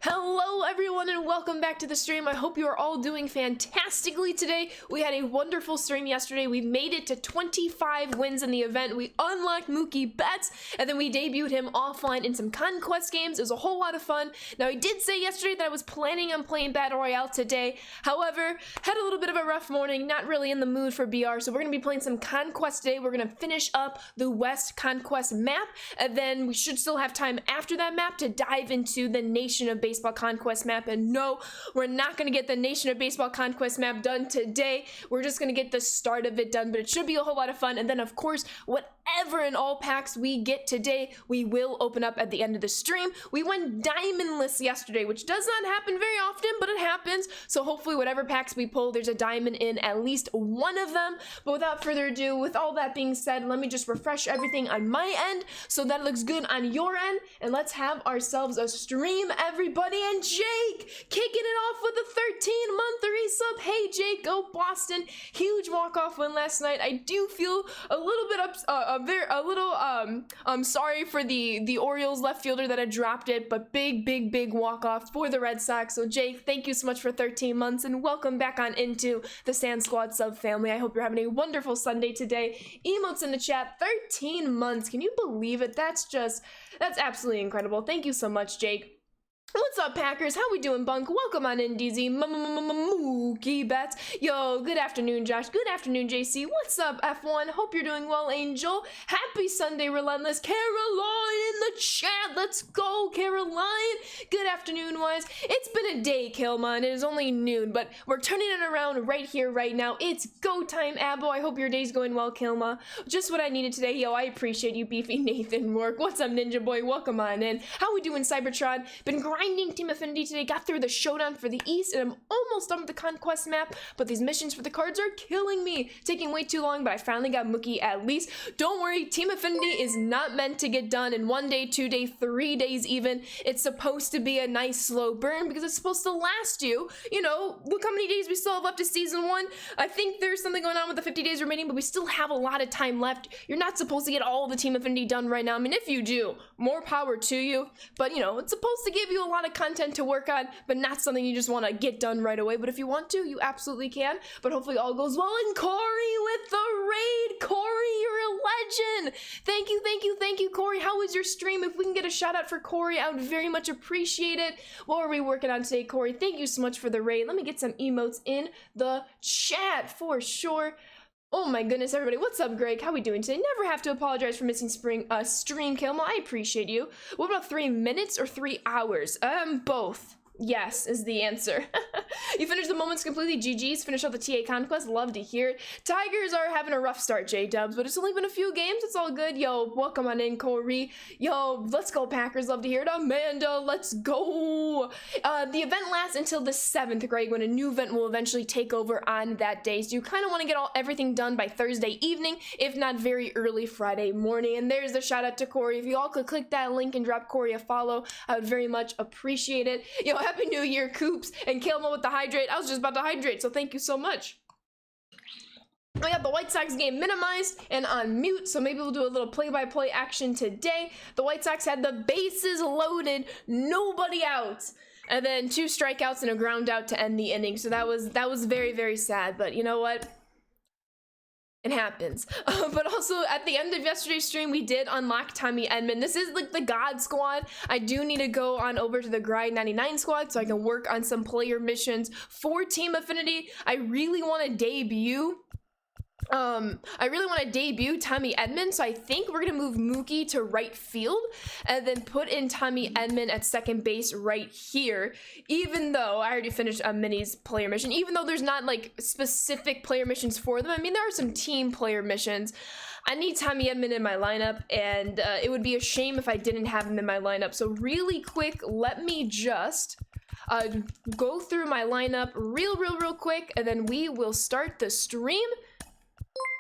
Hello everyone and welcome back to the stream. I hope you are all doing fantastically today. We had a wonderful stream yesterday. We made it to 25 wins in the event. We unlocked Mookie Betts and then we debuted him offline in some Conquest games. It was a whole lot of fun. Now I did say yesterday that I was planning on playing Battle Royale today. However, had a little bit of a rough morning, not really in the mood for BR. So we're going to be playing some Conquest today. We're going to finish up the West Conquest map and then we should still have time after that map to dive into the Nation of Baseball Conquest map. And no, we're not going to get the Nation of Baseball Conquest map done today. We're just going to get the start of it done, but it should be a whole lot of fun. And then of course, whatever in all packs we get today, we will open up at the end of the stream. We went diamondless yesterday, which does not happen very often, but it happens. So hopefully whatever packs we pull, there's a diamond in at least one of them. But without further ado, with all that being said, let me just refresh everything on my end so that looks good on your end. And let's have ourselves a stream, everybody. And Jake kicking it off with a 13-month resub. Hey Jake, go Boston. Huge walk-off win last night. I do feel a little bit sorry for the Orioles left fielder that had dropped it, but big walk-off for the Red Sox. So Jake, thank you so much for 13 months and welcome back on into the Sand Squad sub family. I hope you're having a wonderful Sunday today. Emotes in the chat, 13 months. Can you believe it? That's absolutely incredible. Thank you so much, Jake. What's up, Packers? How we doing, Bunk? Welcome on in, DZ. Mookie Betts. Yo, good afternoon, Josh. Good afternoon, JC. What's up, F1? Hope you're doing well, Angel. Happy Sunday, Relentless. Caroline in the chat. Let's go, Caroline. Good afternoon, Wise. It's been a day, Kilma, and it is only noon, but we're turning it around right here, right now. It's go time, Abo. I hope your day's going well, Kilma. Just what I needed today. Yo, I appreciate you, Beefy Nathan Work. What's up, Ninja Boy? Welcome on in. How we doing, Cybertron? Been grinding Team Affinity today, got through the showdown for the East, and I'm almost done with the Conquest map, but these missions for the cards are killing me. Taking way too long, but I finally got Mookie at least. Don't worry, Team Affinity is not meant to get done in 1 day, 2 day, 3 days even. It's supposed to be a nice slow burn because it's supposed to last you. You know, look how many days we still have left to season 1. I think there's something going on with the 50 days remaining, but we still have a lot of time left. You're not supposed to get all the Team Affinity done right now. I mean, if you do, more power to you, but you know, it's supposed to give you a lot of content to work on, but not something you just want to get done right away. But if you want to, you absolutely can. But hopefully all goes well. And Corey with the raid. Corey, you're a legend. Thank you, Corey. How was your stream? If we can get a shout out for Corey, I would very much appreciate it. What are we working on today, Corey? Thank you so much for the raid. Let me get some emotes in the chat for sure. Oh my goodness, everybody. What's up, Greg? How we doing today? Never have to apologize for missing stream, Kilma. I appreciate you. What about 3 minutes or 3 hours? Both. Yes, is the answer. You finished the moments completely. GG's. Finish out the TA Conquest. Love to hear it. Tigers are having a rough start, J-Dubs, but it's only been a few games. It's all good. Yo, welcome on in, Corey. Yo, let's go, Packers. Love to hear it. Amanda, let's go. The event lasts until the 7th, Greg, when a new event will eventually take over on that day. So you kind of want to get everything done by Thursday evening, if not very early Friday morning. And there's the shout out to Corey. If you all could click that link and drop Corey a follow, I would very much appreciate it. Yo, Happy New Year, Coops, and Kilma with the hydrate. I was just about to hydrate, so thank you so much. We got the White Sox game minimized and on mute, so maybe we'll do a little play-by-play action today. The White Sox had the bases loaded, nobody out, and then 2 strikeouts and a ground out to end the inning. So that was very sad, but you know what? It happens. But also at the end of yesterday's stream, we did unlock Tommy Edman. This is like the God squad. I do need to go on over to the Grind 99 squad so I can work on some player missions for Team Affinity. I really want to debut Tommy Edman, so I think we're gonna move Mookie to right field and then put in Tommy Edman at second base right here, even though I already finished a minis player mission, even though there's not like specific player missions for them. I mean, there are some team player missions. I need Tommy Edman in my lineup, and it would be a shame if I didn't have him in my lineup. So really quick, let me just go through my lineup real quick, and then we will start the stream.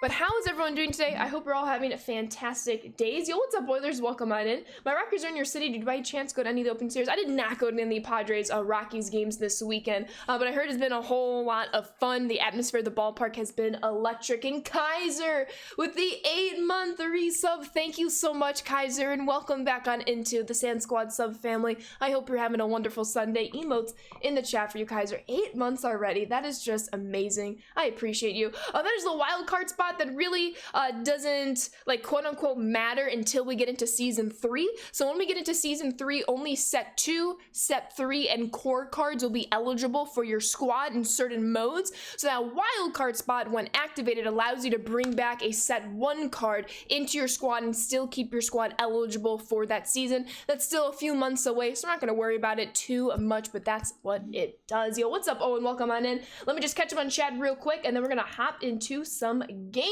But how is everyone doing today? I hope we're all having a fantastic days. Yo, what's up, Boilers? Welcome on in. My Rockets are in your city. Did you by chance go to any of the open series? I did not go to any of the Padres Rockies games this weekend, but I heard it's been a whole lot of fun. The atmosphere of the ballpark has been electric. And Kaiser with the 8-month resub. Thank you so much, Kaiser, and welcome back on into the Sand Squad sub family. I hope you're having a wonderful Sunday. Emotes in the chat for you, Kaiser. 8 months already. That is just amazing. I appreciate you. That is the wild card spot that really doesn't, like, quote unquote matter until we get into season 3. So when we get into season 3, only set 2, set 3, and core cards will be eligible for your squad in certain modes. So that wild card spot, when activated, allows you to bring back a set 1 card into your squad and still keep your squad eligible for that season. That's still a few months away, so we're not going to worry about it too much, but that's what it does. Yo, what's up, Owen? Welcome on in. Let me just catch up on chat real quick, and then we're going to hop into some games.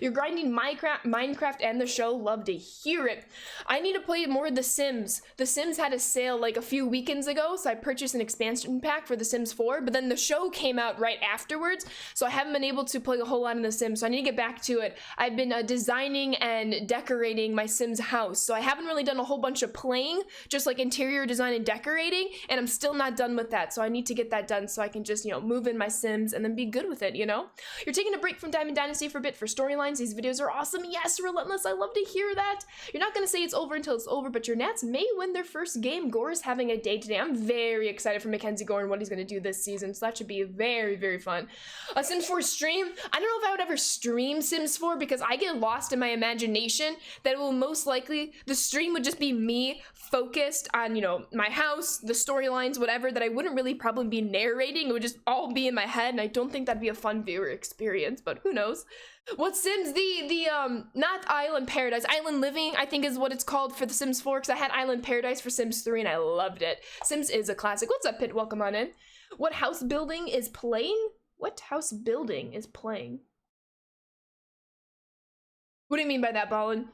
You're grinding Minecraft and the show. Love to hear it. I need to play more of The Sims. The Sims had a sale like a few weekends ago, so I purchased an expansion pack for The Sims 4, but then the show came out right afterwards, so I haven't been able to play a whole lot in The Sims, so I need to get back to it. I've been designing and decorating my Sims house, so I haven't really done a whole bunch of playing, just like interior design and decorating, and I'm still not done with that, so I need to get that done so I can just, you know, move in my Sims and then be good with it, you know? You're taking a break from Diamond Dynasty for a bit for storylines. These videos are awesome. Yes, Relentless, I love to hear that. You're not going to say it's over until it's over, but your Nats may win their first game. Gore is having a day today. I'm very excited for Mackenzie Gore and what he's going to do this season, so that should be very, very fun. A Sims 4 stream. I don't know if I would ever stream Sims 4 because I get lost in my imagination that it will most likely, the stream would just be me focused on, you know, my house, the storylines, whatever, that I wouldn't really probably be narrating. It would just all be in my head, and I don't think that'd be a fun viewer experience, but who knows. What Sims? Not Island Paradise. Island Living, I think, is what it's called for the Sims 4, because I had Island Paradise for Sims 3 and I loved it. Sims is a classic. What's up, Pit? Welcome on in. What house building is playing? What house building is playing? What do you mean by that, Ballin?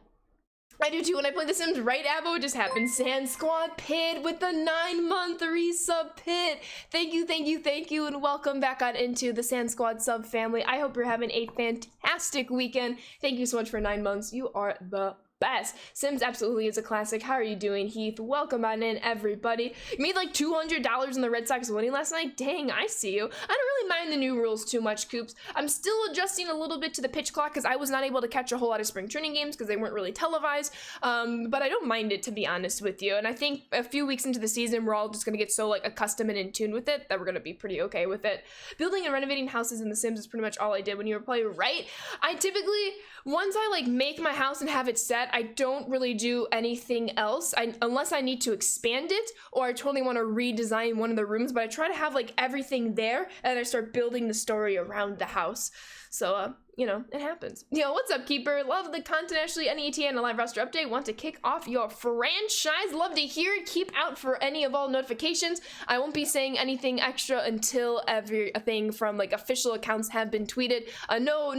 I do too. When I play The Sims, right, Avo? It just happened. Sand Squad Pit with the 9-month resub. Pit. Thank you, and welcome back on into the Sand Squad sub family. I hope you're having a fantastic weekend. Thank you so much for 9 months. You are the best. Sims absolutely is a classic. How are you doing, Heath? Welcome on in, everybody. You made like $200 in the Red Sox winning last night. Dang, I see you. I don't really mind the new rules too much, Coops. I'm still adjusting a little bit to the pitch clock because I was not able to catch a whole lot of spring training games because they weren't really televised. But I don't mind it, to be honest with you. And I think a few weeks into the season, we're all just going to get so like accustomed and in tune with it that we're going to be pretty okay with it. Building and renovating houses in The Sims is pretty much all I did when you were playing, right? I typically, once I like make my house and have it set, I don't really do anything else unless I need to expand it or I totally want to redesign one of the rooms, but I try to have like everything there and I start building the story around the house. So, you know, it happens. Yo, what's up, Keeper? Love the content, Ashley. NET and a live roster update. Want to kick off your franchise? Love to hear it. Keep out for any of all notifications. I won't be saying anything extra until everything from like official accounts have been tweeted. No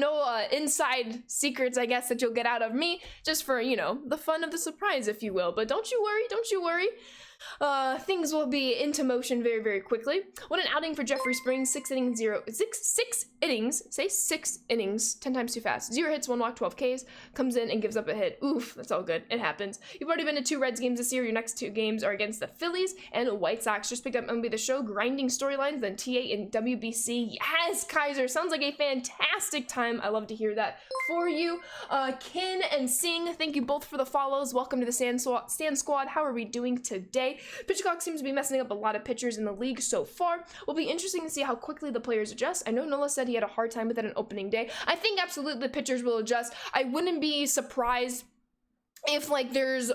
inside secrets, I guess, that you'll get out of me, just for, you know, the fun of the surprise, if you will. But don't you worry. Things will be into motion very, very quickly. What an outing for Jeffrey Springs. 6 innings, 6 innings. Say 6 innings. 10 times too fast. 0 hits, 1 walk, 12 Ks. Comes in and gives up a hit. Oof, that's all good. It happens. You've already been to 2 Reds games this year. Your next 2 games are against the Phillies and White Sox. Just picked up MLB The Show, grinding storylines, then TA and WBC. Yes, Kaiser. Sounds like a fantastic time. I love to hear that for you. Kin and Sing, thank you both for the follows. Welcome to the Sand Squad. How are we doing today? Pitch clock seems to be messing up a lot of pitchers in the league so far. Will be interesting to see how quickly the players adjust. I know Nola said he had a hard time with it on opening day. I think absolutely the pitchers will adjust. I wouldn't be surprised if like there's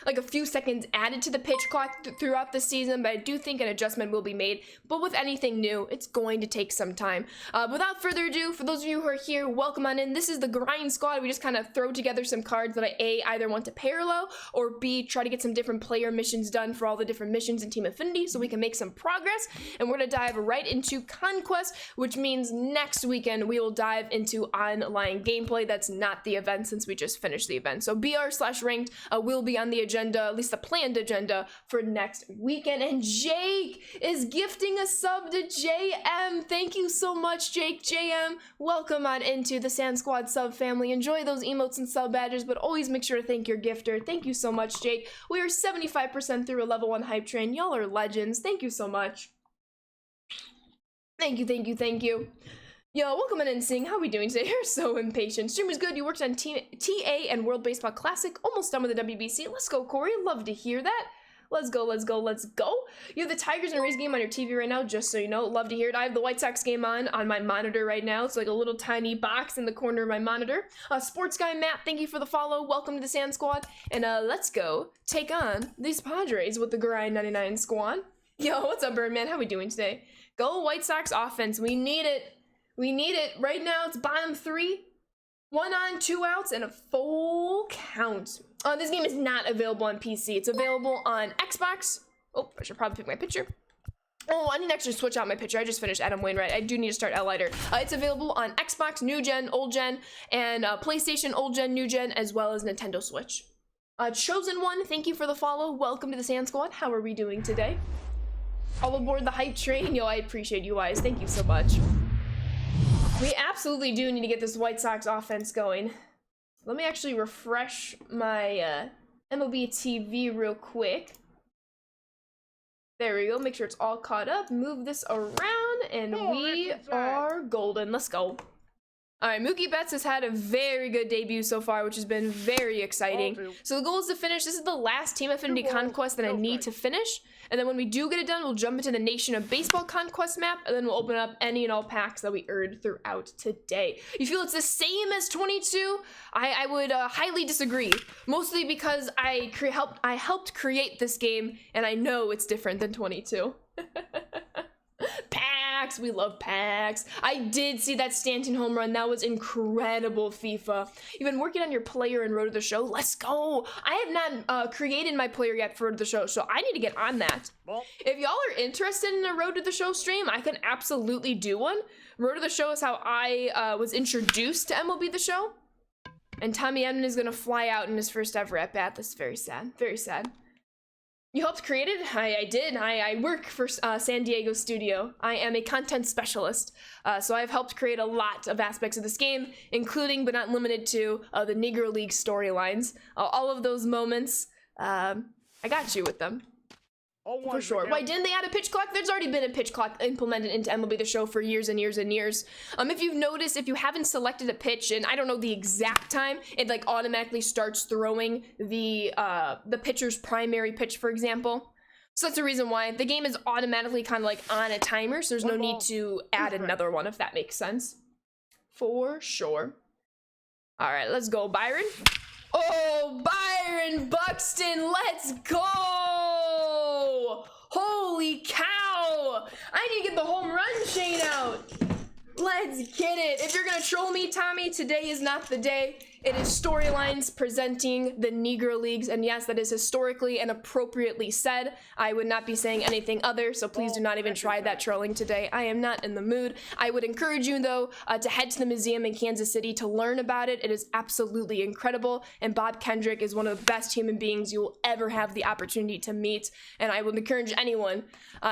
like a few seconds added to the pitch clock throughout the season, but I do think an adjustment will be made. But with anything new, it's going to take some time. Without further ado, for those of you who are here, welcome on in. This is the grind squad. We just kind of throw together some cards that I either want to parallel or B, try to get some different player missions done for all the different missions in Team Affinity so we can make some progress. And we're gonna dive right into Conquest, which means next weekend we will dive into online gameplay. That's not the event since we just finished the event. So BRC /ranked will be on the agenda, at least the planned agenda, for next weekend. And Jake is gifting a sub to JM. Thank you so much, Jake. JM, welcome on into the Sand Squad sub family. Enjoy those emotes and sub badges, but always make sure to thank your gifter. Thank you so much, Jake. We are 75% through a level 1 hype train. Y'all are legends. Thank you so much. Thank you, thank you, thank you. Yo, welcome in and seeing how we doing today. You're so impatient. Stream was good. You worked on TA and World Baseball Classic. Almost done with the WBC. Let's go, Corey. Love to hear that. Let's go, let's go, let's go. You have the Tigers and Rays game on your TV right now, just so you know. Love to hear it. I have the White Sox game on my monitor right now. It's like a little tiny box in the corner of my monitor. Sports Guy Matt, thank you for the follow. Welcome to the Sand Squad. And let's go take on these Padres with the Grind 99 squad. Yo, what's up, Birdman? How we doing today? Go White Sox offense. We need it. We need it. Right now, it's bottom 3. 1 on, 2 outs, and a full count. This game is not available on PC. It's available on Xbox. Oh, I should probably pick my picture. Oh, I need to actually switch out my picture. I just finished Adam Wainwright. I do need to start L-Lighter. It's available on Xbox, new gen, old gen, and PlayStation, old gen, new gen, as well as Nintendo Switch. Chosen One, thank you for the follow. Welcome to the Sand Squad. How are we doing today? All aboard the hype train. Yo, I appreciate you guys. Thank you so much. We absolutely do need to get this White Sox offense going. Let me actually refresh my MLB TV real quick. There we go. Make sure it's all caught up. Move this around, and we are golden. Let's go. All right, Mookie Betts has had a very good debut so far, which has been very exciting. So the goal is to finish. This is the last Team Affinity Conquest that I need to finish. And then when we do get it done, we'll jump into the Nation of Baseball Conquest map, and then we'll open up any and all packs that we earned throughout today. You feel it's the same as 22? I would highly disagree. Mostly because I helped create this game, and I know it's different than 22. Packs, we love packs. I did see that Stanton home run. That was incredible, FIFA. You've been working on your player in Road to the Show. Let's go. I have not created my player yet for Road to the Show, so I need to get on that. Well, if y'all are interested in a Road to the Show stream, I can absolutely do one. Road to the Show is how I was introduced to MLB The Show. And Tommy Edman is going to fly out in his first ever at-bat. That's very sad. Very sad. You helped create it? I did. I work for San Diego Studio. I am a content specialist. So I've helped create a lot of aspects of this game, including but not limited to the Negro League storylines. All of those moments, I got you with them. For sure. Why didn't they add a pitch clock? There's already been a pitch clock implemented into MLB The Show for years and years and years. If you've noticed, if you haven't selected a pitch, and I don't know the exact time, it like automatically starts throwing the pitcher's primary pitch, for example. So that's the reason why the game is automatically kind of like on a timer, so there's no need to add another one, if that makes sense. For sure. All right, let's go, Byron. Oh, Byron Buxton, let's go! Holy cow! I need to get the home run chain out. Let's get it. If you're gonna troll me, Tommy, today is not the day. It is storylines presenting the Negro Leagues, and yes, that is historically and appropriately said. I would not be saying anything other, so please do not even try that trolling today. I am not in the mood. I would encourage you, though, to head to the museum in Kansas City to learn about it. It is absolutely incredible, and Bob Kendrick is one of the best human beings you will ever have the opportunity to meet, and I would encourage anyone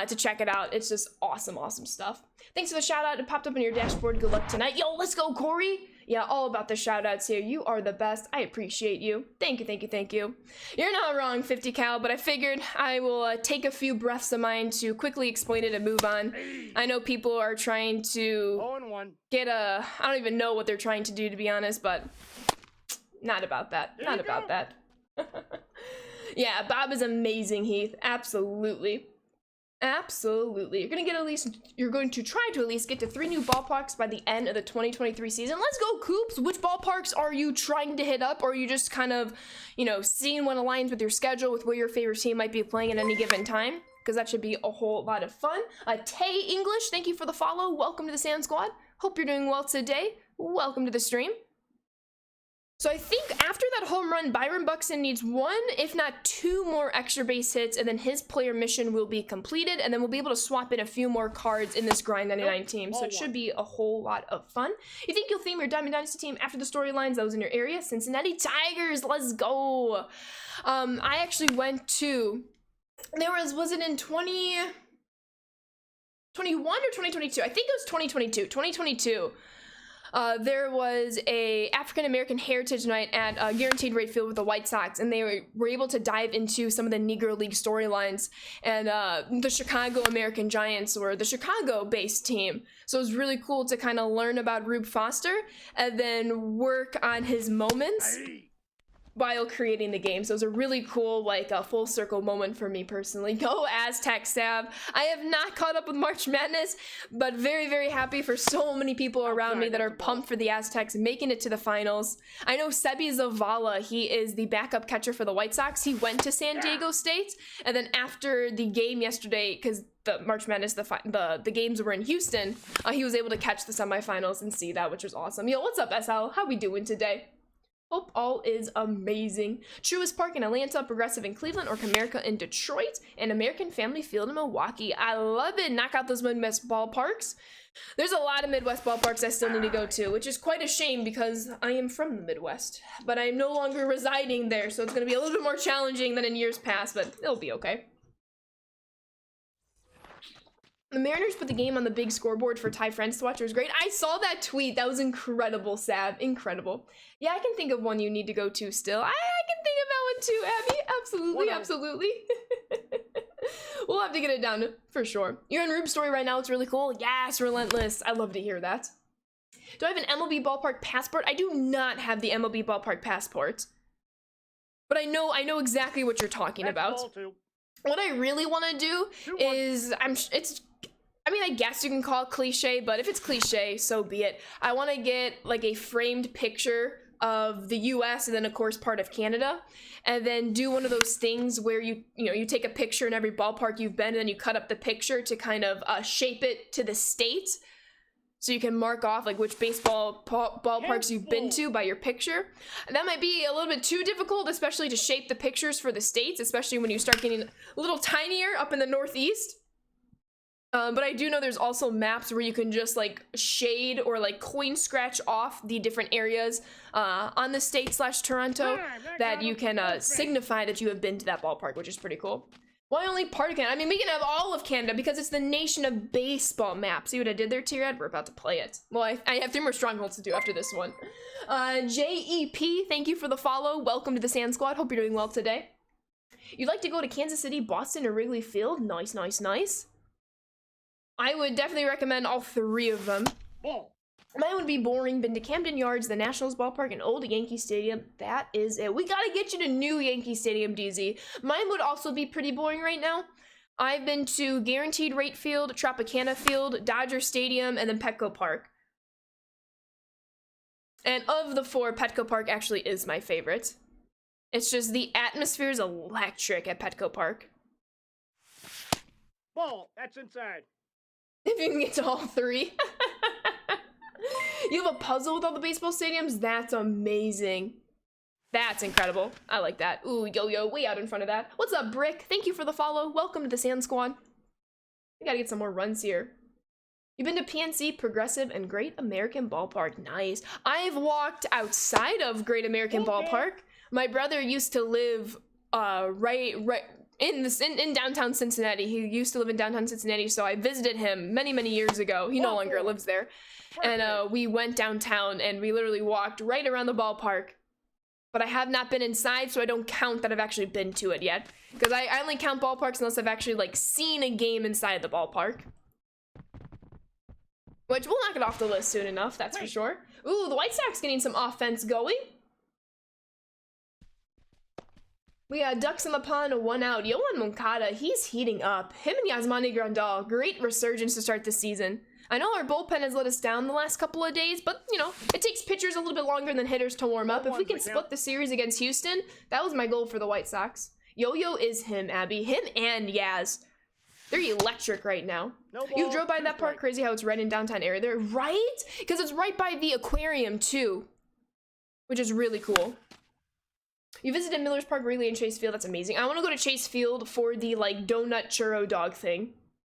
to check it out. It's just awesome, awesome stuff. Thanks for the shout out. It popped up on your dashboard. Good luck tonight. Yo, let's go, Corey. Yeah, all about the shout outs here. You are the best. I appreciate you. Thank you, thank you, thank you. You're not wrong, 50 cal, but I figured I will take a few breaths of mine to quickly explain it and move on. I know people are trying to get I don't even know what they're trying to do, to be honest, but not about that. Not about that. Yeah, Bob is amazing, Heath. Absolutely. Absolutely. You're going to try to at least get to 3 new ballparks by the end of the 2023 season. Let's go, Coops. Which ballparks are you trying to hit up, or are you just kind of, seeing what aligns with your schedule, with where your favorite team might be playing at any given time? Because that should be a whole lot of fun. Tay English, thank you for the follow. Welcome to the Sand Squad. Hope you're doing well today. Welcome to the stream. So I think after that home run, Byron Buxton needs 1, if not 2 more extra base hits, and then his player mission will be completed, and then we'll be able to swap in a few more cards in this Grind 99 team, so it should be a whole lot of fun. You think you'll theme your Diamond Dynasty team after the storylines that was in your area? Cincinnati Tigers, let's go! I actually went to, was it in 2021 or 2022? I think it was 2022. 2022. There was a African-American Heritage Night at Guaranteed Rate Field with the White Sox, and they were able to dive into some of the Negro League storylines, and the Chicago American Giants were the Chicago-based team. So it was really cool to kind of learn about Rube Foster and then work on his moments while creating the game. So it was a really cool, like, a full circle moment for me personally. Go Aztec Sav. I have not caught up with March Madness, but very, very happy for so many people around me that are pumped for the Aztecs making it to the finals. I know Sebi Zavala, he is the backup catcher for the White Sox. He went to San Diego State, and then after the game yesterday, because the March Madness, the games were in Houston, he was able to catch the semifinals and see that, which was awesome. Yo, what's up, SL? How we doing today? Hope all is amazing. Truist Park in Atlanta, Progressive in Cleveland, or Comerica in Detroit, and American Family Field in Milwaukee. I love it. Knock out those Midwest ballparks. There's a lot of Midwest ballparks I still need to go to, which is quite a shame because I am from the Midwest, but I am no longer residing there, so it's going to be a little bit more challenging than in years past, but it'll be okay. The Mariners put the game on the big scoreboard for Ty France to watch. It was great. I saw that tweet. That was incredible, Sav. Incredible. Yeah, I can think of one you need to go to still. I can think of that one too, Abby. Absolutely, absolutely. We'll have to get it down for sure. You're in Rube's story right now. It's really cool. Yes, relentless. I love to hear that. Do I have an MLB ballpark passport? I do not have the MLB ballpark passport. But I know exactly what you're talking about. What I really want to do is, I mean, I guess you can call it cliche, but if it's cliche, so be it. I want to get like a framed picture of the US and then of course part of Canada, and then do one of those things where you take a picture in every ballpark you've been, and then you cut up the picture to kind of shape it to the state, so you can mark off like which baseball ballparks you've been to by your picture. And that might be a little bit too difficult, especially to shape the pictures for the states, especially when you start getting a little tinier up in the Northeast. But I do know there's also maps where you can just like shade or like coin scratch off the different areas on the state/Toronto that you can signify that you have been to that ballpark, which is pretty cool. Why only part of Canada? I mean, we can have all of Canada because it's the nation of baseball map. See what I did there, T-Rad? We're about to play it. Well, I have 3 more strongholds to do after this one. JEP, thank you for the follow. Welcome to the Sand Squad. Hope you're doing well today. You'd like to go to Kansas City, Boston, or Wrigley Field? Nice, nice, nice. I would definitely recommend all 3 of them. Mine would be boring. Been to Camden Yards, the Nationals ballpark, and old Yankee Stadium. That is it. We gotta get you to new Yankee Stadium, DZ. Mine would also be pretty boring right now. I've been to Guaranteed Rate Field, Tropicana Field, Dodger Stadium, and then Petco Park. And of the 4, Petco Park actually is my favorite. It's just the atmosphere is electric at Petco Park. Ball, that's inside. If you can get to all 3. You have a puzzle with all the baseball stadiums? That's amazing. That's incredible. I like that. Ooh, yo, way out in front of that. What's up, Brick? Thank you for the follow. Welcome to the Sand Squad. We gotta get some more runs here. You've been to PNC, Progressive, and Great American Ballpark. Nice. I've walked outside of Great American Ballpark. My brother used to live right in downtown Cincinnati. He used to live in downtown Cincinnati, so I visited him many years ago. He no longer lives there. And we went downtown and we literally walked right around the ballpark. But I have not been inside, so I don't count that I've actually been to it yet. Because I only count ballparks unless I've actually like seen a game inside the ballpark. Which we'll knock it off the list soon enough, that's for sure. Ooh, the White Sox getting some offense going. We got ducks in the pond, 1 out. Yohan Moncada, he's heating up. Him and Yasmani Grandal, great resurgence to start the season. I know our bullpen has let us down the last couple of days, but, you know, it takes pitchers a little bit longer than hitters to warm up. If we can split the series against Houston, that was my goal for the White Sox. Yo-Yo is him, Abby. Him and Yaz. They're electric right now. You drove by that park? Crazy how it's right in downtown area there, right? Because it's right by the aquarium, too. which is really cool. You visited Miller's Park, Wrigley, and Chase Field. That's amazing. I want to go to Chase Field for the, like, donut churro dog thing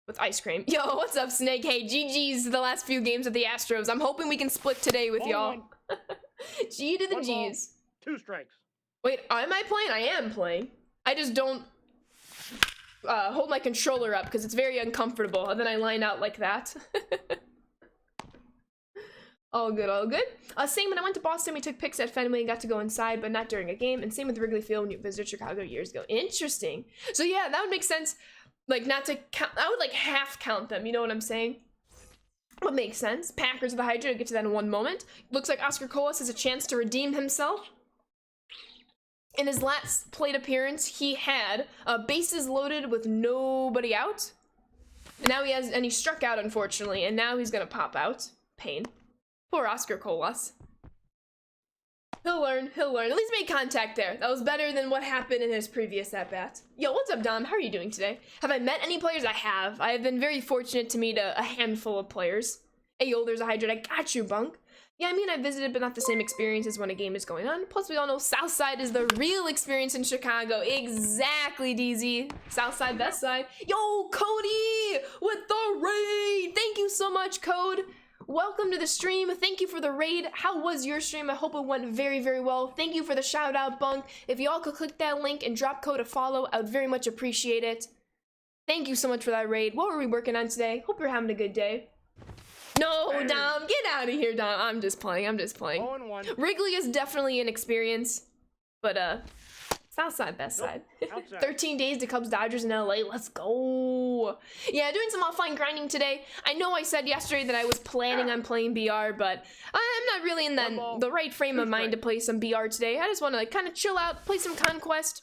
with ice cream. Yo, what's up, Snake? Hey, GG's the last few games of the Astros. I'm hoping we can split today with y'all. G to the G's. 2 strikes. Wait, am I playing? I am playing. I just don't hold my controller up because it's very uncomfortable, and then I line out like that. All good, all good. Same when I went to Boston, we took pics at Fenway and got to go inside, but not during a game. And same with Wrigley Field when you visited Chicago years ago. Interesting. So yeah, that would make sense. Like, not to count, I would like half count them, you know what I'm saying? Would make sense. Packers of the Hydra, I'll get to that in one moment. Looks like Oscar Colas has a chance to redeem himself. In his last plate appearance, he had bases loaded with nobody out. And now he struck out, unfortunately, and now he's gonna pop out. Pain. Poor Oscar Colas. He'll learn, he'll learn. At least made contact there. That was better than what happened in his previous at-bat. Yo, what's up, Dom? How are you doing today? Have I met any players? I have. I have been very fortunate to meet a handful of players. Hey, yo, there's a Hydrate. I got you, Bunk. Yeah, I mean, I visited, but not the same experience as when a game is going on. Plus, we all know Southside is the real experience in Chicago. Exactly, DZ. Southside, best side. Yo, Cody with the raid. Thank you so much, Code. Welcome to the stream. Thank you for the raid. How was your stream? I hope it went very, very well. Thank you for the shout out, Bunk. If y'all could click that link and drop code to follow, I would very much appreciate it. Thank you so much for that raid. What were we working on today? Hope you're having a good day. No, Dom, get out of here, Dom. I'm just playing. 0-1. Wrigley is definitely an experience, but Southside, best side. 13 days to Cubs Dodgers in LA. Let's go. Yeah, doing some offline grinding today. I know I said yesterday that I was planning on playing BR, but I'm not really in the right frame of mind to play some BR today. I just want to kind of chill out, play some Conquest.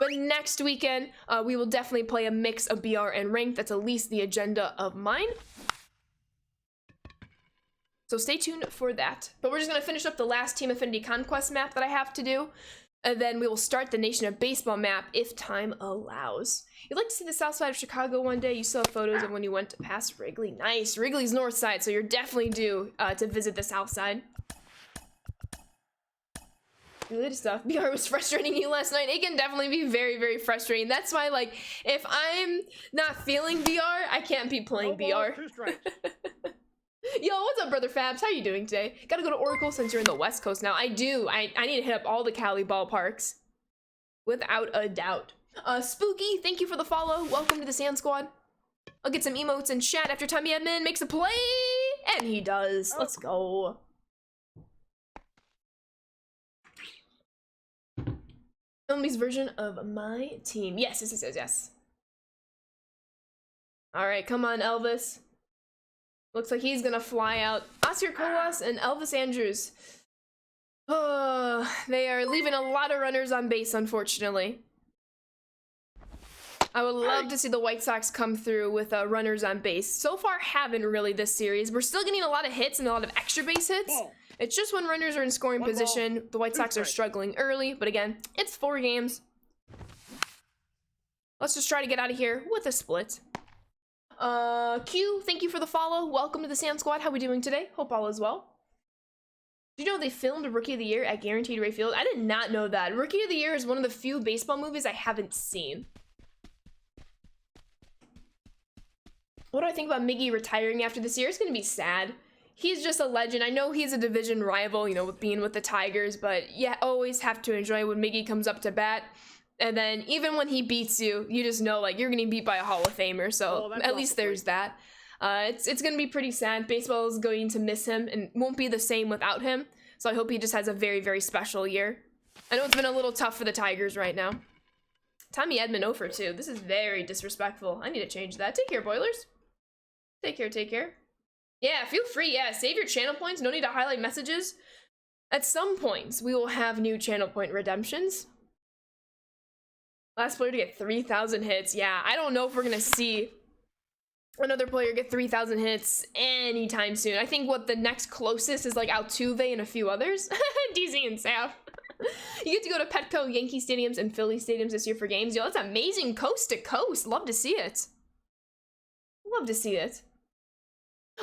But next weekend, we will definitely play a mix of BR and Ranked. That's at least the agenda of mine. So stay tuned for that. But we're just going to finish up the last Team Affinity Conquest map that I have to do. And then we will start the Nation of Baseball map if time allows. You'd like to see the south side of Chicago one day? You saw photos of when you went past Wrigley. Nice. Wrigley's north side, so you're definitely due to visit the south side. Good stuff. BR was frustrating you last night. It can definitely be very, very frustrating. That's why, like, if I'm not feeling BR, I can't be playing BR. Yo, what's up, Brother Fabs? How you doing today? Gotta go to Oracle since you're in the West Coast now. I do. I need to hit up all the Cali ballparks. Without a doubt. Spooky, thank you for the follow. Welcome to the Sand Squad. I'll get some emotes in chat after Tommy Edman makes a play. And he does. Let's go. Filmy's version of my team. Yes, yes. Alright, come on, Elvis. Looks like he's gonna fly out. Oscar Colas and Elvis Andrews. Oh, they are leaving a lot of runners on base, unfortunately. I would love to see the White Sox come through with runners on base. So far, haven't really this series. We're still getting a lot of hits and a lot of extra base hits. It's just when runners are in scoring position, the White Sox are struggling early. But again, it's 4 games. Let's just try to get out of here with a split. Q, thank you for the follow. Welcome to the Sand Squad. How we doing today? Hope all is well. Did you know they filmed Rookie of the Year at Guaranteed Rate Field? I did not know that. Rookie of the Year is one of the few baseball movies I haven't seen. What do I think about Miggy retiring after this year? It's gonna be sad. He's just a legend. I know he's a division rival, you know, with being with the Tigers, but yeah, always have to enjoy when Miggy comes up to bat. And then even when he beats you, you just know, like, you're getting beat by a Hall of Famer. So at least there's that. It's going to be pretty sad. Baseball is going to miss him and won't be the same without him. So I hope he just has a very, very special year. I know it's been a little tough for the Tigers right now. Tommy Edman 0 for 2. This is very disrespectful. I need to change that. Take care, Boilers. Take care. Yeah, feel free. Yeah, save your channel points. No need to highlight messages. At some points, we will have new channel point redemptions. Last player to get 3,000 hits. Yeah, I don't know if we're going to see another player get 3,000 hits anytime soon. I think what the next closest is like Altuve and a few others. DZ and Saf. You get to go to Petco, Yankee stadiums, and Philly stadiums this year for games. Yo, that's amazing. Coast to coast. Love to see it.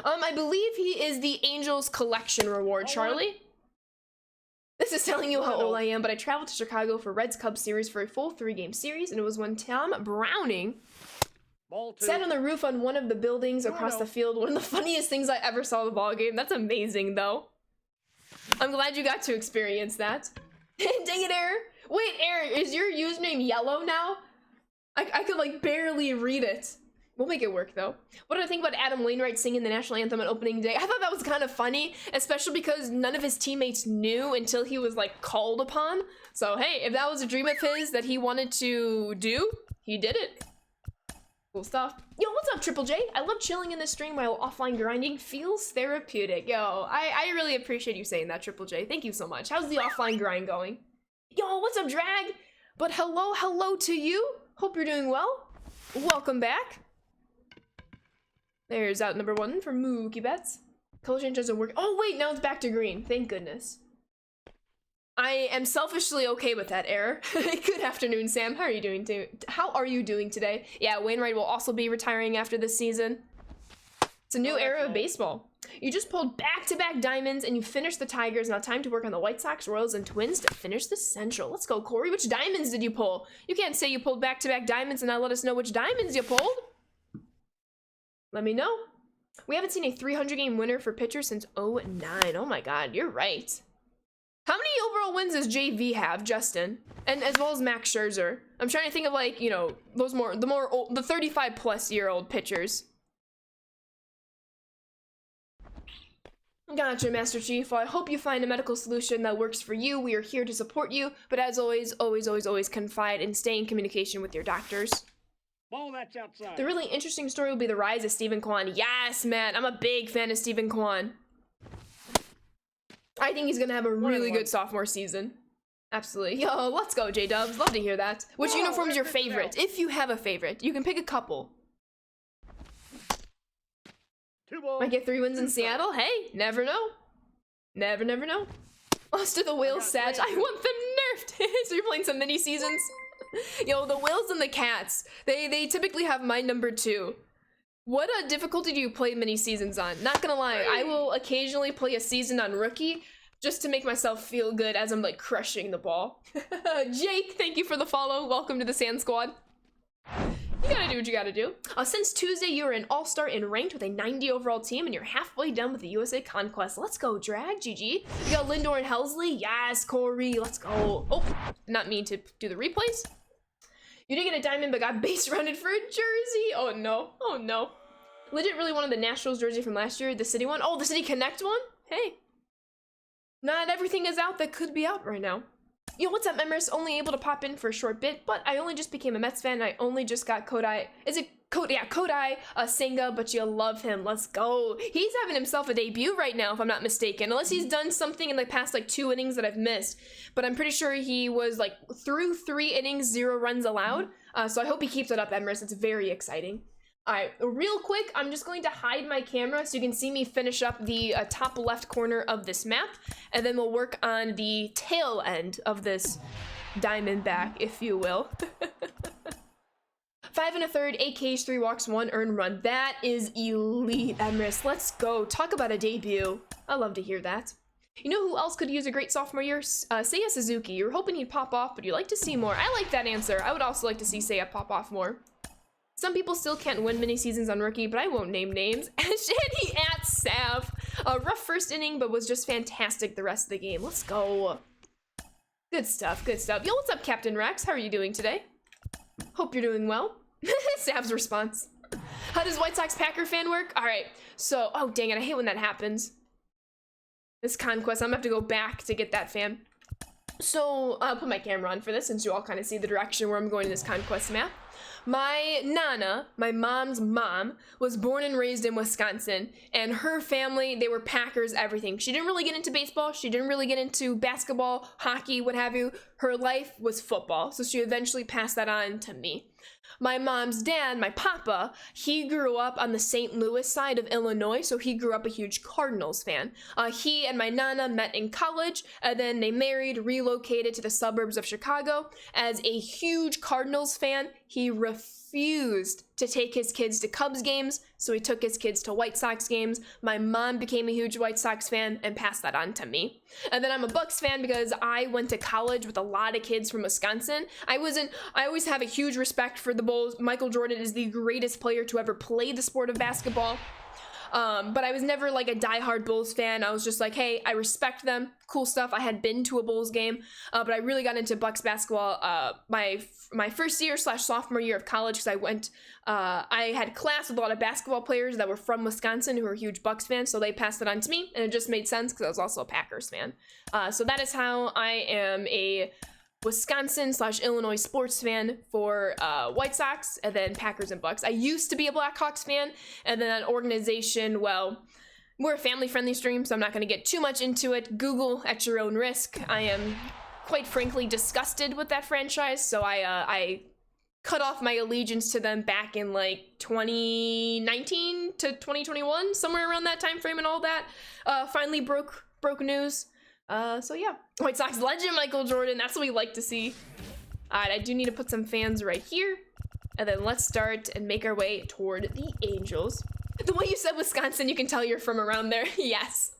I believe he is the Angels collection reward, Charlie. This is telling you how old I am, but I traveled to Chicago for Reds Cubs series for a full 3-game series, and it was when Tom Browning sat on the roof on one of the buildings across the field. One of the funniest things I ever saw in the ball game. That's amazing, though. I'm glad you got to experience that. Dang it, Eric. Wait, Eric, is your username yellow now? I could, like, barely read it. We'll make it work, though. What do I think about Adam Wainwright singing the national anthem on opening day? I thought that was kind of funny, especially because none of his teammates knew until he was, like, called upon. So, hey, if that was a dream of his that he wanted to do, he did it. Cool stuff. Yo, what's up, Triple J? I love chilling in the stream while offline grinding. Feels therapeutic. Yo, I really appreciate you saying that, Triple J. Thank you so much. How's the offline grind going? Yo, what's up, Drag? But hello to you. Hope you're doing well. Welcome back. There's out number 1 for Mookie Betts. Color change doesn't work. Oh, wait, now it's back to green. Thank goodness. I am selfishly okay with that error. Good afternoon, Sam. How are you doing today? Yeah, Wainwright will also be retiring after this season. It's a new era of baseball. You just pulled back-to-back diamonds and you finished the Tigers. Now time to work on the White Sox, Royals, and Twins to finish the Central. Let's go, Corey. Which diamonds did you pull? You can't say you pulled back-to-back diamonds and not let us know which diamonds you pulled. Let me know. We haven't seen a 300-game winner for pitchers since 2009. Oh my god, you're right. How many overall wins does JV have, Justin? And as well as Max Scherzer. I'm trying to think of, like, you know, those the 35-plus-year-old pitchers. Gotcha, Master Chief. Well, I hope you find a medical solution that works for you. We are here to support you, but as always, always confide and stay in communication with your doctors. Ball that's outside. The really interesting story will be the rise of Stephen Kwan. Yes, man, I'm a big fan of Stephen Kwan. I think he's gonna have a really good sophomore season. Absolutely. Yo, let's go, J-Dubs. Love to hear that. Which uniform is your favorite? If you have a favorite, you can pick a couple. Might get 3 wins in Seattle. Hey, never know. Never know. Lost to the Whales, Sag. I want them nerfed. So you're playing some mini seasons? Yo, the Whales and the Cats. They typically have my number 2. What difficulty do you play mini seasons on? Not gonna lie, I will occasionally play a season on Rookie just to make myself feel good as I'm like crushing the ball. Jake, thank you for the follow. Welcome to the Sand Squad. You gotta do what you gotta do. Since Tuesday, you were an all-star in ranked with a 90 overall team, and you're halfway done with the USA Conquest. Let's go, Drag. GG. You got Lindor and Helsley. Yes, Corey. Let's go. Oh, not mean to do the replays. You did get a diamond, but got base rounded for a jersey. Oh no. Oh no. Legit really wanted the Nationals jersey from last year, the City one. Oh, the City Connect one? Hey. Not everything is out that could be out right now. Yo, what's up, members? Only able to pop in for a short bit, but I only just became a Mets fan. I only just got Kodai. Is it Kodai? Yeah, Kodai Senga, but you love him. Let's go. He's having himself a debut right now, if I'm not mistaken. Unless he's done something in the past, like, 2 innings that I've missed. But I'm pretty sure he was, like, through 3 innings, 0 runs allowed. So I hope he keeps it up, Emrys. It's very exciting. All right, real quick, I'm just going to hide my camera so you can see me finish up the top left corner of this map, and then we'll work on the tail end of this Diamondback, if you will. 5 1/3, 8 Ks, 3 walks, 1 earned run. That is elite, Emrys. Let's go. Talk about a debut. I love to hear that. You know who else could use a great sophomore year? Seiya Suzuki. You're hoping he'd pop off, but you'd like to see more. I like that answer. I would also like to see Seiya pop off more. Some people still can't win mini seasons on Rookie, but I won't name names. Shandy at Sav. A rough first inning, but was just fantastic the rest of the game. Let's go. Good stuff, good stuff. Yo, what's up, Captain Rex? How are you doing today? Hope you're doing well. Sav's response. How does White Sox Packer fan work? All right, so, oh, dang it, I hate when that happens. This Conquest, I'm gonna have to go back to get that fan. So, I'll put my camera on for this since you all kind of see the direction where I'm going in this Conquest map. My Nana, my mom's mom, was born and raised in Wisconsin, and her family, they were Packers everything. She didn't really get into baseball, she didn't really get into basketball, hockey, what have you. Her life was football, so she eventually passed that on to me. My mom's dad, my papa, he grew up on the St. Louis side of Illinois, so he grew up a huge Cardinals fan. He and my Nana met in college, and then they married, relocated to the suburbs of Chicago. As a huge Cardinals fan, he refused to take his kids to Cubs games, so he took his kids to White Sox games. My mom became a huge White Sox fan and passed that on to me. And then I'm a Bucks fan because I went to college with a lot of kids from Wisconsin. I always have a huge respect for the Bulls. Michael Jordan is the greatest player to ever play the sport of basketball. But I was never like a diehard Bulls fan. I was just like, hey, I respect them. Cool stuff. I had been to a Bulls game, but I really got into Bucks basketball my first year / sophomore year of college because I had class with a lot of basketball players that were from Wisconsin who were huge Bucks fans, so they passed it on to me, and it just made sense because I was also a Packers fan. So that is how I am a Wisconsin / Illinois sports fan for White Sox, and then Packers and Bucks. I used to be a Blackhawks fan, and then that organization, well, we're a family-friendly stream, so I'm not going to get too much into it. Google at your own risk. I am, quite frankly, disgusted with that franchise, so I cut off my allegiance to them back in like 2019 to 2021, somewhere around that time frame and all that. Finally broke news. So yeah, White Sox legend Michael Jordan, that's what we like to see. Alright, I do need to put some fans right here, and then let's start and make our way toward the Angels. The way you said Wisconsin, you can tell you're from around there. Yes.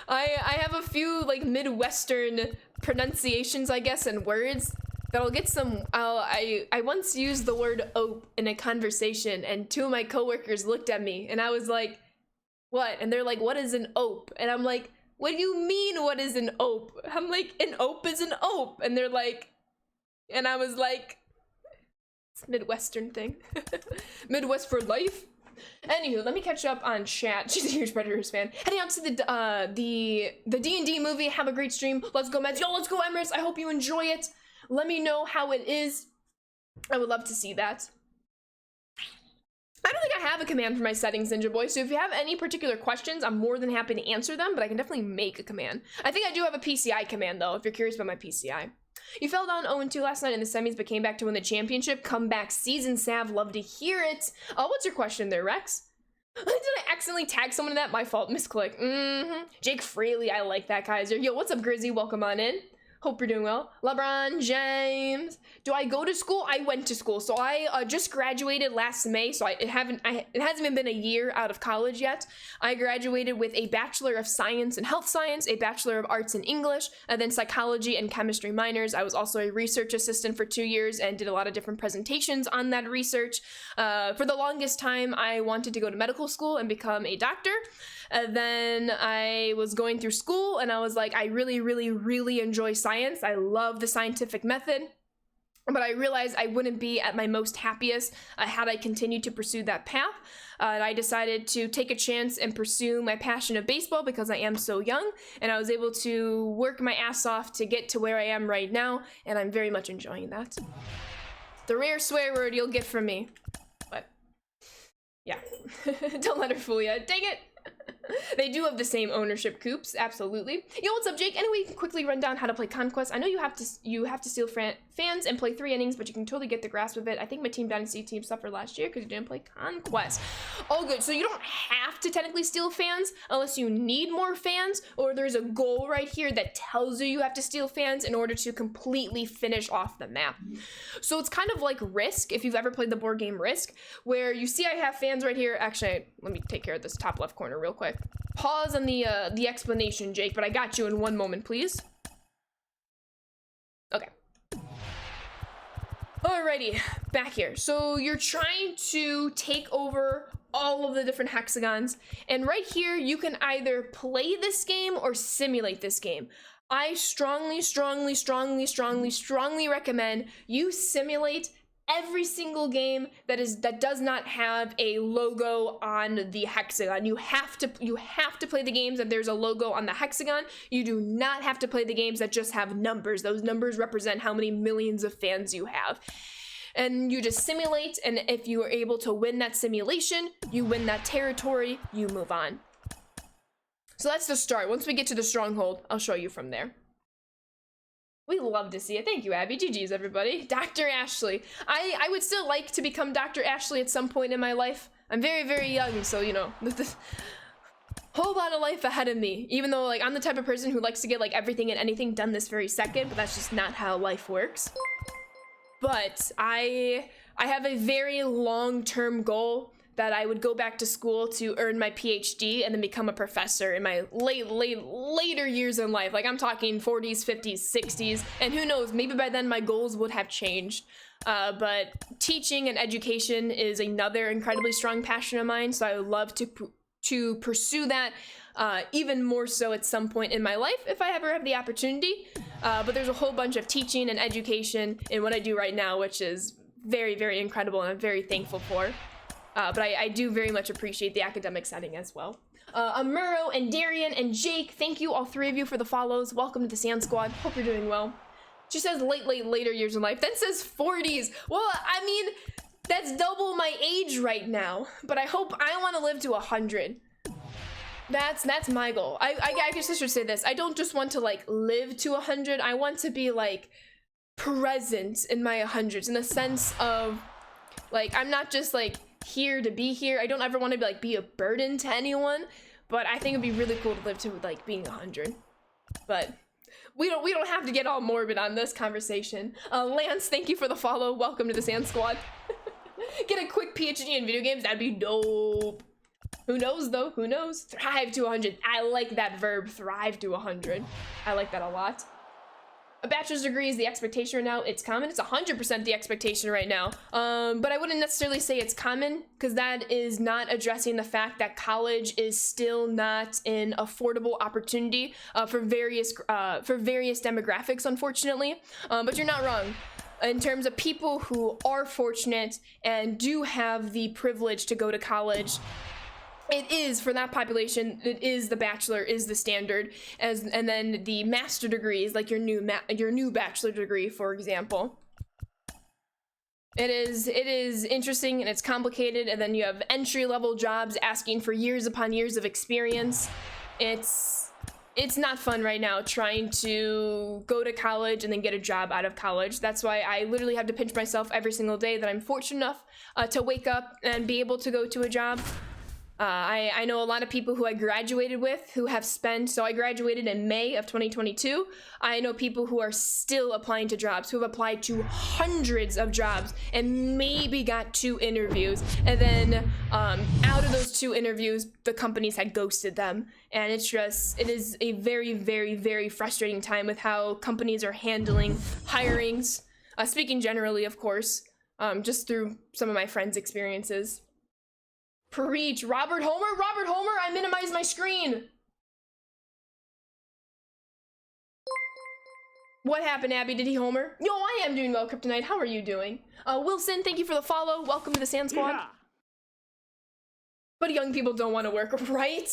I have a few like Midwestern pronunciations, I guess, and words that I'll get some. I once used the word ope in a conversation, and two of my coworkers looked at me, and I was like, what? And they're like, what is an ope? And I'm like, what do you mean, what is an ope? I'm like, an ope is an ope. And they're like, and I was like, it's a Midwestern thing. Midwest for life. Anywho, let me catch up on chat. She's a huge Predators fan. Heading out to the D&D movie. Have a great stream. Let's go, Mets. Yo, let's go, Emirates. I hope you enjoy it. Let me know how it is. I would love to see that. I don't think I have a command for my settings, Ninja Boy, so if you have any particular questions, I'm more than happy to answer them, but I can definitely make a command. I think I do have a PCI command, though, if you're curious about my PCI. You fell down 0-2 last night in the semis, but came back to win the championship. Comeback season, Sav. Love to hear it. What's your question there, Rex? Did I accidentally tag someone in that? My fault. Misclick. Jake Fraley. I like that, Kaiser. Yo, what's up, Grizzy? Welcome on in. Hope you're doing well. LeBron James. Do I go to school? I went to school. So I just graduated last May. So it hasn't even been a year out of college yet. I graduated with a Bachelor of Science in Health Science, a Bachelor of Arts in English, and then Psychology and Chemistry minors. I was also a research assistant for 2 years and did a lot of different presentations on that research. For the longest time, I wanted to go to medical school and become a doctor. Then I was going through school and I was like, I really, really, really enjoy science. I love the scientific method. But I realized I wouldn't be at my most happiest had I continued to pursue that path. And I decided to take a chance and pursue my passion of baseball because I am so young. And I was able to work my ass off to get to where I am right now. And I'm very much enjoying that. The rare swear word you'll get from me. But yeah, don't let her fool you. Dang it. They do have the same ownership coops, absolutely. Yo, what's up, Jake? Anyway, quickly run down how to play Conquest. I know you have to steal fans and play 3 innings, but you can totally get the grasp of it. I think my Team Dynasty team suffered last year because you didn't play Conquest. Oh, good. So you don't have to technically steal fans unless you need more fans, or there's a goal right here that tells you have to steal fans in order to completely finish off the map. So it's kind of like Risk, if you've ever played the board game Risk, where you see I have fans right here. Actually, let me take care of this top left corner real quick. Pause on the explanation, Jake, but I got you in one moment, please. Okay. Alrighty, back here. So you're trying to take over all of the different hexagons, and right here you can either play this game or simulate this game. I strongly recommend you simulate every single game that does not have a logo on the hexagon. You have to play the games that there's a logo on the hexagon. You do not have to play the games that just have numbers. Those numbers represent how many millions of fans you have. And you just simulate, and if you are able to win that simulation, you win that territory, you move on. So that's the start. Once we get to the stronghold, I'll show you from there. We love to see it. Thank you, Abby. GG's, everybody. Dr. Ashley. I would still like to become Dr. Ashley at some point in my life. I'm very, very young, so, you know. whole lot of life ahead of me, even though like I'm the type of person who likes to get like everything and anything done this very second, but that's just not how life works. But I have a very long-term goal that I would go back to school to earn my PhD and then become a professor in my later years in life. Like I'm talking 40s, 50s, 60s, and who knows, maybe by then my goals would have changed. But teaching and education is another incredibly strong passion of mine, so I would love to pursue that even more so at some point in my life if I ever have the opportunity. But there's a whole bunch of teaching and education in what I do right now, which is very, very incredible and I'm very thankful for. But I do very much appreciate the academic setting as well. Amuro and Darian and Jake, thank you, all three of you, for the follows. Welcome to the Sand Squad. Hope you're doing well. She says later years in life, then says 40s. Well, I mean, that's double my age right now, but I hope I want to live to 100. That's my goal. I guess I should say this. I don't just want to like live to 100. I want to be like present in my 100s in the sense of like, I'm not just like here to be here. I don't ever want to be a burden to anyone, but I think it'd be really cool to live to like being 100. But we don't have to get all morbid on this conversation. Lance, thank you for the follow. Welcome to the Sand Squad. Get a quick PhD in video games. That'd be dope. Who knows though? Who knows? Thrive to 100. I like that verb, thrive to 100. I like that a lot. A bachelor's degree is the expectation right now. It's common. It's 100% the expectation right now. But I wouldn't necessarily say it's common because that is not addressing the fact that college is still not an affordable opportunity for various demographics, unfortunately. But you're not wrong. In terms of people who are fortunate and do have the privilege to go to college, it is, for that population, it is the bachelor is the standard, and then the master degrees, like your new bachelor degree, for example. It is interesting and it's complicated, and then you have entry-level jobs asking for years upon years of experience. It's not fun right now trying to go to college and then get a job out of college. That's why I literally have to pinch myself every single day that I'm fortunate enough to wake up and be able to go to a job. I know a lot of people who I graduated with who have spent, so I graduated in May of 2022. I know people who are still applying to jobs, who have applied to hundreds of jobs and maybe got 2 interviews. And then out of those 2 interviews, the companies had ghosted them. And it is a very, very, very frustrating time with how companies are handling hirings. Speaking generally, of course, just through some of my friends' experiences. Preach. Robert Homer, I minimized my screen. What happened, Abby? Did he homer? Yo, I am doing well, Kryptonite. How are you doing? Wilson, thank you for the follow. Welcome to the Sand Squad. Yeah. But young people don't want to work, right?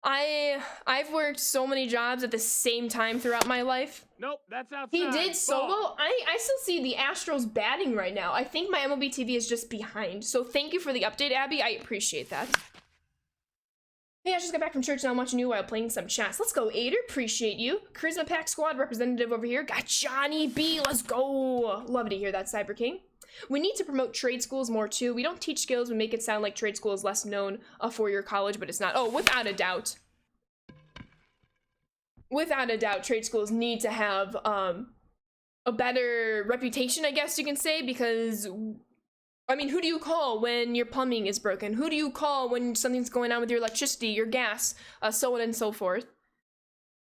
I've worked so many jobs at the same time throughout my life. Nope, that's outside. He did solo. Ball. I still see the Astros batting right now. I think my MLB TV is just behind. So thank you for the update, Abby. I appreciate that. Hey, I just got back from church and I'm watching you while playing some chess. Let's go, Ader. Appreciate you. Charisma Pack Squad representative over here. Got Johnny B. Let's go. Love to hear that, Cyber King. We need to promote trade schools more too. We don't teach skills. We make it sound like trade school is less known for your college, but it's not. Oh, without a doubt. Without a doubt, trade schools need to have a better reputation, I guess you can say, because, I mean, who do you call when your plumbing is broken? Who do you call when something's going on with your electricity, your gas, so on and so forth?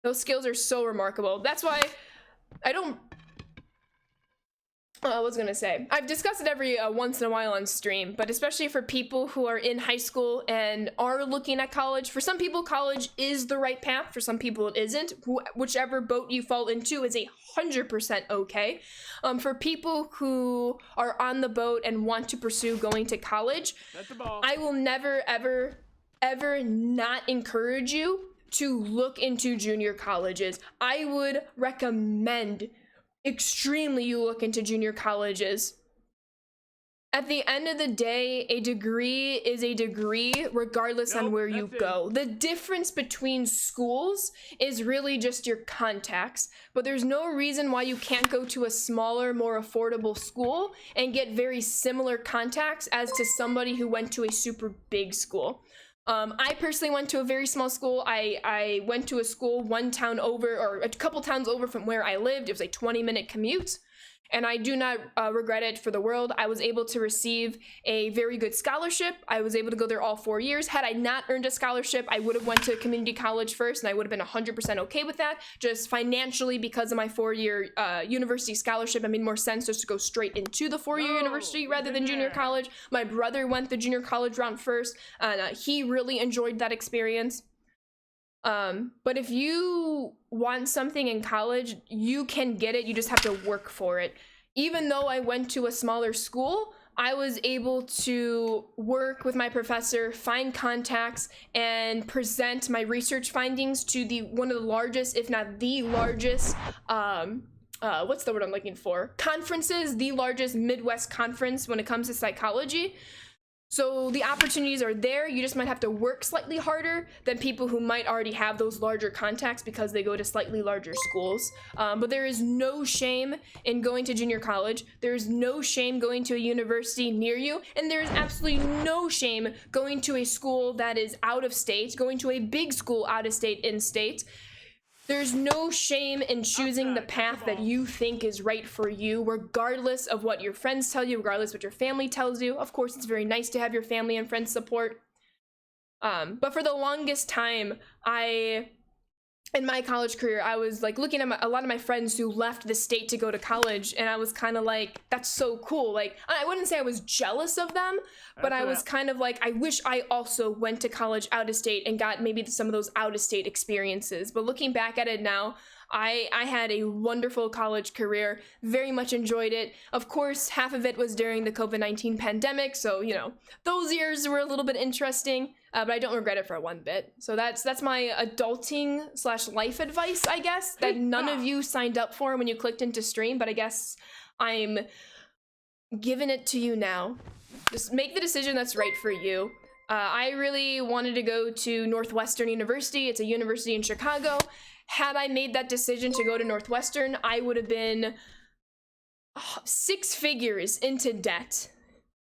Those skills are so remarkable. That's why I don't... I was gonna say, I've discussed it every once in a while on stream, but especially for people who are in high school and are looking at college, for some people college is the right path, for some people it isn't. Whichever boat you fall into is 100% okay. For people who are on the boat and want to pursue going to college, I will never, ever, ever not encourage you to look into junior colleges. I would recommend extremely you look into junior colleges. At the end of the day, a degree is a degree regardless on where you go. The difference between schools is really just your contacts, but there's no reason why you can't go to a smaller, more affordable school and get very similar contacts as to somebody who went to a super big school. I personally went to a very small school. I went to a school one town over, or a couple towns over from where I lived. It was a 20-minute commute. And I do not regret it for the world. I was able to receive a very good scholarship. I was able to go there all 4 years. Had I not earned a scholarship, I would have went to community college first, and I would have been 100% okay with that. Just financially, because of my 4-year university scholarship, it made more sense just to go straight into the 4-year university rather than junior college. My brother went the junior college route first, and he really enjoyed that experience. But if you want something in college, you can get it. You just have to work for it. Even though I went to a smaller school, I was able to work with my professor, find contacts, and present my research findings to one of the largest, if not the largest, what's the word I'm looking for? Conferences, the largest Midwest conference when it comes to psychology. So the opportunities are there. You just might have to work slightly harder than people who might already have those larger contacts because they go to slightly larger schools. But there is no shame in going to junior college. There is no shame going to a university near you. And there is absolutely no shame going to a school that is out of state, going to a big school out of state, in state. There's no shame in choosing the path that you think is right for you, regardless of what your friends tell you, regardless of what your family tells you. Of course, it's very nice to have your family and friends support. But for the longest time, in my college career, I was like looking at a lot of my friends who left the state to go to college, and I was kind of like, that's so cool. Like, I wouldn't say I was jealous of them, but I was kind of like, I wish I also went to college out of state and got maybe some of those out of state experiences. But looking back at it now, I had a wonderful college career, very much enjoyed it. Of course, half of it was during the COVID-19 pandemic, so, you know, those years were a little bit interesting, but I don't regret it for one bit. So that's my adulting/life advice, I guess, that none of you signed up for when you clicked into stream, but I guess I'm giving it to you now. Just make the decision that's right for you. I really wanted to go to Northwestern University. It's a university in Chicago. Had I made that decision to go to Northwestern, I would have been 6 figures into debt.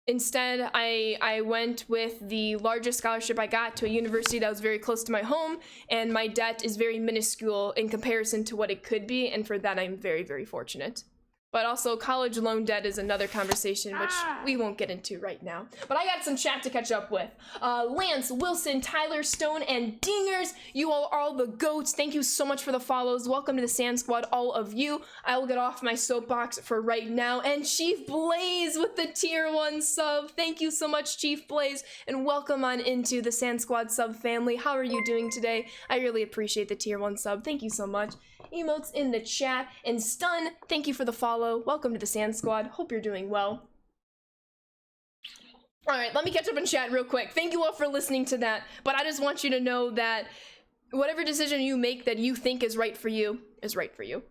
Instead, I went with the largest scholarship I got to a university that was very close to my home, and my debt is very minuscule in comparison to what it could be, and for that I'm very, very fortunate. But also, college loan debt is another conversation, which we won't get into right now. But I got some chat to catch up with. Lance, Wilson, Tyler, Stone, and Dingers, you all are all the goats. Thank you so much for the follows. Welcome to the Sand Squad, all of you. I will get off my soapbox for right now. And Chief Blaze with the tier 1 sub. Thank you so much, Chief Blaze, and welcome on into the Sand Squad sub family. How are you doing today? I really appreciate the tier 1 sub. Thank you so much. Emotes in the chat, and Stun, thank you for the follow. Welcome to the Sand Squad. Hope you're doing well. All right, let me catch up in chat real quick. Thank you all for listening to that, but I just want you to know that whatever decision you make that you think is right for you is right for you.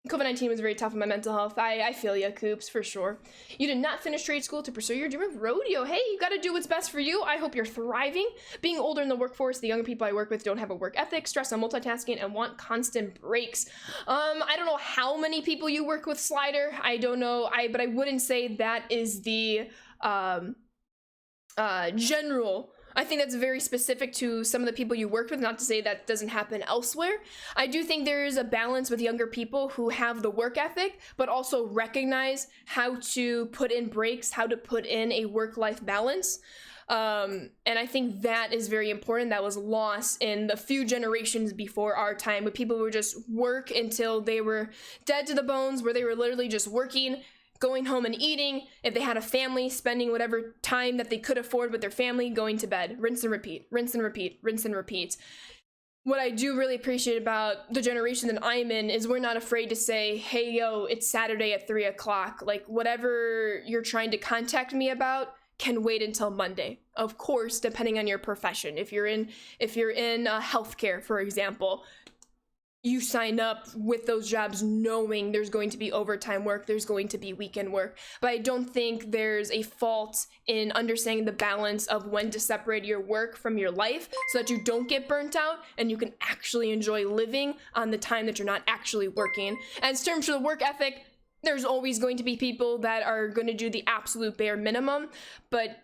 COVID-19 was very tough on my mental health. I feel ya, Coops, for sure. You did not finish trade school to pursue your dream of rodeo. Hey, you gotta do what's best for you. I hope you're thriving. Being older in the workforce, the younger people I work with don't have a work ethic, stress on multitasking, and want constant breaks. I don't know how many people you work with, Slider. I don't know, but I wouldn't say that is the general. I think that's very specific to some of the people you work with, not to say that doesn't happen elsewhere. I do think there is a balance with younger people who have the work ethic, but also recognize how to put in breaks, how to put in a work-life balance. And I think that is very important. That was lost in the few generations before our time, where people would just work until they were dead to the bones, where they were literally just working, going home and eating, if they had a family, spending whatever time that they could afford with their family, going to bed, rinse and repeat, rinse and repeat, rinse and repeat. What I do really appreciate about the generation that I'm in is we're not afraid to say, hey, yo, it's Saturday at 3 o'clock. Like, whatever you're trying to contact me about can wait until Monday. Of course, depending on your profession. If you're in healthcare, for example, you sign up with those jobs knowing there's going to be overtime work, there's going to be weekend work. But I don't think there's a fault in understanding the balance of when to separate your work from your life so that you don't get burnt out and you can actually enjoy living on the time that you're not actually working. As terms for the work ethic, there's always going to be people that are going to do the absolute bare minimum, but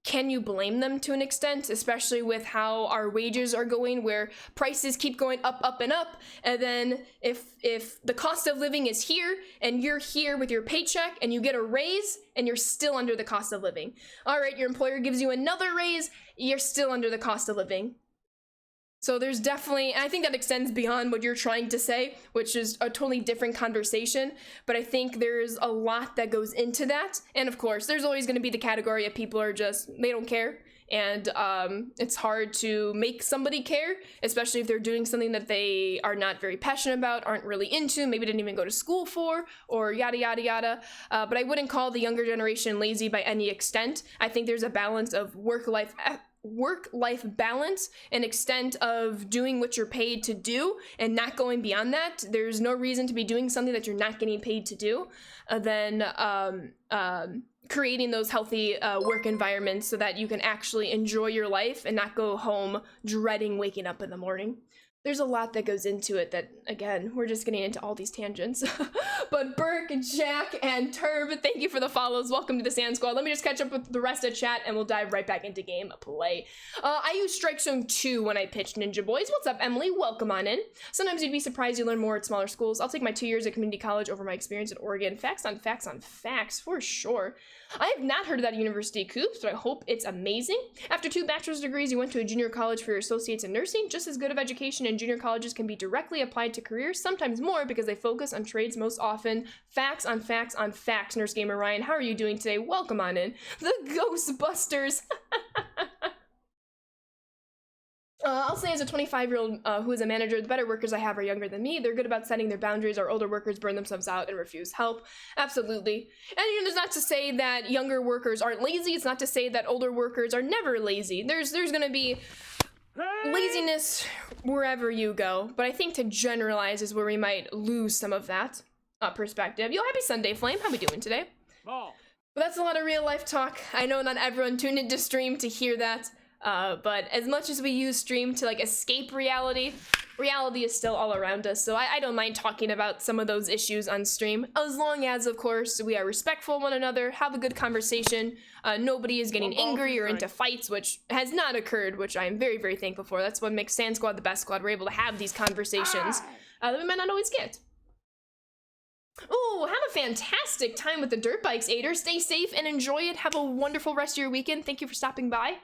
can you blame them to an extent, especially with how our wages are going, where prices keep going up and up, and then if the cost of living is here and you're here with your paycheck and you get a raise and you're still under the cost of living. All right, your employer gives you another raise, you're still under the cost of living. So there's definitely, and I think that extends beyond what you're trying to say, which is a totally different conversation, but I think there's a lot that goes into that. And of course, there's always going to be the category of people are just, they don't care. And it's hard to make somebody care, especially if they're doing something that they are not very passionate about, aren't really into, maybe didn't even go to school for, or yada, yada, yada. But I wouldn't call the younger generation lazy by any extent. I think there's a balance of work-life balance, an extent of doing what you're paid to do and not going beyond that. There's no reason to be doing something that you're not getting paid to do. Then creating those healthy work environments so that you can actually enjoy your life and not go home dreading waking up in the morning. There's a lot that goes into it that, again, we're just getting into all these tangents. But Burke, Jack, and Turb, thank you for the follows. Welcome to the Sand Squad. Let me just catch up with the rest of chat, and we'll dive right back into game play. I used Strike Zone 2 when I pitched Ninja Boys. What's up, Emily? Welcome on in. Sometimes you'd be surprised you learn more at smaller schools. I'll take my 2 years at community college over my experience at Oregon. Facts on facts on facts, for sure. I have not heard of that university, Coops, but I hope it's amazing. After 2 bachelor's degrees, you went to a junior college for your associates in nursing. Just as good of education in junior colleges can be directly applied to careers, sometimes more because they focus on trades most often. Facts on facts on facts, Nurse Gamer Ryan. How are you doing today? Welcome on in. The Ghostbusters. I'll say as a 25-year-old who is a manager, the better workers I have are younger than me. They're good about setting their boundaries. Our older workers burn themselves out and refuse help. Absolutely. And you know, there's not to say that younger workers aren't lazy. It's not to say that older workers are never lazy. There's going to be laziness wherever you go. But I think to generalize is where we might lose some of that perspective. Yo, happy Sunday, Flame. How we doing today? Ball. But that's a lot of real life talk. I know not everyone tuned into stream to hear that. But as much as we use stream to like escape reality, reality is still all around us. So I don't mind talking about some of those issues on stream, as long as, of course, we are respectful of one another, have a good conversation. Nobody is getting angry or into fights, which has not occurred, which I am very, very thankful for. That's what makes Sand Squad the best squad. We're able to have these conversations that we might not always get. Oh, have a fantastic time with the dirt bikes, Ader. Stay safe and enjoy it. Have a wonderful rest of your weekend. Thank you for stopping by.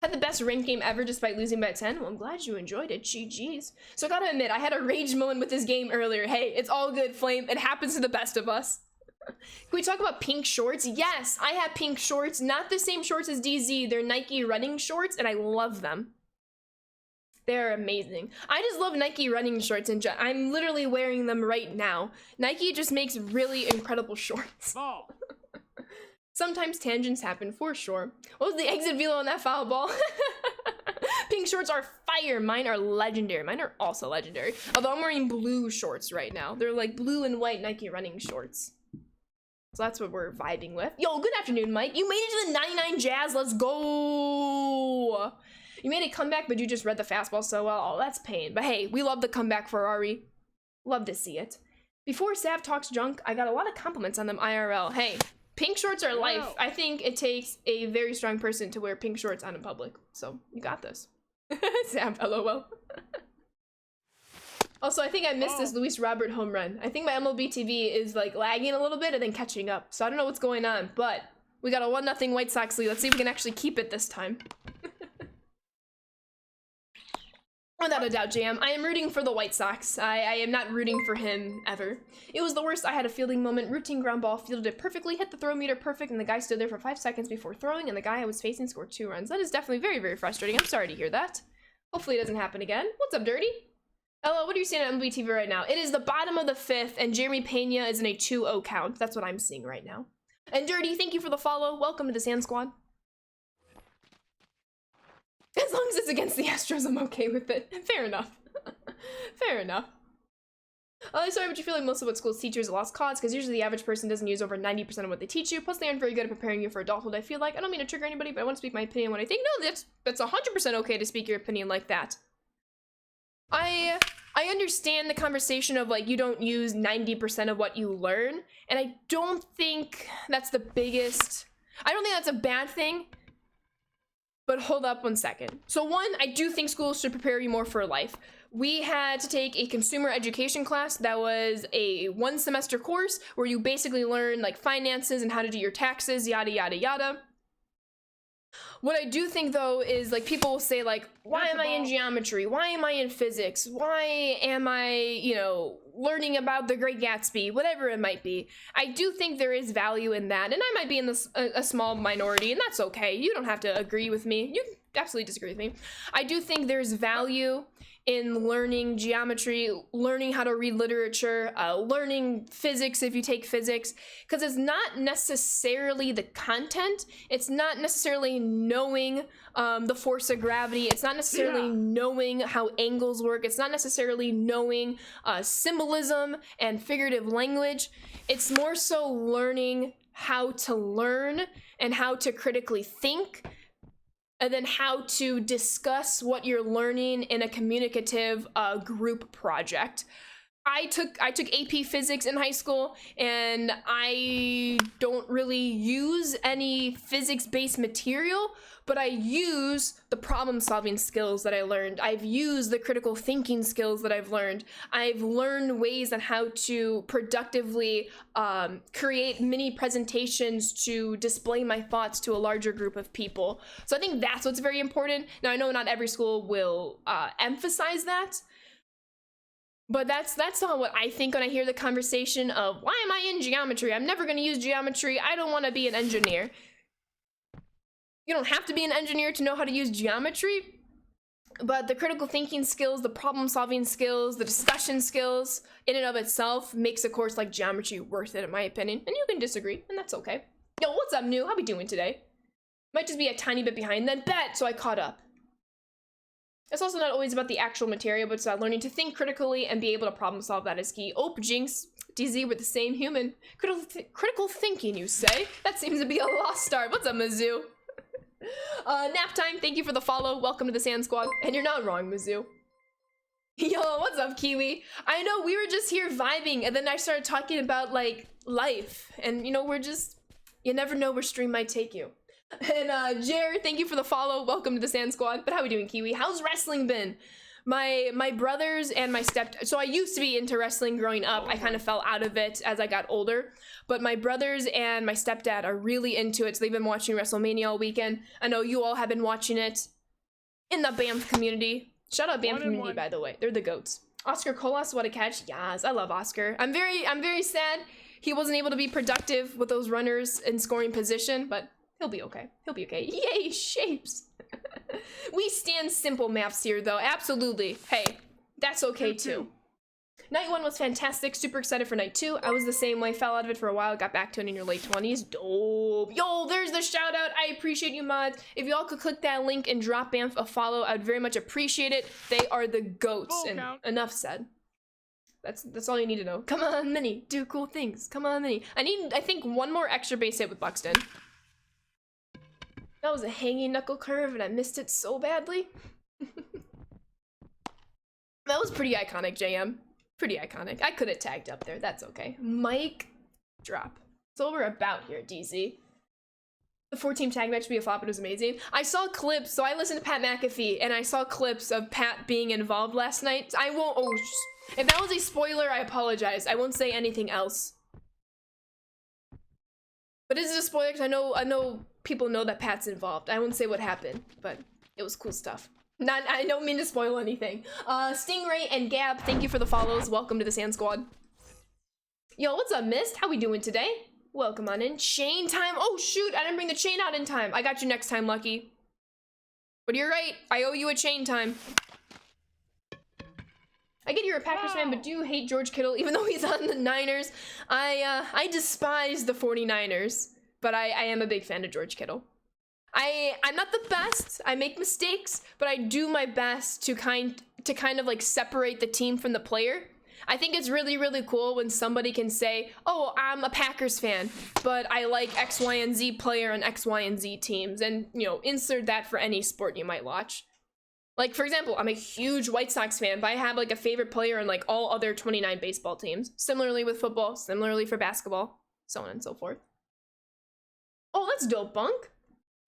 Had the best ranked game ever despite losing by 10. Well, I'm glad you enjoyed it. GG's. So I gotta admit, I had a rage moment with this game earlier. Hey, it's all good, Flame. It happens to the best of us. Can we talk about pink shorts? Yes, I have pink shorts. Not the same shorts as DZ. They're Nike running shorts, and I love them. They're amazing. I just love Nike running shorts, and I'm literally wearing them right now. Nike just makes really incredible shorts. Ball. Sometimes tangents happen, for sure. What was the exit velo on that foul ball? Pink shorts are fire. Mine are legendary. Mine are also legendary. Although I'm wearing blue shorts right now. They're like blue and white Nike running shorts. So that's what we're vibing with. Yo, good afternoon, Mike. You made it to the 99 Jazz. Let's go. You made a comeback, but you just read the fastball so well. Oh, that's pain. But hey, we love the comeback, Ferrari. Love to see it. Before Sav talks junk, I got a lot of compliments on them IRL. Hey. Pink shorts are life. Wow. I think it takes a very strong person to wear pink shorts out in public. So, you got this. Sam, LOL. Also, I think I missed this Luis Robert home run. I think my MLB TV is like lagging a little bit and then catching up. So I don't know what's going on, but we got a 1-0 White Sox lead. Let's see if we can actually keep it this time. Without a doubt, Jam. I am rooting for the White Sox. I am not rooting for him ever. It was the worst. I had a fielding moment. Routine ground ball, fielded it perfectly, hit the throw meter perfect, and the guy stood there for 5 seconds before throwing, and the guy I was facing scored 2 runs. That is definitely very, very frustrating. I'm sorry to hear that. Hopefully it doesn't happen again. What's up, Dirty? Hello, what are you seeing on MLB TV right now? It is the bottom of the 5th, and Jeremy Pena is in a 2-0 count. That's what I'm seeing right now. And Dirty, thank you for the follow. Welcome to the Sand Squad. As long as it's against the Astros, I'm okay with it. Fair enough. Fair enough. Sorry, but you feel like most of what schools teach you is a lost cause, because usually the average person doesn't use over 90% of what they teach you. Plus, they aren't very good at preparing you for adulthood, I feel like. I don't mean to trigger anybody, but I want to speak my opinion when I think, no, that's 100% okay to speak your opinion like that. I understand the conversation of, like, you don't use 90% of what you learn, and I don't think that's the biggest... I don't think that's a bad thing, But hold up one second. So one, I do think schools should prepare you more for life. We had to take a consumer education class that was a 1-semester course where you basically learn like finances and how to do your taxes, yada, yada, yada. What I do think though is like people will say like, why am I in geometry? Why am I in physics? Why am I, you know, learning about the Great Gatsby? Whatever it might be. I do think there is value in that, and I might be in this a small minority, and that's okay. You don't have to agree with me. You can absolutely disagree with me. I do think there's value in learning geometry, learning how to read literature, learning physics if you take physics, because it's not necessarily the content. It's not necessarily knowing the force of gravity. It's not necessarily knowing how angles work. It's not necessarily knowing symbolism and figurative language. It's more so learning how to learn and how to critically think, and then how to discuss what you're learning in a communicative group project. I took AP Physics in high school, and I don't really use any physics-based material, but I use the problem-solving skills that I learned. I've used the critical thinking skills that I've learned. I've learned ways on how to productively create mini presentations to display my thoughts to a larger group of people. So I think that's what's very important. Now, I know not every school will emphasize that, but that's not what I think when I hear the conversation of, why am I in geometry? I'm never gonna use geometry. I don't wanna be an engineer. You don't have to be an engineer to know how to use geometry, but the critical thinking skills, the problem solving skills, the discussion skills in and of itself makes a course like geometry worth it, in my opinion. And you can disagree, and that's okay. Yo, what's up, new? How we doing today? Might just be a tiny bit behind, then bet, so I caught up. It's also not always about the actual material, but it's about learning to think critically and be able to problem solve. That is key. Oh, Jinx, DZ, we're the same human. Critical thinking, you say? That seems to be a lost start. What's up, Mizzou? Nap time, thank you for the follow. Welcome to the Sand Squad. And you're not wrong, Mizzou. Yo, what's up, Kiwi? I know, we were just here vibing, and then I started talking about, like, life. And, you know, we're just... You never know where stream might take you. And Jer, thank you for the follow. Welcome to the Sand Squad. But how we doing, Kiwi? How's wrestling been? My brothers and my so I used to be into wrestling growing up. I kind of fell out of it as I got older. But my brothers and my stepdad are really into it. So they've been watching WrestleMania all weekend. I know you all have been watching it in the BAMF community. Shout out BAMF community, by the way. They're the goats. Oscar Colas, what a catch. Yes, I love Oscar. I'm very sad he wasn't able to be productive with those runners in scoring position, but he'll be okay. He'll be okay. Yay, shapes. We stand simple maths here, though. Absolutely. Hey, that's okay, too. Night 1 was fantastic. Super excited for night 2. I was the same way. Fell out of it for a while. Got back to it in your late 20s. Dope. Yo, there's the shout out. I appreciate you, mods. If y'all could click that link and drop BAMF a follow, I'd very much appreciate it. They are the goats. And enough said. That's all you need to know. Come on, Mini. Do cool things. Come on, Mini. I think, one more extra base hit with Buxton. That was a hanging knuckle curve, and I missed it so badly. That was pretty iconic, JM. Pretty iconic. I could have tagged up there. That's okay. Mic drop. That's all we're about here, DZ. The 4-team tag match would be a flop. It was amazing. I saw clips, so I listened to Pat McAfee, and I saw clips of Pat being involved last night. I won't... Oh, if that was a spoiler, I apologize. I won't say anything else. But is it a spoiler? Because I know people know that Pat's involved. I won't say what happened, but it was cool stuff. I don't mean to spoil anything. Stingray and Gab, thank you for the follows. Welcome to the Sand Squad. Yo, what's up, Mist? How we doing today? Welcome on in. Chain time. Oh, shoot. I didn't bring the chain out in time. I got you next time, Lucky. But you're right. I owe you a chain time. I get you're a Packers fan, but do you hate George Kittle even though he's on the Niners? I despise the 49ers, but I am a big fan of George Kittle. I'm not the best. I make mistakes, but I do my best to kind of like separate the team from the player. I think it's really, really cool when somebody can say, oh, I'm a Packers fan, but I like X, Y, and Z player on X, Y, and Z teams, and, you know, insert that for any sport you might watch. Like, for example, I'm a huge White Sox fan, but I have, like, a favorite player in, like, all other 29 baseball teams. Similarly with football, similarly for basketball, so on and so forth. Oh, that's dope, Bunk.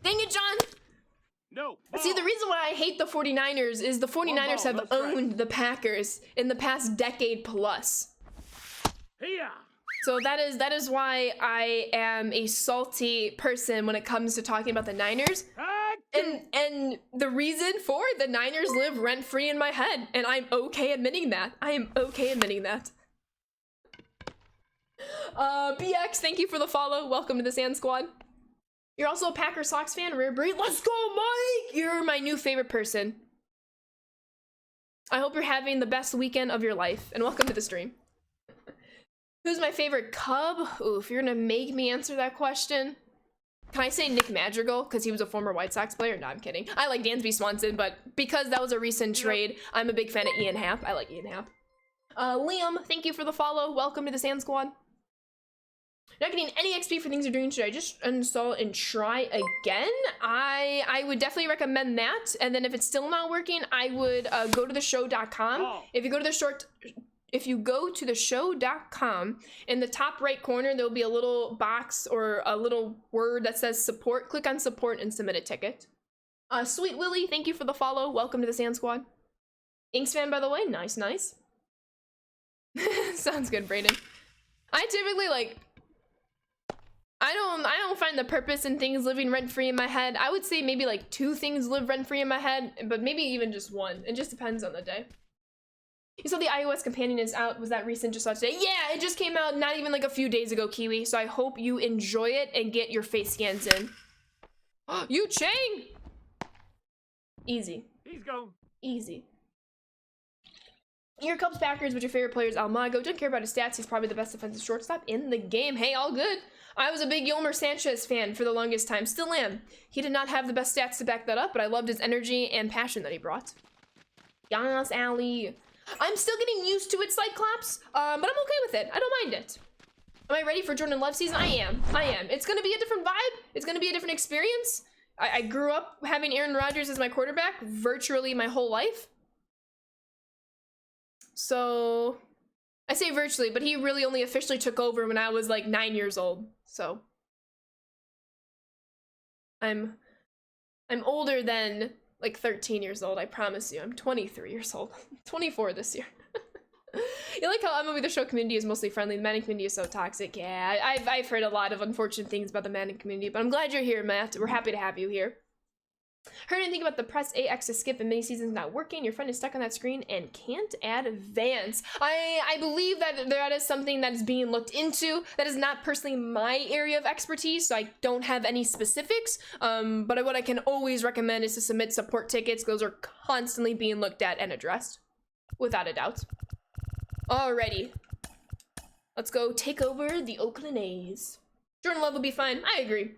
Dang it, John. No. See, the reason why I hate the 49ers is the 49ers have owned the Packers in the past decade plus. Here. So that is why I am a salty person when it comes to talking about the Niners. And the reason for the Niners live rent-free in my head, and I'm okay admitting that. I am okay admitting that. BX, thank you for the follow. Welcome to the Sand Squad. You're also a Packer Sox fan, Rare Breed. Let's go, Mike! You're my new favorite person. I hope you're having the best weekend of your life, and welcome to the stream. Who's my favorite Cub? Ooh, if you're gonna make me answer that question, can I say Nick Madrigal? Because he was a former White Sox player? No, I'm kidding. I like Dansby Swanson, but because that was a recent trade, I'm a big fan of Ian Happ. I like Ian Happ. Liam, thank you for the follow. Welcome to the Sand Squad. Not getting any XP for things you're doing. Should I just uninstall and try again? I would definitely recommend that. And then if it's still not working, I would go to theshow.com. Oh. If you go to theshow.com, in the top right corner, there'll be a little box or a little word that says support. Click on support and submit a ticket. Sweet Willie, thank you for the follow. Welcome to the Sand Squad. Inks fan, by the way. Nice, nice. Sounds good, Brayden. I typically, like, I don't find the purpose in things living rent-free in my head. I would say maybe like 2 things live rent-free in my head, but maybe even just 1. It just depends on the day. You saw the iOS companion is out. Was that recent? Just out today? Yeah, it just came out not even like a few days ago, Kiwi. So I hope you enjoy it and get your face scans in. Yu Chang! Easy. He's gone. Easy. Your Cubs Packers, but your favorite player is Almago. Don't care about his stats. He's probably the best defensive shortstop in the game. Hey, all good. I was a big Yolmer Sanchez fan for the longest time. Still am. He did not have the best stats to back that up, but I loved his energy and passion that he brought. Yas, Allie. I'm still getting used to it, Cyclops, but I'm okay with it. I don't mind it. Am I ready for Jordan Love season? I am. It's gonna be a different vibe. It's gonna be a different experience. I grew up having Aaron Rodgers as my quarterback virtually my whole life. So, I say virtually, but he really only officially took over when I was like 9 years old. So, I'm older than like 13 years old, I promise you. I'm 23 years old. 24 this year. You like how MLB The Show community is mostly friendly. The Manning community is so toxic. Yeah, I've heard a lot of unfortunate things about the Manning community, but I'm glad you're here, Matt. We're happy to have you here. Heard anything about the press AX to skip and mini seasons not working? Your friend is stuck on that screen and can't advance. I believe that is something that is being looked into. That is not personally my area of expertise, so I don't have any specifics. But what I can always recommend is to submit support tickets. Those are constantly being looked at and addressed, without a doubt. Alrighty, let's go take over the Oakland A's. Jordan Love will be fine. I agree.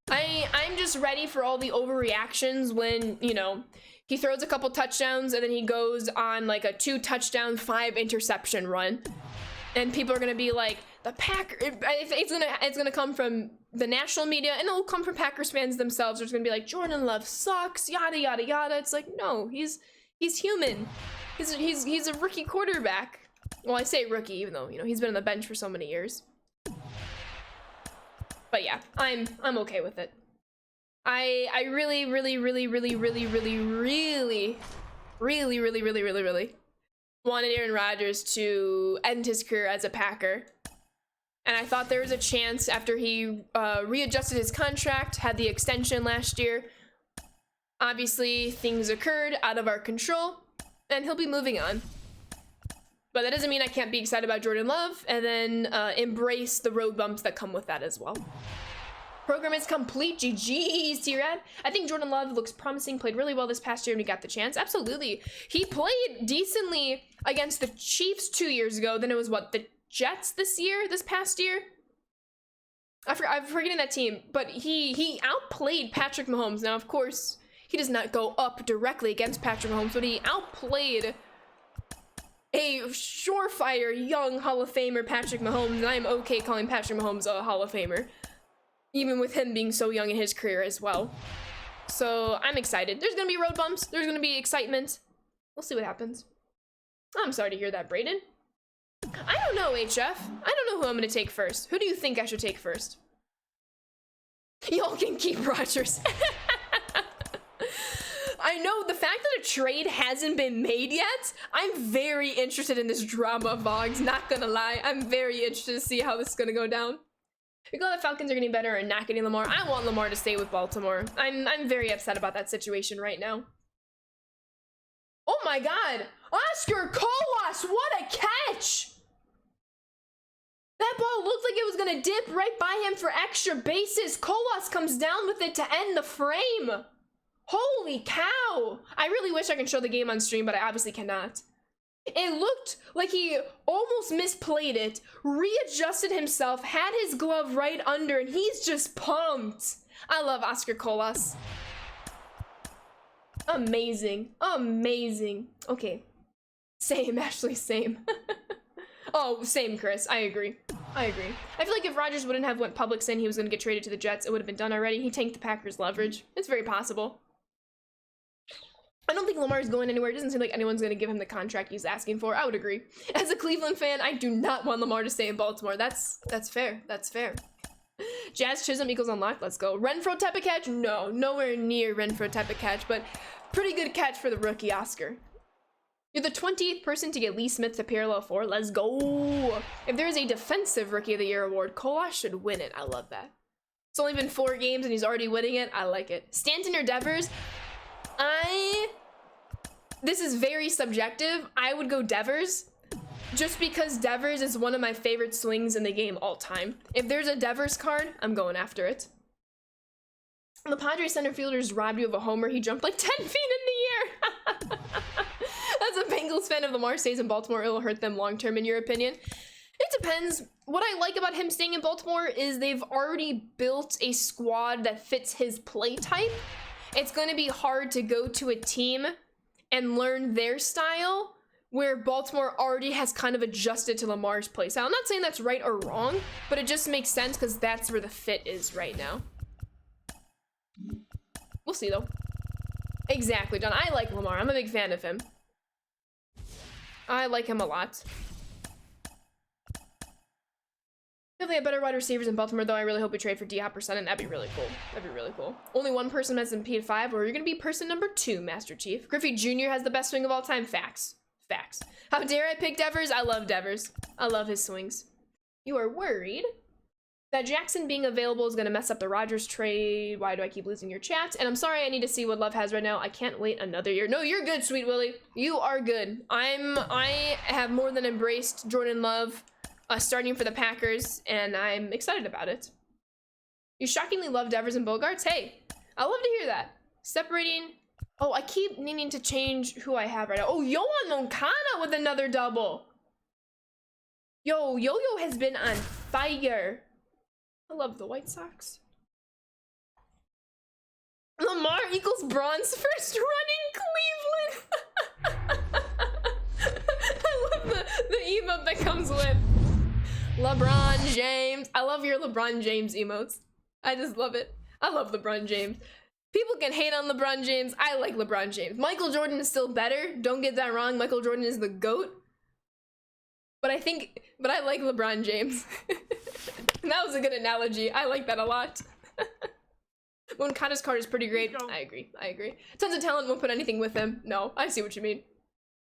I'm just ready for all the overreactions when, you know, he throws a couple touchdowns and then he goes on like a 2 touchdown, 5 interception run. And people are going to be like, the Packers, it's gonna come from the national media and it'll come from Packers fans themselves. There's going to be like, Jordan Love sucks, yada, yada, yada. It's like, no, he's human. He's a rookie quarterback. Well, I say rookie, even though, you know, he's been on the bench for so many years. But yeah, I'm okay with it. I really wanted Aaron Rodgers to end his career as a Packer. And I thought there was a chance after he readjusted his contract, had the extension last year. Obviously, things occurred out of our control, and he'll be moving on. But that doesn't mean I can't be excited about Jordan Love and then embrace the road bumps that come with that as well. Program is complete. GG's, T-Rad. I think Jordan Love looks promising, played really well this past year when he got the chance. Absolutely. He played decently against the Chiefs 2 years ago. Then it was, what, the Jets this past year? I'm forgetting that team. But he outplayed Patrick Mahomes. Now, of course, he does not go up directly against Patrick Mahomes, but he outplayed a surefire young Hall of Famer, Patrick Mahomes, and I'm okay calling Patrick Mahomes a Hall of Famer, even with him being so young in his career as well. So I'm excited. There's gonna be road bumps. There's gonna be excitement. We'll see what happens. I'm sorry to hear that, Brayden. I don't know, HF. I don't know who I'm gonna take first. Who do you think I should take first? Y'all can keep Rodgers. I know the fact that a trade hasn't been made yet, I'm very interested in this drama, Vogs, not gonna lie. I'm very interested to see how this is gonna go down. We go the Falcons are getting better and not getting Lamar. I want Lamar to stay with Baltimore. I'm very upset about that situation right now. Oh my god! Oscar Colas, what a catch! That ball looked like it was gonna dip right by him for extra bases. Colas comes down with it to end the frame. Holy cow! I really wish I could show the game on stream, but I obviously cannot. It looked like he almost misplayed it, readjusted himself, had his glove right under, and he's just pumped. I love Oscar Colas. Amazing. Amazing. Okay. Same, Ashley, same. Oh, same, Chris. I agree. I agree. I feel like if Rodgers wouldn't have went public saying he was going to get traded to the Jets, it would have been done already. He tanked the Packers' leverage. It's very possible. I don't think Lamar's going anywhere. It doesn't seem like anyone's going to give him the contract he's asking for. I would agree. As a Cleveland fan, I do not want Lamar to stay in Baltimore. That's fair. That's fair. Jazz Chisholm equals unlocked. Let's go. Renfro type of catch? No, nowhere near Renfro type of catch, but pretty good catch for the rookie Oscar. You're the 20th person to get Lee Smith to parallel 4. Let's go. If there is a defensive rookie of the year award, Colas should win it. I love that. It's only been 4 games and he's already winning it. I like it. Stanton or Devers? This is very subjective. I would go Devers just because Devers is one of my favorite swings in the game all time. If there's a Devers card, I'm going after it. The Padres center fielders robbed you of a homer. He jumped like 10 feet in the air. As a Bengals fan, if Lamar stays in Baltimore, it'll hurt them long term, in your opinion? It depends. What I like about him staying in Baltimore is they've already built a squad that fits his play type. It's going to be hard to go to a team and learn their style where Baltimore already has kind of adjusted to Lamar's play style. I'm not saying that's right or wrong, but it just makes sense because that's where the fit is right now. We'll see, though. Exactly, John. I like Lamar. I'm a big fan of him. I like him a lot. If they have better wide receivers in Baltimore, though, I really hope we trade for D-Hop or Sutton. That'd be really cool. That'd be really cool. Only one person has MP at 5, or you're gonna be person number 2, Master Chief. Griffey Jr. has the best swing of all time. Facts. Facts. How dare I pick Devers? I love Devers. I love his swings. You are worried that Jackson being available is gonna mess up the Rodgers trade. Why do I keep losing your chat? And I'm sorry, I need to see what Love has right now. I can't wait another year. No, you're good, Sweet Willie. You are good. I have more than embraced Jordan Love starting for the Packers, and I'm excited about it. You shockingly love Devers and Bogarts? Hey, I love to hear that. Separating. Oh, I keep needing to change who I have right now. Oh, Yohan Moncada with another double. Yo-Yo has been on fire. I love the White Sox. Lamar equals bronze first running Cleveland. I love the emote that comes with LeBron James. I love your LeBron James emotes. I just love it. I love LeBron James. People can hate on LeBron James. I like LeBron James. Michael Jordan is still better. Don't get that wrong. Michael Jordan is the GOAT. But I like LeBron James. That was a good analogy. I like that a lot. Moncada's card is pretty great. I agree. Tons of talent, won't put anything with him. No, I see what you mean.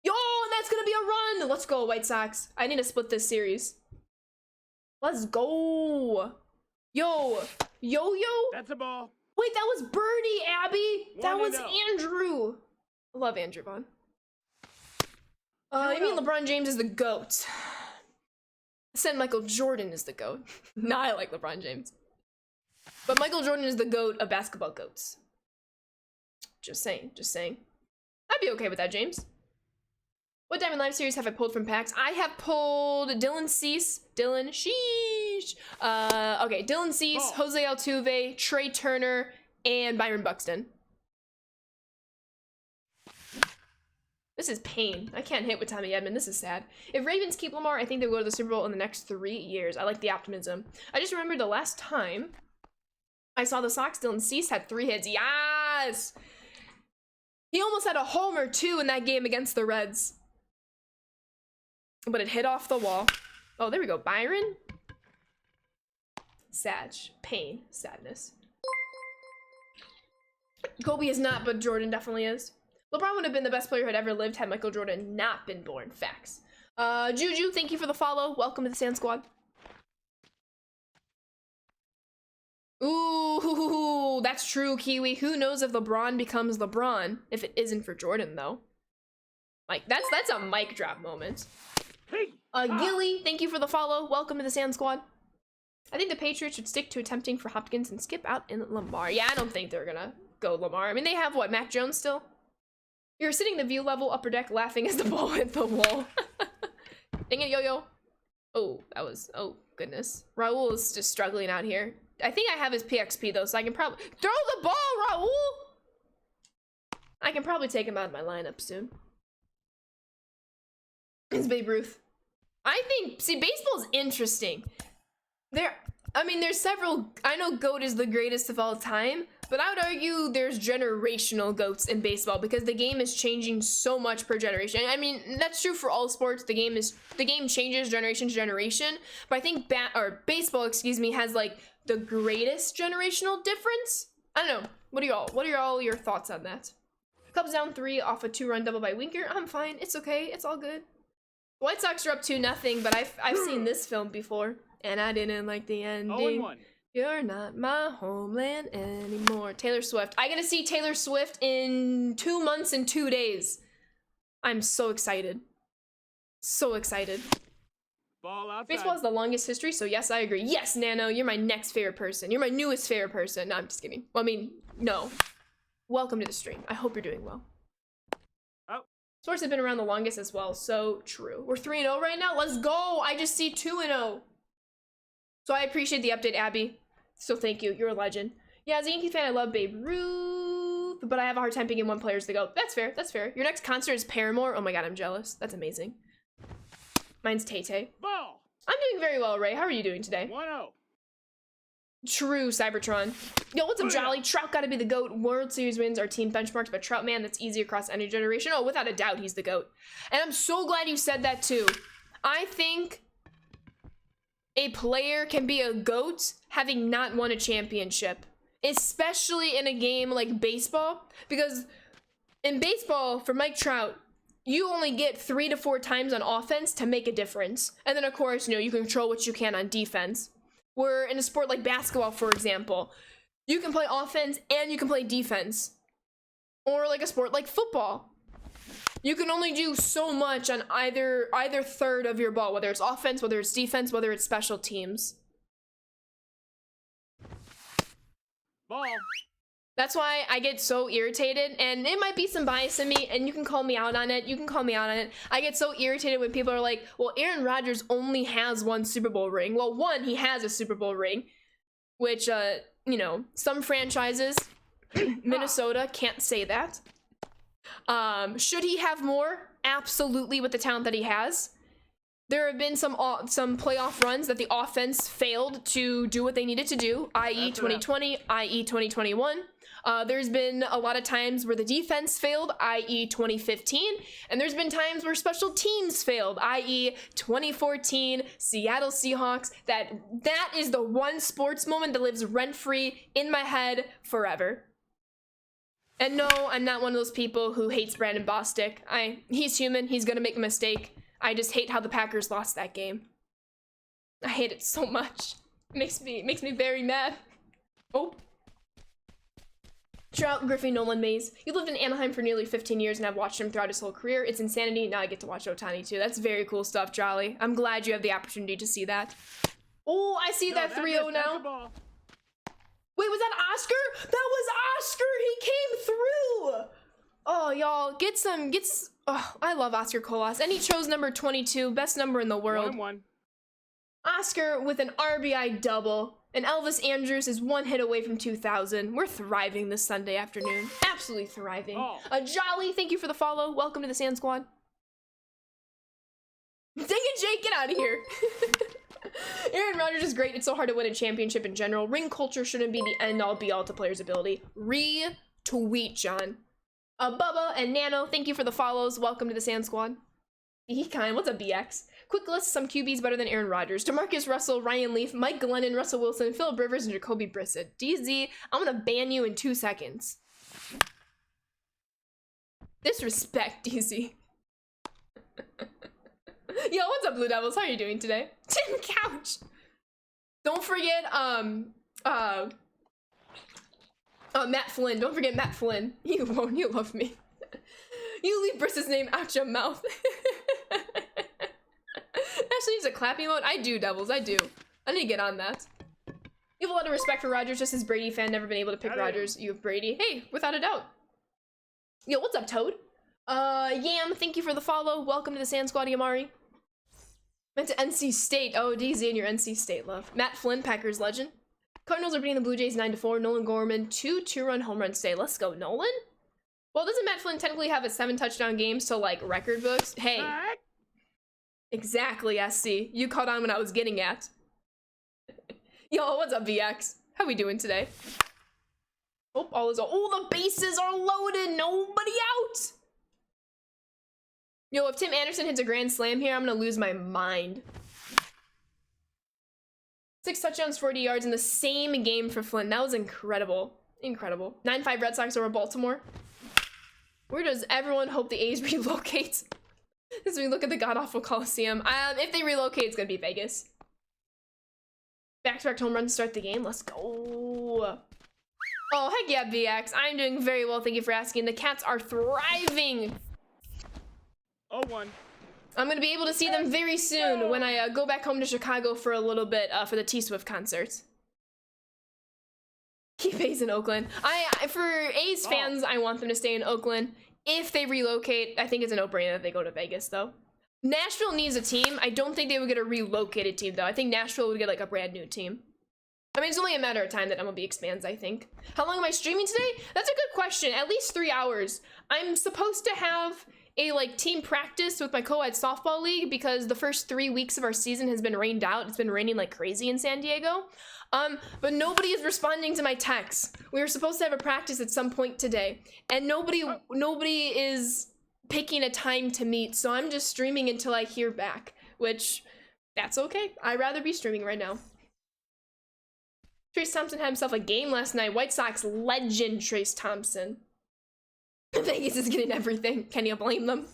Yo, and that's gonna be a run. Let's go, White Sox. I need to split this series. Let's go. Yo. That's a ball. Wait, that was Birdie, Abby. That was 1-0. Andrew. I love Andrew Vaughn. You mean LeBron James is the GOAT? I said Michael Jordan is the GOAT. Nah, I like LeBron James. But Michael Jordan is the GOAT of basketball GOATs. Just saying. I'd be okay with that, James. What Diamond Live series have I pulled from packs? I have pulled Dylan Cease, Dylan Cease, Jose Altuve, Trey Turner, and Byron Buxton. This is pain. I can't hit with Tommy Edman. This is sad. If Ravens keep Lamar, I think they'll go to the Super Bowl in the next 3 years. I like the optimism. I just remembered the last time I saw the Sox, Dylan Cease had 3 hits. Yes! He almost had a homer, too, in that game against the Reds. But it hit off the wall. Oh, there we go. Byron? Sad. Pain. Sadness. Kobe is not, but Jordan definitely is. LeBron would have been the best player who had ever lived had Michael Jordan not been born. Facts. Juju, thank you for the follow. Welcome to the Sand Squad. Ooh, that's true, Kiwi. Who knows if LeBron becomes LeBron if it isn't for Jordan, though? Like, that's a mic drop moment. Gilly, thank you for the follow. Welcome to the Sand Squad. I think the Patriots should stick to attempting for Hopkins and skip out in Lamar. Yeah, I don't think they're gonna go Lamar. I mean, they have, what, Mac Jones still? You're sitting in the view level, upper deck, laughing as the ball hit the wall. Dang it, Yo-Yo. Oh, that was, oh, goodness. Raul is just struggling out here. I think I have his PXP, though, so I can probably... Throw the ball, Raul! I can probably take him out of my lineup soon. It's Babe Ruth. I think, see, baseball's interesting. There's several, I know GOAT is the greatest of all time, but I would argue there's generational GOATs in baseball because the game is changing so much per generation. I mean, that's true for all sports. The game changes generation to generation, but I think baseball, excuse me, has like the greatest generational difference. I don't know. What are all your thoughts on that? Cubs down 3 off a 2-run double by Winker. I'm fine. It's okay. It's all good. White Sox are up 2-0, but I've seen this film before. And I didn't like the ending. 0-1. You're not my homeland anymore. Taylor Swift. I gotta see Taylor Swift in 2 months and 2 days. I'm so excited. So excited. Ball outside. Baseball has the longest history, so yes, I agree. Yes, Nano, you're my next favorite person. You're my newest favorite person. No, I'm just kidding. Well, I mean, no. Welcome to the stream. I hope you're doing well. Oh. Sports have been around the longest as well, so true. We're 3-0 right now. Let's go. I just see 2-0. So I appreciate the update, Abby. So thank you. You're a legend. Yeah, as a Yankee fan, I love Babe Ruth, but I have a hard time picking one player to go. That's fair. That's fair. Your next concert is Paramore. Oh my god, I'm jealous. That's amazing. Mine's Tay-Tay. Ball. I'm doing very well, Ray. How are you doing today? 1-0. True, Cybertron. Yo, what's up, Jolly? Trout gotta be the GOAT. World Series wins are team benchmarks, but Trout, man, that's easy across any generation. Oh, without a doubt, he's the GOAT. And I'm so glad you said that, too. I think a player can be a GOAT having not won a championship, especially in a game like baseball, because in baseball, for Mike Trout, you only get 3 to 4 times on offense to make a difference. And then, of course, you can control what you can on defense. Where in a sport like basketball, for example, you can play offense and you can play defense. Or like a sport like football. You can only do so much on either third of your ball, whether it's offense, whether it's defense, whether it's special teams. Ball. That's why I get so irritated, and it might be some bias in me, and you can call me out on it. I get so irritated when people are like, well, Aaron Rodgers only has 1 Super Bowl ring. Well, 1, he has a Super Bowl ring, which, some franchises, Minnesota, can't say that. Should he have more? Absolutely, with the talent that he has. There have been some playoff runs that the offense failed to do what they needed to do, i.e. 2020, i.e. 2021. There's been a lot of times where the defense failed, i.e. 2015, and there's been times where special teams failed, i.e. 2014, Seattle Seahawks. That is the one sports moment that lives rent-free in my head forever. And no, I'm not one of those people who hates Brandon Bostic. He's human, he's gonna make a mistake. I just hate how the Packers lost that game. I hate it so much. It makes me very mad. Oh. Trout, Griffey, Nolan, Mays. You lived in Anaheim for nearly 15 years and I've watched him throughout his whole career. It's insanity. Now I get to watch Ohtani too. That's very cool stuff, Jolly. I'm glad you have the opportunity to see that. Oh, I see that 3-0 now. Wait, was that Oscar? That was Oscar! He came through! Oh, y'all, oh, I love Oscar Colas. And he chose number 22, best number in the world. 1-1. Oscar with an RBI double. And Elvis Andrews is 1 hit away from 2,000. We're thriving this Sunday afternoon. Absolutely thriving. Oh. Jolly, thank you for the follow. Welcome to the Sand Squad. Dang it, Jake, get out of here. Aaron Rodgers is great. It's so hard to win a championship in general. Ring culture shouldn't be the end-all be-all to players' ability. Retweet, John. Bubba and Nano, thank you for the follows. Welcome to the Sand Squad. What's up, BX? Quick list of some QBs better than Aaron Rodgers. DeMarcus Russell, Ryan Leaf, Mike Glennon, Russell Wilson, Phillip Rivers, and Jacoby Brissett. DZ, I'm gonna ban you in 2 seconds. Disrespect, DZ. Yo, what's up, Blue Devils? How are you doing today? Tim Couch. Don't forget, Matt Flynn. Don't forget Matt Flynn. You won't. You love me. You leave Briss's name out your mouth. Actually needs a clap emote. I do, Devils. I do. I need to get on that. You have a lot of respect for Rodgers, just as Brady fan. Never been able to pick Rodgers. You have Brady. Hey, without a doubt. Yo, what's up, Toad? Yam, thank you for the follow. Welcome to the Sand Squad, Yamari. Went to NC State. Oh, DZ and your NC State love. Matt Flynn, Packers legend. Cardinals are beating the Blue Jays 9-4. Nolan Gorman, 2 two-run home runs today. Let's go, Nolan. Well, doesn't Matt Flynn technically have a 7 touchdown games to, like, record books? Hey. Exactly, SC. You caught on when I was getting at. Yo, what's up, VX? How we doing today? Oh, all is... Oh, the bases are loaded! Nobody out! Yo, if Tim Anderson hits a grand slam here, I'm gonna lose my mind. 6 touchdowns, 40 yards in the same game for Flynn. That was incredible. Incredible. 9-5 Red Sox over Baltimore. Where does everyone hope the A's relocate? As we look at the god-awful Coliseum. If they relocate, it's gonna be Vegas. Back-to-back home run to start the game. Let's go. Oh, heck yeah, VX. I'm doing very well. Thank you for asking. The Cats are thriving. 0-1. I'm gonna be able to see them very soon when I go back home to Chicago for a little bit for the T-Swift concert. Keep A's in Oakland. For A's fans, I want them to stay in Oakland. If they relocate, I think it's a no-brainer that they go to Vegas, though. Nashville needs a team. I don't think they would get a relocated team, though. I think Nashville would get, like, a brand new team. I mean, it's only a matter of time that MLB expands, I think. How long am I streaming today? That's a good question. At least 3 hours. I'm supposed to have a, like, team practice with my co-ed softball league because the first 3 weeks of our season has been rained out. It's been raining like crazy in San Diego. But nobody is responding to my texts. We were supposed to have a practice at some point today, and nobody is picking a time to meet, so I'm just streaming until I hear back, which, that's okay. I'd rather be streaming right now. Trace Thompson had himself a game last night. White Sox legend Trace Thompson. Vegas is getting everything. Can you blame them?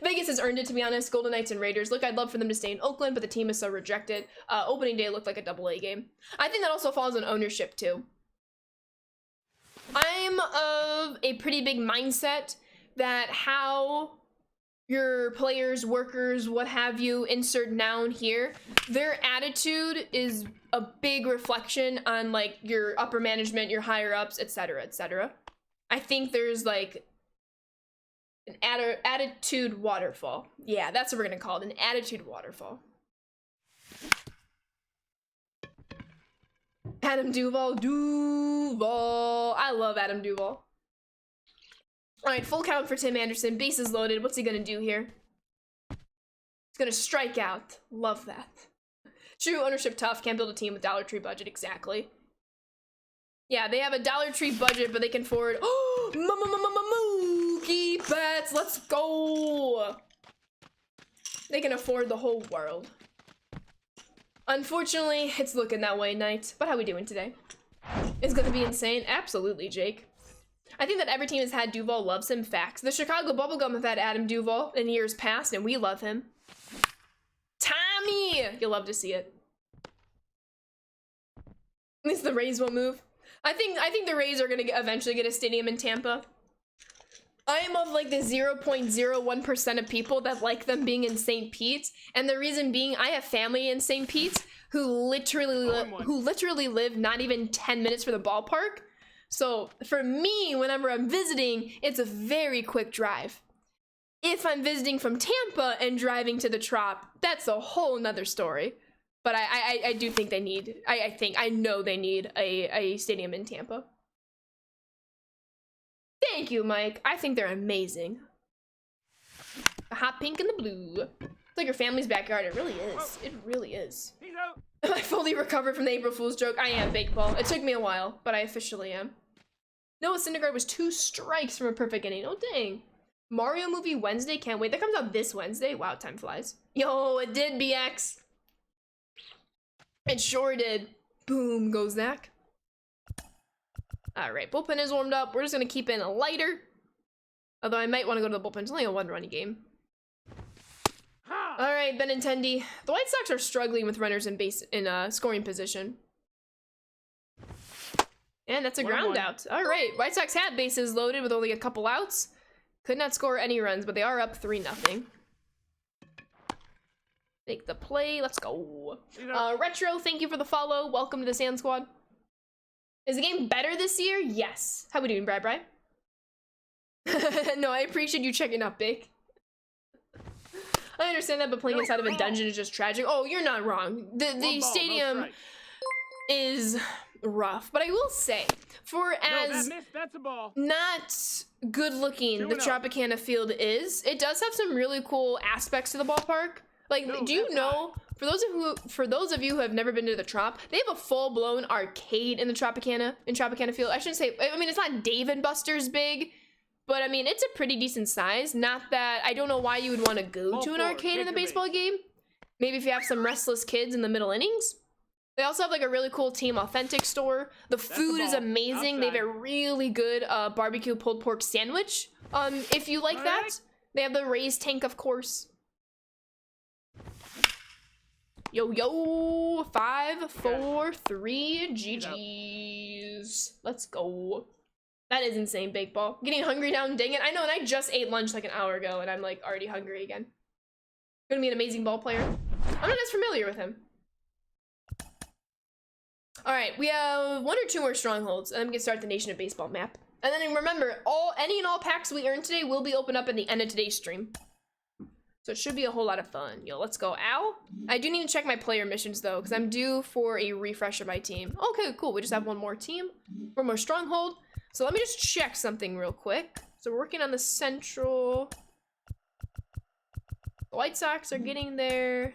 Vegas has earned it, to be honest. Golden Knights and Raiders. Look, I'd love for them to stay in Oakland, but the team is so rejected. Opening day looked like a AA game. I think that also falls on ownership, too. I'm of a pretty big mindset that how your players, workers, what have you, insert noun here, their attitude is a big reflection on, like, your upper management, your higher ups, etc., etc. I think there's, like, an attitude waterfall. Yeah, that's what we're gonna call it, an attitude waterfall. Adam Duvall. I love Adam Duvall. All right, full count for Tim Anderson. Bases loaded. What's he gonna do here? He's gonna strike out. Love that. True ownership tough. Can't build a team with Dollar Tree budget. Exactly. Yeah, they have a Dollar Tree budget, but they can afford. Oh, Mookie Betts. Let's go. They can afford the whole world. Unfortunately, it's looking that way, Knight. But how we doing today? It's gonna be insane. Absolutely, Jake. I think that every team has had Duvall loves him. Facts. The Chicago Bubblegum have had Adam Duvall in years past, and we love him. Tommy! You'll love to see it. At least the Rays won't move. I think the Rays are gonna eventually get a stadium in Tampa. I am of like the 0.01% of people that like them being in St. Pete, and the reason being I have family in St. Pete who literally live not even 10 minutes from the ballpark. So for me, whenever I'm visiting, it's a very quick drive. If I'm visiting from Tampa and driving to the Trop, that's a whole nother story. But I do think they need, I know they need a stadium in Tampa. Thank you, Mike. I think they're amazing. The hot pink and the blue. It's like your family's backyard. It really is. It really is. He's out. Am I fully recovered from the April Fool's joke? I am, Baked Ball. It took me a while, but I officially am. Noah Syndergaard was 2 strikes from a perfect inning. Oh, dang. Mario movie Wednesday. Can't wait. That comes out this Wednesday. Wow, time flies. Yo, it did, BX. It sure did. Boom goes Zach. All right, bullpen is warmed up. We're just gonna keep in a lighter. Although I might want to go to the bullpen. It's only a one-run game. Ha! All right, Benintendi. The White Sox are struggling with runners in scoring position. And that's a ground out. All right, White Sox had bases loaded with only a couple outs. Could not score any runs, but they are up 3-0. Make the play. Let's go. Retro, thank you for the follow. Welcome to the Sand Squad. Is the game better this year? Yes. How we doing, Brad? No, I appreciate you checking up, Big. I understand that, but playing inside of a dungeon is just tragic. Oh, you're not wrong. The stadium is rough, but I will say, for as that's a ball. not good looking the Tropicana field is, it does have some really cool aspects to the ballpark. Like, do you know, for those of you who have never been to the Trop, they have a full-blown arcade in the Tropicana field. I shouldn't say, I mean, it's not Dave and Buster's big, but I mean, it's a pretty decent size. Not that, I don't know why you would want to go to an arcade in a baseball game. Maybe if you have some restless kids in the middle innings. They also have like a really cool Team Authentic store. The food is amazing. They have a really good barbecue pulled pork sandwich. If you like that. They have the raised tank, of course. Yo, 5, 4, 3, GG's. Let's go. That is insane, Bake Ball. Getting hungry now, dang it. I know, and I just ate lunch like an hour ago, and I'm like already hungry again. Gonna be an amazing ball player. I'm not as familiar with him. All right, we have 1 or 2 more strongholds, and then we can start the Nation of Baseball map. And then remember, any and all packs we earn today will be opened up at the end of today's stream. So it should be a whole lot of fun. Yo, let's go. Ow. I do need to check my player missions, though, because I'm due for a refresh of my team. Okay, cool. We just have 1 more team, 1 more stronghold. So let me just check something real quick. So we're working on the Central. The White Sox are getting there.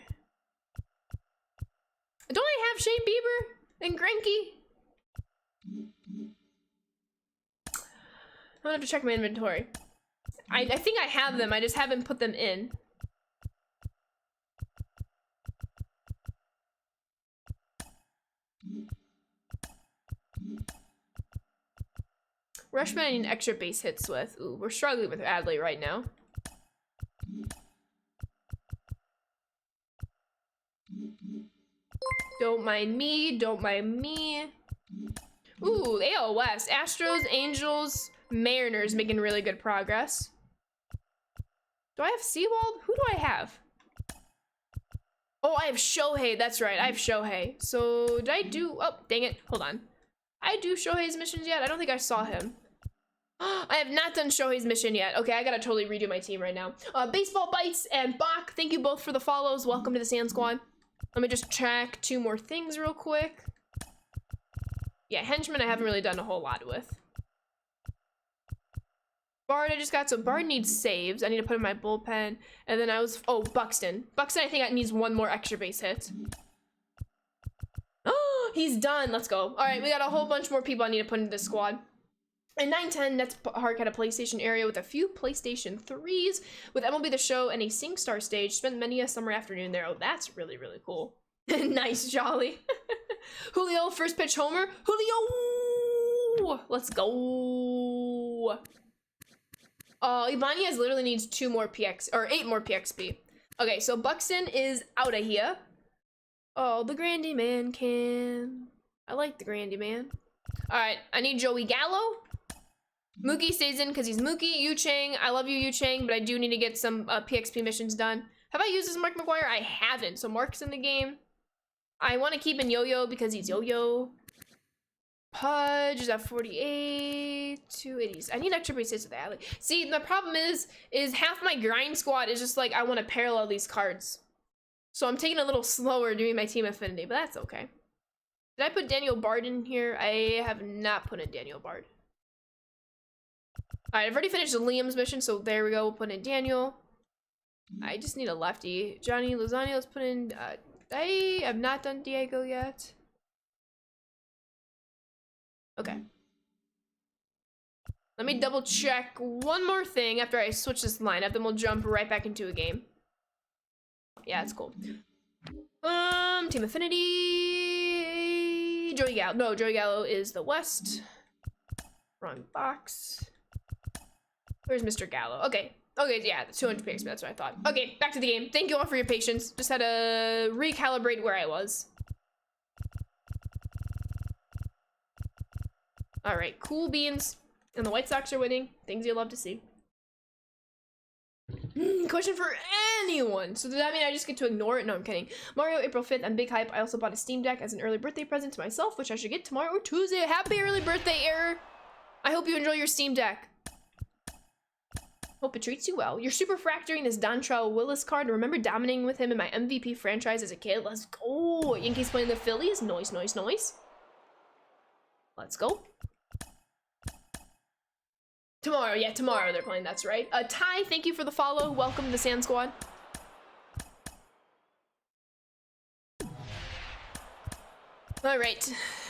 Don't I have Shane Bieber and Greinke? I'm gonna have to check my inventory. I think I have them. I just haven't put them in. Rushman I need extra base hits with. Ooh, we're struggling with Adley right now. Don't mind me, don't mind me. Ooh, AL West. Astros, Angels, Mariners making really good progress. Do I have Seawald? Who do I have? Oh, I have Shohei. That's right, I have Shohei. So, did I do... Oh, dang it. Hold on. I do Shohei's missions yet? I don't think I saw him. I have not done Shohei's mission yet. Okay, I gotta totally redo my team right now. Baseball Bites and Bach, thank you both for the follows. Welcome to the Sand Squad. Let me just track 2 more things real quick. Yeah, Henchman I haven't really done a whole lot with. Bard I just got, so Bard needs saves. I need to put in my bullpen. And then I was, oh, Buxton. Buxton I think I needs 1 more extra base hit. Oh, he's done. Let's go. All right, we got a whole bunch more people I need to put into this squad. In 9-10, Nets Park had a PlayStation area with a few PlayStation 3s, with MLB The Show and a SingStar stage. Spent many a summer afternoon there. Oh, that's really, really cool. Nice, Jolly. Julio, first pitch homer. Julio! Let's go. Ibanez literally needs 2 more PX, or 8 more PXP. Okay, so Buxton is out of here. Oh, the Grandy Man can. I like the Grandy Man. All right, I need Joey Gallo. Mookie stays in because he's Mookie. Yu Chang, I love you, Yu Chang, but I do need to get some PXP missions done. Have I used this Mark McGuire? I haven't, so Mark's in the game. I want to keep in Yo-Yo because he's Yo-Yo. Pudge is at 48, 280s. I need extra base hits with Alley. See, the problem is half my grind squad is just like, I want to parallel these cards. So I'm taking a little slower doing my team affinity, but that's okay. Did I put Daniel Bard in here? I have not put in Daniel Bard. All right, I've already finished Liam's mission, so there we go. We'll put in Daniel. I just need a lefty. Johnny Lozani, let's put in... I have not done Diego yet. Okay. Let me double check 1 more thing after I switch this lineup, then we'll jump right back into a game. Yeah, it's cool. Team Affinity. Joey Gallo. No, Joey Gallo is the West. Wrong box. Where's Mr. Gallo? Okay. Okay, yeah, 200 picks, that's what I thought. Okay, back to the game. Thank you all for your patience. Just had to recalibrate where I was. All right, cool beans. And the White Sox are winning. Things you love to see. Question for anyone. So does that mean I just get to ignore it? No, I'm kidding. Mario, April 5th, I'm big hype. I also bought a Steam Deck as an early birthday present to myself, which I should get tomorrow or Tuesday. Happy early birthday, Error. I hope you enjoy your Steam Deck. Hope it treats you well. You're super fracturing this Dontrell Willis card. Remember dominating with him in my MVP franchise as a kid? Let's go. Yankees playing the Phillies. Noise, noise, noise. Let's go. Tomorrow, yeah, tomorrow they're playing, that's right. Ty, thank you for the follow. Welcome to the Sand Squad. All right,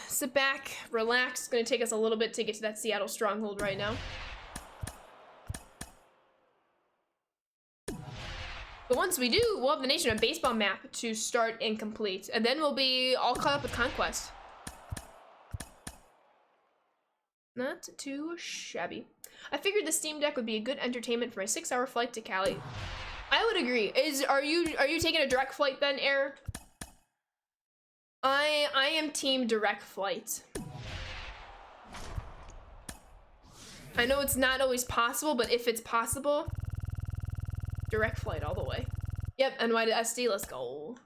sit back, relax. It's gonna take us a little bit to get to that Seattle stronghold right now. But once we do, we'll have the Nation of Baseball map to start and complete. And then we'll be all caught up with Conquest. Not too shabby. I figured the Steam Deck would be a good entertainment for my 6-hour flight to Cali. I would agree. Are you taking a direct flight then, Air? I am team direct flight. I know it's not always possible, but if it's possible, direct flight all the way. Yep, NY to SD, let's go.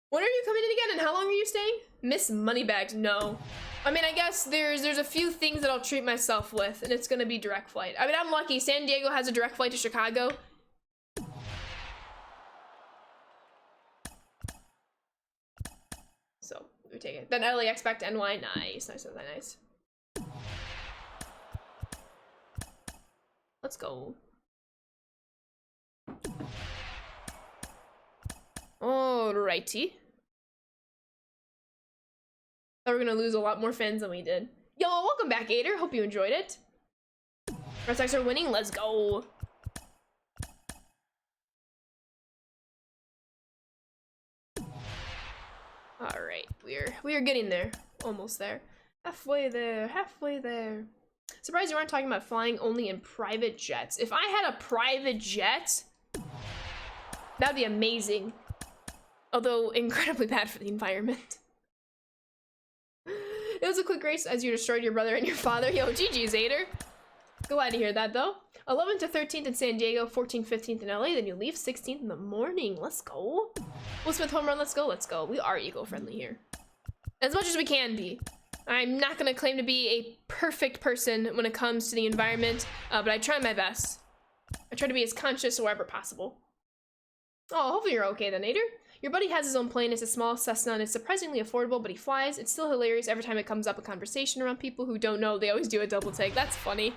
When are you coming in again and how long are you staying? Miss Moneybags, no. I mean, I guess there's a few things that I'll treat myself with and it's gonna be direct flight. I mean, I'm lucky. San Diego has a direct flight to Chicago. So, we take it. Then LAX back to NY, nice, nice, nice, nice. Let's go. Alrighty. Thought we were gonna lose a lot more fans than we did. Yo, welcome back, Gator. Hope you enjoyed it. Red Sox are winning. Let's go. All right, we are getting there. Almost there. Halfway there. Halfway there. Surprised you aren't talking about flying only in private jets. If I had a private jet, that'd be amazing. Although incredibly bad for the environment. It was a quick race as you destroyed your brother and your father. Yo, GG, Zader. Glad to hear that, though. 11th to 13th in San Diego, 14th, 15th in LA, then you leave 16th in the morning. Let's go. Will Smith home run, let's go, let's go. We are eco-friendly here. As much as we can be. I'm not gonna claim to be a perfect person when it comes to the environment, but I try my best. I try to be as conscious wherever possible. Oh, hopefully you're okay then, Nader. Your buddy has his own plane. It's a small Cessna and it's surprisingly affordable, but he flies. It's still hilarious every time it comes up a conversation around people who don't know. They always do a double take. That's funny.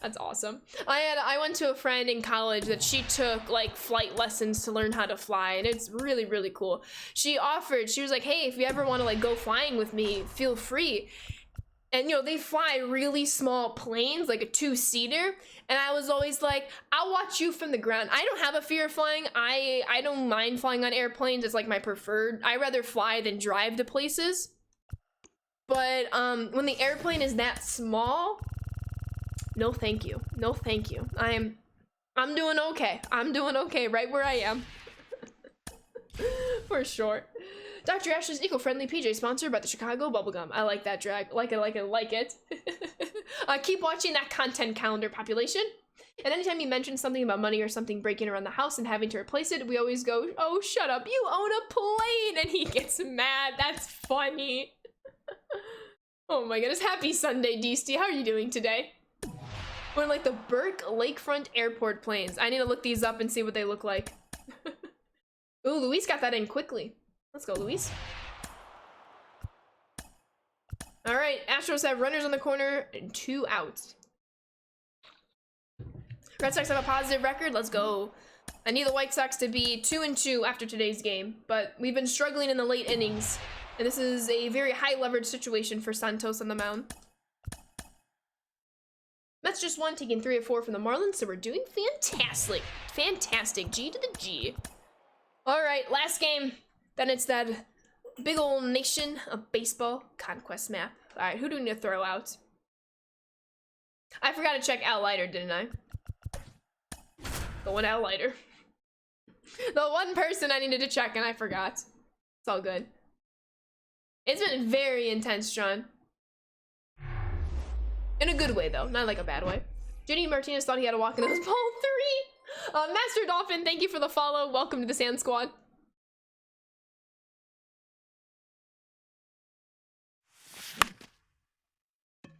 That's awesome. I went to a friend in college that she took like flight lessons to learn how to fly, and it's really, really cool. She was like, hey, if you ever want to like go flying with me, feel free. And you know, they fly really small planes, like a 2-seater. And I was always like, I'll watch you from the ground. I don't have a fear of flying. I don't mind flying on airplanes. It's like my preferred. I rather fly than drive to places. But when the airplane is that small, no thank you. No thank you. I'm doing okay. I'm doing okay right where I am. For sure. Dr. Ashley's eco-friendly PJ sponsored by the Chicago Bubblegum. I like that drag. Like it. Keep watching that content calendar, population. And anytime you mention something about money or something breaking around the house and having to replace it, we always go, oh, shut up. You own a plane. And he gets mad. That's funny. Oh my goodness. Happy Sunday, Deesty. How are you doing today? We're like the Burke Lakefront Airport planes. I need to look these up and see what they look like. Ooh, Luis got that in quickly. Let's go, Luis. All right, Astros have runners on the corner and 2 outs. Red Sox have a positive record. Let's go. I need the White Sox to be 2-2 after today's game, but we've been struggling in the late innings, and this is a very high leverage situation for Santos on the mound. Mets just won, taking 3 of 4 from the Marlins, so we're doing fantastic. Fantastic. G to the G. All right, last game. Then it's that Big ol' nation of baseball conquest map. All right, who do we need to throw out? I forgot to check Al Leiter, didn't I? The one Al Leiter. The one person I needed to check and I forgot. It's all good. It's been very intense, John. In a good way, though. Not like a bad way. Jenny Martinez thought he had to walk into this ball 3. Master Dolphin, thank you for the follow. Welcome to the Sand Squad.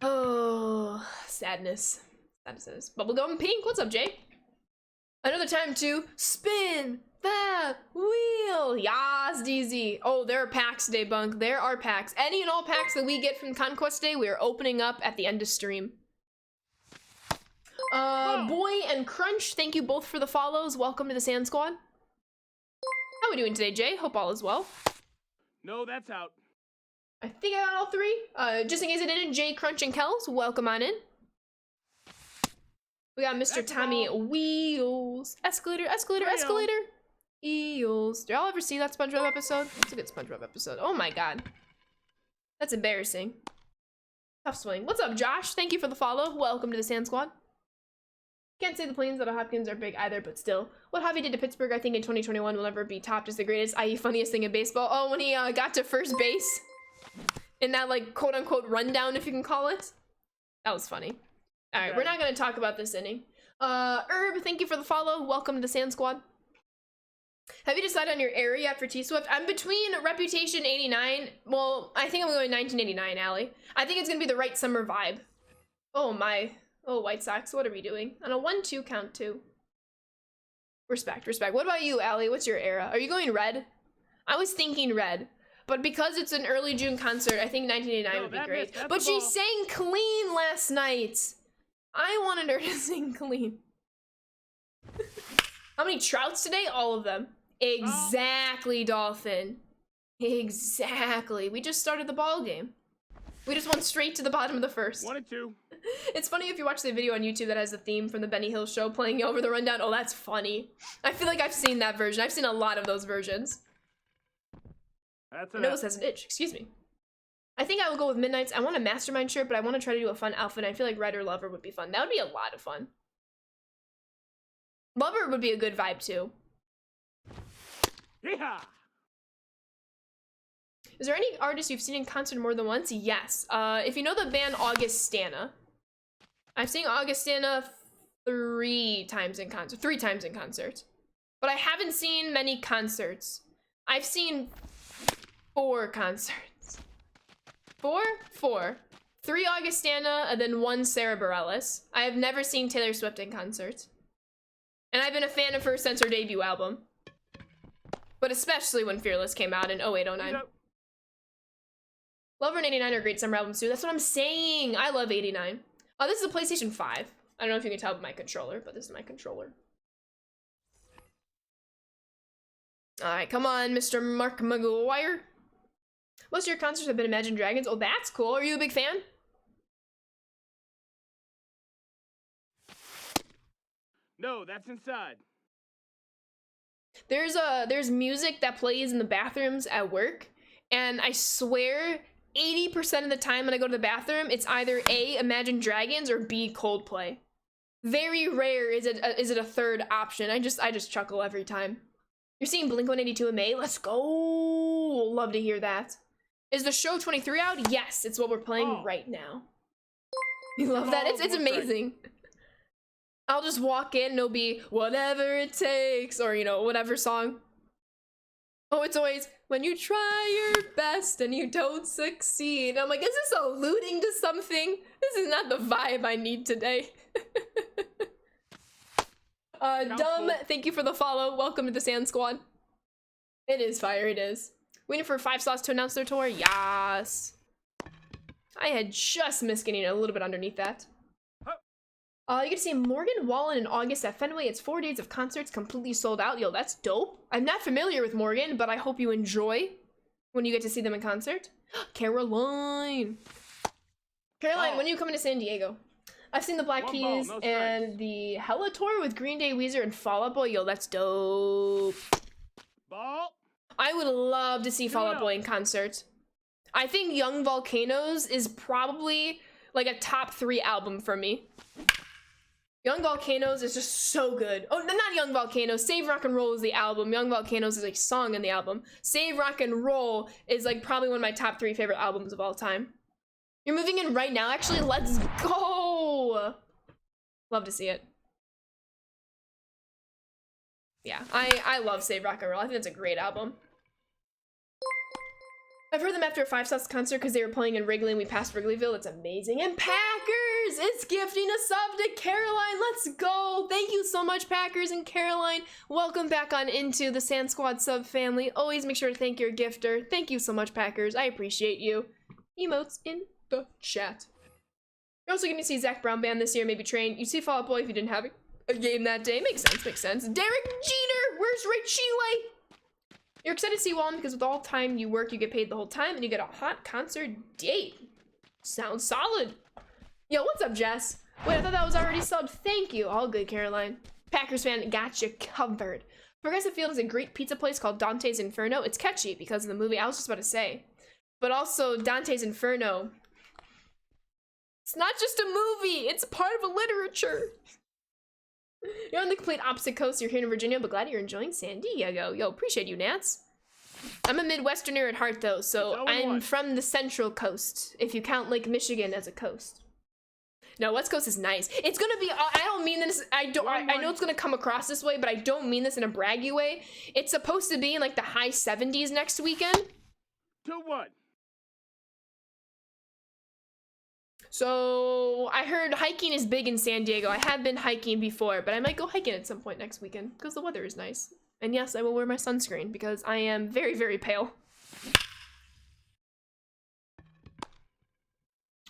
Oh, sadness. Sadness. Bubblegum Pink, what's up, Jay? Another time to spin the wheel. Yas, DZ. Oh, there are packs today, Bunk. There are packs. Any and all packs that we get from Conquest Day, we are opening up at the end of stream. Boy and Crunch, thank you both for the follows. Welcome to the Sand Squad. How are we doing today, Jay? Hope all is well. No, that's out. I think I got all 3. Just in case I didn't, Jay, Crunch, and Kells, welcome on in. We got Mr. Tommy Wheels. Escalator, escalator, escalator. Eels. Did y'all ever see that SpongeBob episode? That's a good SpongeBob episode. Oh my god. That's embarrassing. Tough swing. What's up, Josh? Thank you for the follow. Welcome to the Sand Squad. Can't say the Plains out of Hopkins are big either, but still. What Javi did to Pittsburgh, I think, in 2021 will never be topped as the greatest, i.e. funniest thing in baseball. Oh, when he got to first base. In that, like, quote-unquote rundown, if you can call it. That was funny. All right, we're not going to talk about this inning. Herb, thank you for the follow. Welcome to the Sand Squad. Have you decided on your area yet for T-Swift? I'm between Reputation 89. Well, I think I'm going 1989, Allie. I think it's going to be the right summer vibe. Oh, my. Oh, White Sox, what are we doing? On a 1-2 count, too. Respect, respect. What about you, Allie? What's your era? Are you going red? I was thinking red. But because it's an early June concert, I think 1989 would be great. But she sang clean last night. I wanted her to sing clean. How many trouts today? All of them. Exactly, Dolphin. Exactly. We just started the ball game. We just went straight to the bottom of the first. 1 and 2. It's funny if you watch the video on YouTube that has the theme from the Benny Hill show playing over the rundown. Oh, that's funny. I feel like I've seen that version. I've seen a lot of those versions. That's My nose has an itch. Excuse me. I think I will go with Midnight's. I want a Mastermind shirt, but I want to try to do a fun outfit. I feel like Red or Lover would be fun. That would be a lot of fun. Lover would be a good vibe, too. Yeehaw! Is there any artist you've seen in concert more than once? Yes. If you know the band Augustana, I've seen Augustana 3 times in concert. 3 times in concert. But I haven't seen many concerts. I've seen 4 concerts. 4? 3 Augustana and then 1 Sarah Bareilles. I have never seen Taylor Swift in concert. And I've been a fan of her since her debut album. But especially when Fearless came out in 08-09. Lover and 89 are great summer albums too. That's what I'm saying. I love 89. Oh, this is a PlayStation 5. I don't know if you can tell by my controller, but this is my controller. Alright, come on, Mr. Mark McGuire. Most of your concerts have been Imagine Dragons. Oh, that's cool. Are you a big fan? No, that's inside. There's music that plays in the bathrooms at work, and I swear 80% of the time when I go to the bathroom, it's either A, Imagine Dragons, or B, Coldplay. Very rare is it a third option. I just chuckle every time. You're seeing Blink-182 in May? Let's go! Love to hear that. Is the show 23 out? Yes, it's what we're playing right now. You love that? It's amazing. I'll just walk in and it'll be whatever it takes, or you know, whatever song. Oh, it's always when you try your best and you don't succeed. I'm like, is this alluding to something? This is not the vibe I need today. Dumb, thank you for the follow. Welcome to the Sand Squad. It is fire, it is. Waiting for 5 slots to announce their tour? Yes. I had just missed getting a little bit underneath that. You get to see Morgan Wallen in August at Fenway. It's 4 days of concerts completely sold out. Yo, that's dope. I'm not familiar with Morgan, but I hope you enjoy when you get to see them in concert. Caroline, when are you coming to San Diego? I've seen the Black Keys and the Hella tour with Green Day, Weezer, and Fall Out Boy. Yo, that's dope. Ball. I would love to see Fall Out Boy in concert. I think Young Volcanoes is probably like a top 3 album for me. Young Volcanoes is just so good. Oh, not Young Volcanoes. Save Rock and Roll is the album. Young Volcanoes is a song in the album. Save Rock and Roll is like probably one of my top 3 favorite albums of all time. You're moving in right now, actually? Let's go! Love to see it. Yeah, I love Save Rock and Roll. I think it's a great album. I've heard them after a 5 Sauce concert because they were playing in Wrigley and we passed Wrigleyville. It's amazing. And Packers is gifting a sub to Caroline. Let's go. Thank you so much, Packers and Caroline. Welcome back on into the Sand Squad sub family. Always make sure to thank your gifter. Thank you so much, Packers. I appreciate you. Emotes in the chat. You're also going to see Zach Brown Band this year, maybe Train. You see Fall Out Boy if you didn't have a game that day. Makes sense, makes sense. Derek Jeter, where's Ray Chile? You're excited to see Wallen because with all time you work, you get paid the whole time and you get a hot concert date. Sounds solid. Yo, what's up, Jess? Wait, I thought that was already subbed. Thank you. All good, Caroline. Packers fan, got you covered. Progressive Field is a Greek pizza place called Dante's Inferno. It's catchy because of the movie. I was just about to say. But also, Dante's Inferno. It's not just a movie. It's part of a literature. You're on the complete opposite coast. You're here in Virginia, but glad you're enjoying San Diego. Yo, appreciate you, Nats. I'm a Midwesterner at heart, though, so I'm from the Central Coast, if you count Lake Michigan as a coast. No, West Coast is nice. It's gonna be, I don't mean this, I know it's gonna come across this way, but I don't mean this in a braggy way. It's supposed to be in like the high 70s next weekend. 2-1. So I heard hiking is big in San Diego. I have been hiking before, but I might go hiking at some point next weekend because the weather is nice. And yes, I will wear my sunscreen because I am very, very pale.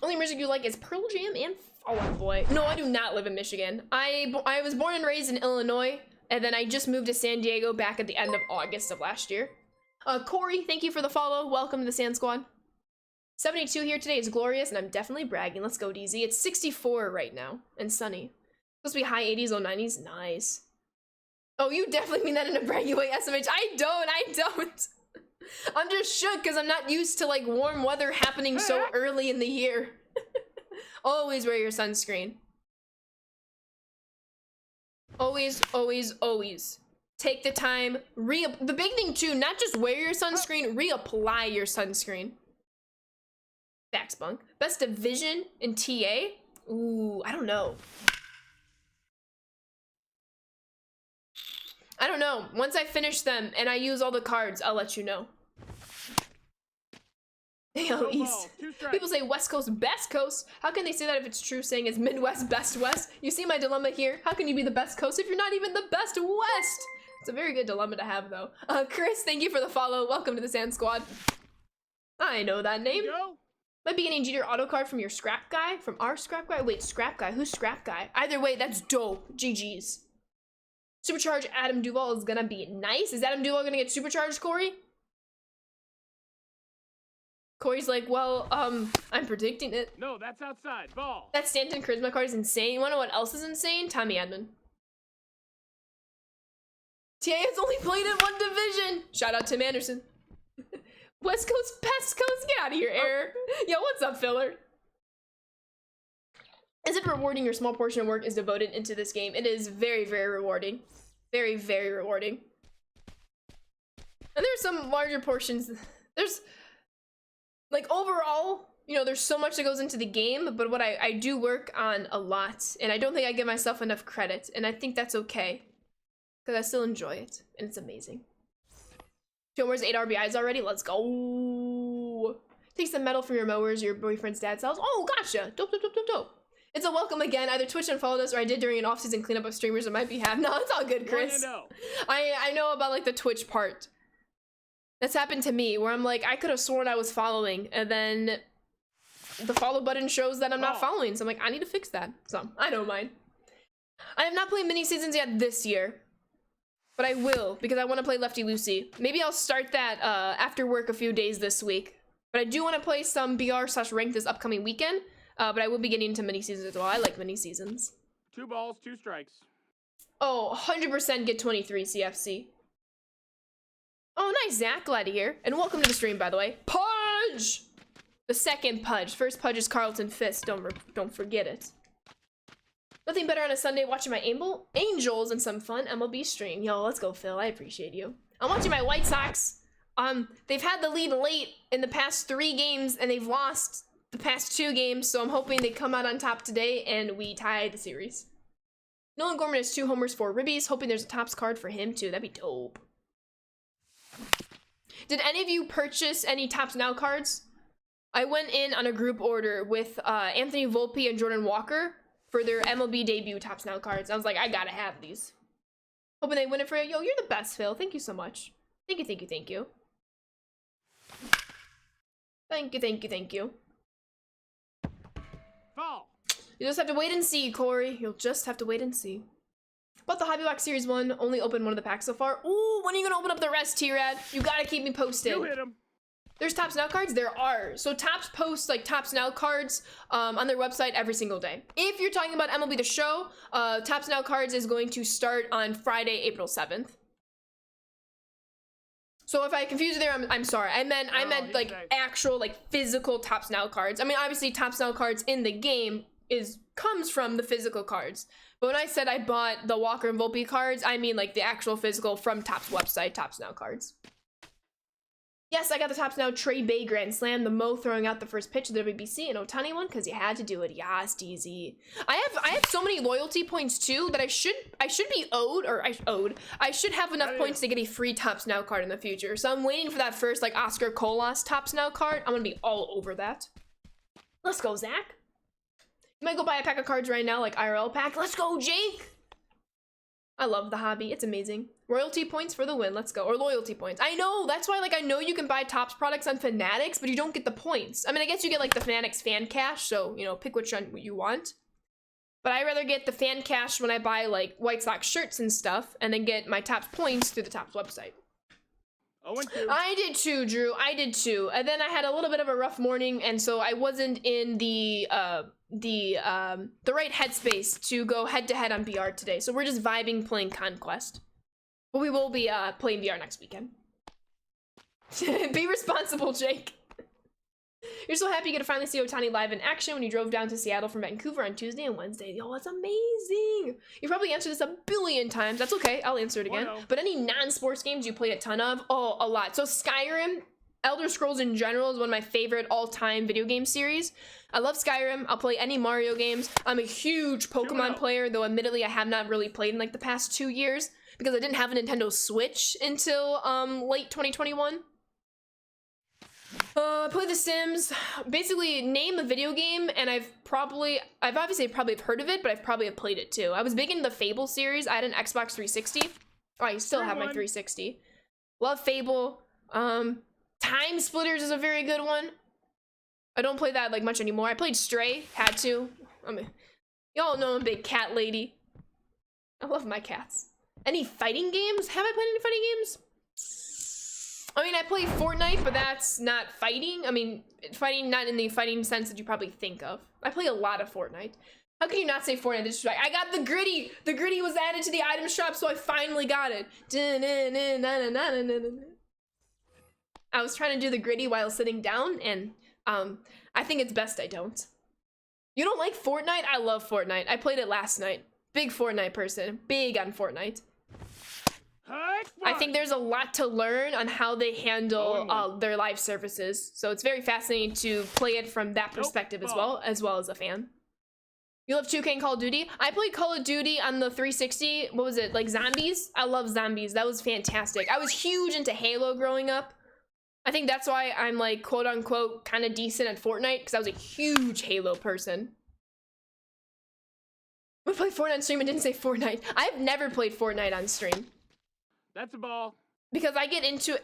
Only music you like is Pearl Jam and Fall Out Boy. No, I do not live in Michigan. I was born and raised in Illinois, and then I just moved to San Diego back at the end of August of last year. Corey, thank you for the follow. Welcome to the Sand Squad. 72 here today is glorious, and I'm definitely bragging. Let's go, DZ. It's 64 right now, and sunny. Supposed to be high 80s, low 90s. Nice. Oh, you definitely mean that in a braggy way, SMH. I don't. I'm just shook because I'm not used to, like, warm weather happening so early in the year. Always wear your sunscreen. Always, always, always. Take the time. The big thing, too, not just wear your sunscreen, reapply your sunscreen. Facts, Bunk. Best division in TA? Ooh, I don't know. I don't know. Once I finish them and I use all the cards, I'll let you know. Yo, East. People say West Coast, best coast. How can they say that if it's true saying it's Midwest, best West? You see my dilemma here? How can you be the best coast if you're not even the best West? It's a very good dilemma to have, though. Chris, thank you for the follow. Welcome to the Sand Squad. I know that name. Might be getting Jeter auto card from your scrap guy? From our scrap guy? Wait, scrap guy? Who's scrap guy? Either way, that's dope. GG's. Supercharge Adam Duvall is gonna be nice. Is Adam Duvall gonna get supercharged, Corey? Corey's like, well, I'm predicting it. No, that's outside. Ball. That Stanton Charisma card is insane. You wanna know what else is insane? Tommy Edman. TA has only played in one division. Shout out Tim Anderson. West Coast, Pest Coast, get out of here, Error. Yo, what's up, filler? Is it rewarding? Your small portion of work is devoted into this game. It is very, very rewarding. Very, very rewarding. And there's some larger portions. There's, like, overall, you know, there's so much that goes into the game, but what I do work on a lot, and I don't think I give myself enough credit, and I think that's okay. Because I still enjoy it, and it's amazing. Where's 8 RBIs already? Let's go. Takes the metal from your mowers, your boyfriend's dad sells. Oh, gotcha. Dope, dope, dope, dope, dope. It's a welcome again. Either Twitch unfollowed us or I did during an off-season cleanup of streamers on my behalf. No, it's all good, Chris. I know about, like, the Twitch part. That's happened to me, where I'm like, I could have sworn I was following, and then the follow button shows that I'm not following, so I'm like, I need to fix that. So, I don't mind. I have not played mini-seasons yet this year. But I will, because I want to play Lefty Lucy. Maybe I'll start that after work a few days this week. But I do want to play some BR/rank this upcoming weekend. But I will be getting into mini-seasons as well. I like mini-seasons. 2 balls, 2 strikes. Oh, 100% get 23 CFC. Oh, Hi, Zach. Glad to hear. And welcome to the stream, by the way. Pudge! The second Pudge. First Pudge is Carlton Fist. Don't forget it. Nothing better on a Sunday watching my Angels and some fun MLB stream. Yo, let's go, Phil. I appreciate you. I'm watching my White Sox. They've had the lead late in the past 3 games, and they've lost the past 2 games, so I'm hoping they come out on top today and we tie the series. Nolan Gorman has 2 homers, 4 ribbies. Hoping there's a Topps card for him, too. That'd be dope. Did any of you purchase any Topps Now cards? I went in on a group order with Anthony Volpe and Jordan Walker for their MLB debut Topps Now cards. I was like, I gotta have these. Hoping they win it for you. Yo, you're the best, Phil. Thank you so much. Thank you, thank you, thank you. Thank you, thank you, thank you. Ball. You just have to wait and see, Corey. You'll just have to wait and see. But the Hobby Box Series 1, only opened one of the packs so far. Ooh, when are you gonna open up the rest, T-Rad? You gotta keep me posted. You hit him. There's Topps Now cards? There are. So Topps posts like Topps Now cards on their website every single day. If you're talking about MLB The Show, Topps Now cards is going to start on Friday, April 7th. So if I confused you there, I'm sorry. I meant like actual like physical Topps Now cards. I mean, obviously Topps Now cards in the game comes from the physical cards. But when I said I bought the Walker and Volpe cards, I mean like the actual physical from Topps website, Topps Now cards. Yes, I got the Topps Now Trey Bay Grand Slam, the Mo throwing out the first pitch of the WBC, and Ohtani one because you had to do it. Yes, DZ. I have so many loyalty points too that I should be owed, or I should have enough points to get a free Topps Now card in the future. So I'm waiting for that first like Oscar Colas Topps Now card. I'm gonna be all over that. Let's go, Zach. You might go buy a pack of cards right now, like IRL pack. Let's go, Jake. I love the hobby. It's amazing. Royalty points for the win. Let's go. Or loyalty points. I know. That's why, like, I know you can buy Topps products on Fanatics, but you don't get the points. I mean, I guess you get, like, the Fanatics fan cash, so, you know, pick which one you want. But I rather get the fan cash when I buy, like, White Sox shirts and stuff, and then get my Topps points through the Topps website. I did too, Drew. I did too. And then I had a little bit of a rough morning, and so I wasn't in the right headspace to go head-to-head on BR today. So we're just vibing playing Conquest. But we will be playing VR next weekend. Be responsible, Jake. You're so happy you get to finally see Ohtani live in action when you drove down to Seattle from Vancouver on Tuesday and Wednesday. Yo, that's amazing. You probably answered this a billion times. That's okay. I'll answer it again. But any non-sports games you played a ton of? Oh, a lot. So Skyrim, Elder Scrolls in general is one of my favorite all-time video game series. I love Skyrim. I'll play any Mario games. I'm a huge Pokemon player, though admittedly I have not really played in like the past 2 years because I didn't have a Nintendo Switch until late 2021. Play The Sims. Basically, name a video game, and I've obviously probably heard of it, but I've probably played it too. I was big into the Fable series. I had an Xbox 360. Oh, I still have my 360. Love Fable. Time Splitters is a very good one. I don't play that like much anymore. I played Stray, had to. I mean, y'all know I'm a big cat lady. I love my cats. Any fighting games? Have I played any fighting games? I mean, I play Fortnite, but that's not fighting. I mean, fighting not in the fighting sense that you probably think of. I play a lot of Fortnite. How can you not say Fortnite? This is right. I got the gritty. The gritty was added to the item shop, so I finally got it. I was trying to do the gritty while sitting down, and I think it's best I don't. You don't like Fortnite? I love Fortnite. I played it last night. Big Fortnite person. Big on Fortnite. I think there's a lot to learn on how they handle their live services. So it's very fascinating to play it from that perspective as well as a fan. You love 2K and Call of Duty? I played Call of Duty on the 360. What was it? Like Zombies? I love Zombies. That was fantastic. I was huge into Halo growing up. I think that's why I'm like quote unquote kind of decent at Fortnite, because I was a huge Halo person. We played Fortnite on stream and didn't say Fortnite. I've never played Fortnite on stream. That's a ball. Because I get into,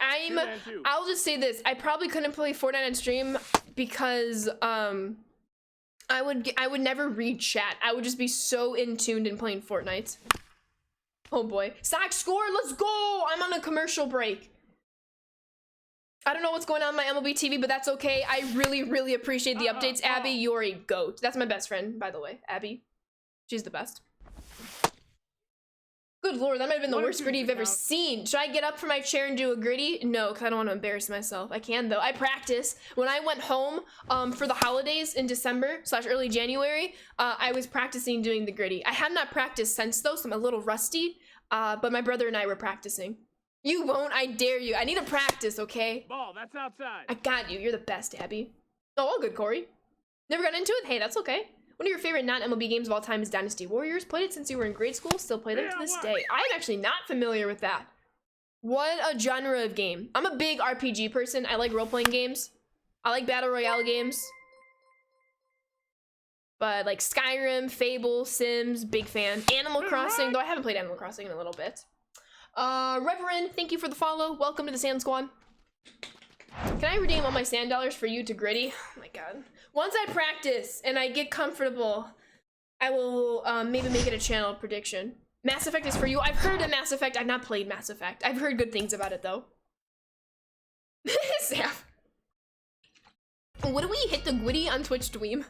I'll just say this. I probably couldn't play Fortnite on stream because I would never read chat. I would just be so in tuned in playing Fortnite. Oh boy. Sox score, let's go! I'm on a commercial break. I don't know what's going on my MLB TV, but that's okay. I really, really appreciate the updates. Abby, you're a goat. That's my best friend, by the way. Abby. She's the best. Good lord, that might have been the One or worst two gritty you've ever out. seen. Should I get up from my chair and do a gritty? No, because I don't want to embarrass myself. I can though. I practice. When I went home for the holidays in December / early January, I was practicing doing the gritty. I have not practiced since though, so I'm a little rusty. But my brother and I were practicing. You won't, I dare you. I need to practice, okay? Ball, that's outside. I got you. You're the best, Abby. Oh, all good, Corey. Never got into it? Hey, that's okay. One of your favorite non-MLB games of all time is Dynasty Warriors. Played it since you were in grade school. Still play them to this day. I'm actually not familiar with that. What a genre of game. I'm a big RPG person. I like role-playing games. I like battle royale games. But like Skyrim, Fable, Sims, big fan. Animal Crossing, though I haven't played Animal Crossing in a little bit. Reverend, thank you for the follow. Welcome to the Sand Squad. Can I redeem all my sand dollars for you to gritty? Oh my god. Once I practice and I get comfortable, I will maybe make it a channel prediction. Mass Effect is for you. I've heard of Mass Effect. I've not played Mass Effect. I've heard good things about it though. Sam. What do we hit the Gwitty on Twitch Dweem?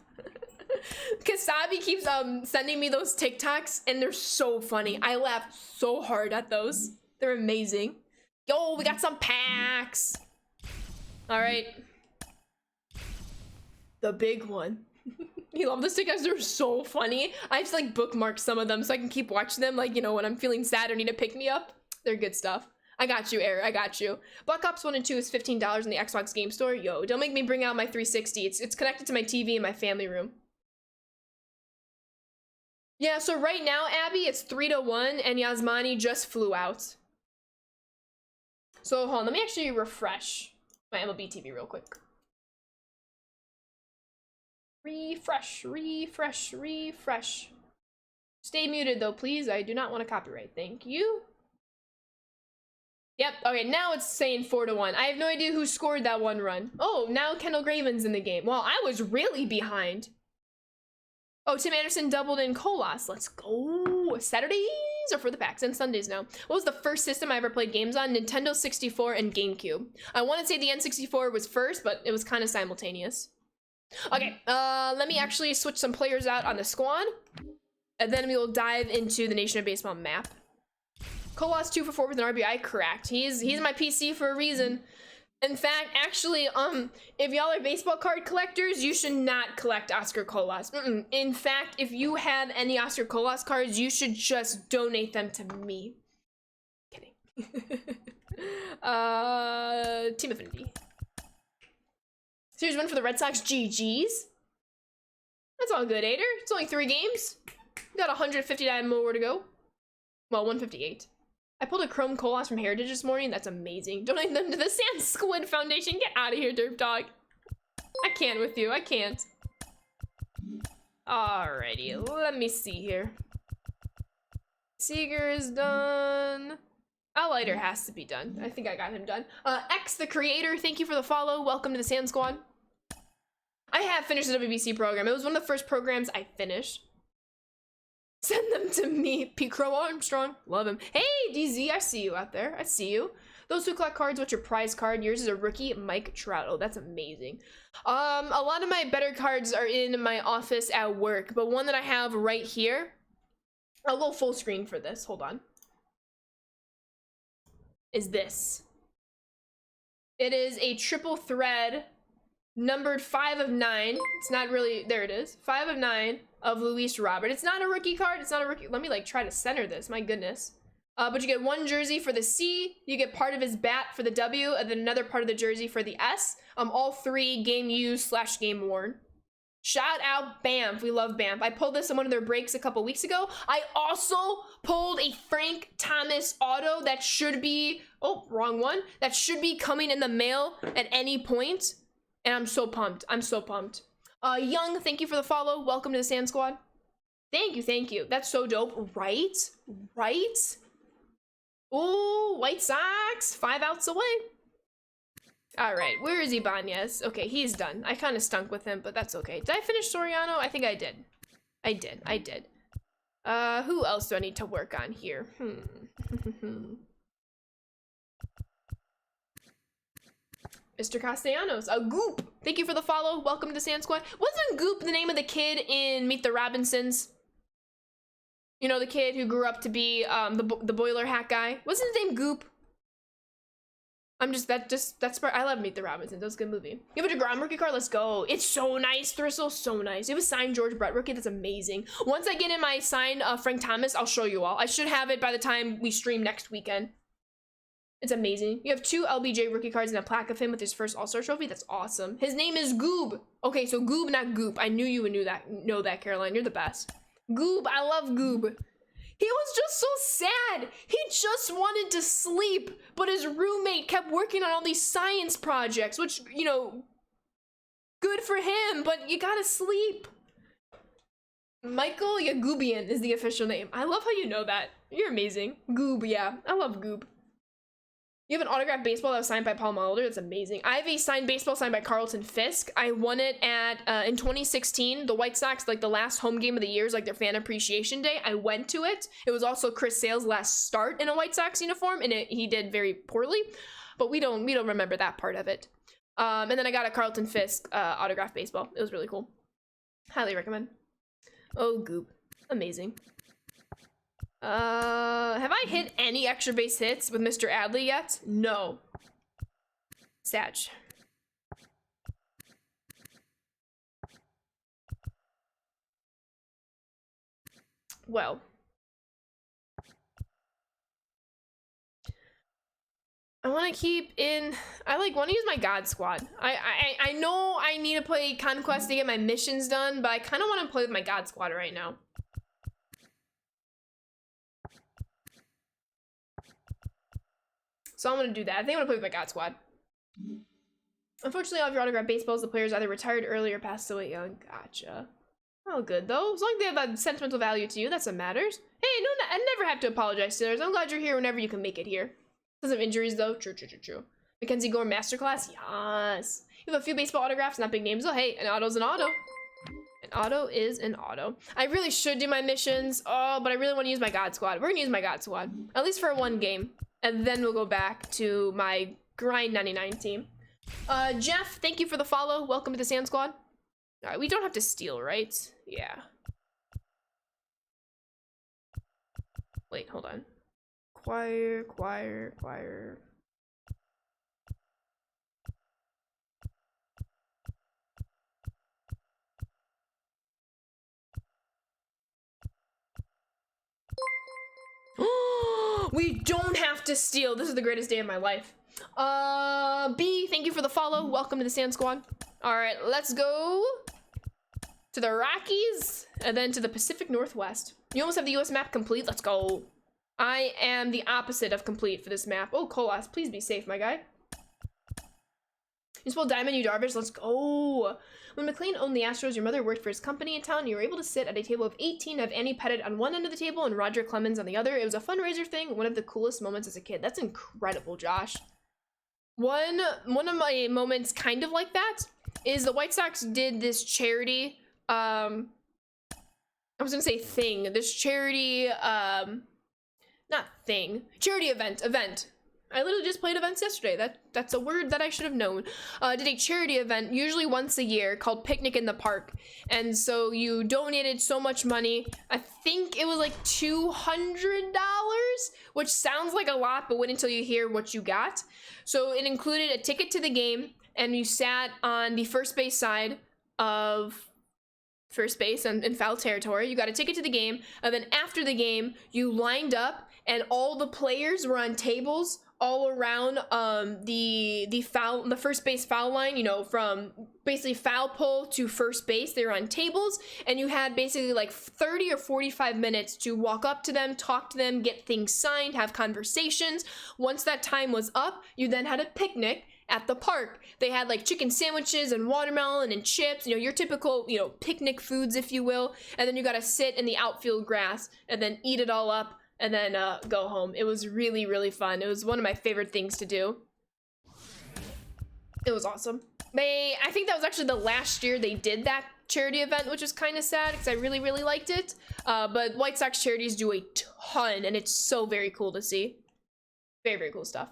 Kasabi keeps sending me those TikToks and they're so funny. I laugh so hard at those. They're amazing. Yo, we got some packs. All right. The big one. You love the TikToks? They're so funny. I just like bookmark some of them so I can keep watching them. Like, you know, when I'm feeling sad or need to pick me up. They're good stuff. I got you, Air. I got you. Black Ops 1 and 2 is $15 in the Xbox Game Store. Yo, don't make me bring out my 360. It's connected to my TV in my family room. Yeah, so right now, Abby, it's 3-1, and Yasmani just flew out. So hold on, let me actually refresh my MLB TV real quick. Refresh, refresh, refresh. Stay muted though, please. I do not want a copyright. Thank you. Yep, okay, now it's saying 4-1. I have no idea who scored that one run. Oh, now Kendall Graven's in the game. Well, I was really behind. Oh, Tim Anderson doubled in Colas. Let's go. Saturdays are for the packs and Sundays now. What was the first system I ever played games on? Nintendo 64 and GameCube. I want to say the N64 was first, but it was kind of simultaneous. Okay, let me actually switch some players out on the squad, and then we will dive into the Nation of Baseball map. Colas 2 for 4 with an RBI, correct. He's my PC for a reason. In fact, actually, if y'all are baseball card collectors, you should not collect Oscar Colas. In fact, if you have any Oscar Colas cards, you should just donate them to me. Kidding. Team Affinity. Series 1 for the Red Sox, GG's. That's all good, Ader. It's only 3 games. We got 159 more to go. Well, 158. I pulled a Chrome Colas from Heritage this morning. That's amazing. Donate them to the Sand Squid Foundation. Get out of here, Derp Dog. I can't with you. I can't. Alrighty, let me see here. Seeger is done. Lighter has to be done. I think I got him done. X the Creator, thank you for the follow. Welcome to the Sand Squad. I have finished the WBC program. It was one of the first programs I finished. Send them to me. P. Crow Armstrong. Love him. Hey, DZ, I see you out there. I see you. Those who collect cards, what's your prize card? Yours is a rookie, Mike Trout. Oh, that's amazing. A lot of my better cards are in my office at work, but one that I have right here, I'll go full screen for this. Hold on. Is this. It is a triple thread, numbered 5 of 9. It's not really, there it is. 5 of 9 of Luis Robert. It's not a rookie card. It's not a rookie. Let me like try to center this. My goodness. But you get 1 jersey for the C. You get part of his bat for the W, and then another part of the jersey for the S. All 3 game used / game worn. Shout out Banff. We love Banff. I pulled this in one of their breaks a couple weeks ago. I also pulled a Frank Thomas auto that should be, oh, wrong one. That should be coming in the mail at any point. And I'm so pumped. I'm so pumped. Young, thank you for the follow. Welcome to the Sand Squad. Thank you, thank you. That's so dope. Right? Right? Ooh, White Sox. 5 outs away. All right, where is Ibanez? Okay, he's done. I kind of stunk with him, but that's okay. Did I finish Soriano? I think I did. I did. Who else do I need to work on here? Mr. Castellanos, Goop. Thank you for the follow. Welcome to Sand Squad. Wasn't Goop the name of the kid in Meet the Robinsons? You know, the kid who grew up to be the boiler hat guy. Wasn't his name Goop? That's I love Meet the Robinsons. That was a good movie. You have a DeGrom rookie card? Let's go. It's so nice, Thristle. So nice. You have a signed George Brett rookie? That's amazing. Once I get in my signed Frank Thomas, I'll show you all. I should have it by the time we stream next weekend. It's amazing. You have 2 LBJ rookie cards and a plaque of him with his first All-Star trophy. That's awesome. His name is Goob. Okay, so Goob, not Goop. I knew you would know that, Caroline. You're the best. Goob. I love Goob. He was just so sad. He just wanted to sleep, but his roommate kept working on all these science projects, which, you know, good for him, but you gotta sleep. Michael Yagubian is the official name. I love how you know that. You're amazing. Goob, yeah. I love Goob. You have an autographed baseball that was signed by Paul Molitor. That's amazing. I have a signed baseball signed by Carlton Fisk. I won it at in 2016. The White Sox, like the last home game of the year, is like their fan appreciation day. I went to it. It was also Chris Sale's last start in a White Sox uniform, and he did very poorly. But we don't remember that part of it. And then I got a Carlton Fisk autographed baseball. It was really cool. Highly recommend. Oh, Goop. Amazing. Have I hit any extra base hits with Mr. Adley yet? No. Sag. Well. I want to keep in... I want to use my God Squad. I know I need to play Conquest to get my missions done, but I kind of want to play with my God Squad right now. So I'm going to do that. I think I'm going to play with my God Squad. Unfortunately, all of your autographed baseballs, the players either retired early or passed away young. Gotcha. Oh, good, though. As long as they have that sentimental value to you, that's what matters. Hey, no, I never have to apologize, Steelers. I'm glad you're here whenever you can make it here. Doesn't have injuries, though. True. Mackenzie Gore Masterclass? Yes. You have a few baseball autographs, not big names. Oh, hey, an auto's an auto. An auto is an auto. I really should do my missions. Oh, but I really want to use my God Squad. We're going to use my God Squad. At least for one game. And then we'll go back to my grind 99 team. Jeff, thank you for the follow. Welcome to the Sand Squad. All right, we don't have to steal, right? Yeah. Wait, hold on. Choir. We don't have to steal. This is the greatest day of my life. B, thank you for the follow. Welcome to the Sand Squad. All right, let's go to the Rockies and then to the Pacific Northwest. You almost have the US map complete. Let's go. I am the opposite of complete for this map. Oh, Colas, please be safe, my guy. You spelled Diamond, you Darvish. Let's go. When McLean owned the Astros, your mother worked for his company in town. You were able to sit at a table of 18, have Annie Pettit on one end of the table and Roger Clemens on the other. It was a fundraiser thing, one of the coolest moments as a kid. That's incredible, Josh. One of my moments kind of like that is the White Sox did this charity, I was gonna say thing, this charity, not thing, charity event. I literally just played events yesterday. That's a word that I should have known. Did a charity event, usually once a year, called Picnic in the Park. And so you donated so much money. I think it was like $200, which sounds like a lot, but wait until you hear what you got. So it included a ticket to the game, and you sat on the first base side of first base and in foul territory. You got a ticket to the game, and then after the game, you lined up, and all the players were on tables all around the first base foul line, you know, from basically foul pole to first base. They were on tables, and you had basically like 30 or 45 minutes to walk up to them, talk to them, get things signed, have conversations. Once that time was up, you then had a picnic at the park. They had like chicken sandwiches and watermelon and chips, you know, your typical, you know, picnic foods, if you will. And then you got to sit in the outfield grass and then eat it all up and then go home. It was really, really fun. It was one of my favorite things to do. It was awesome. I think that was actually the last year they did that charity event, which is kind of sad because I really, really liked it. But White Sox charities do a ton, and it's so very cool to see. Very, very cool stuff.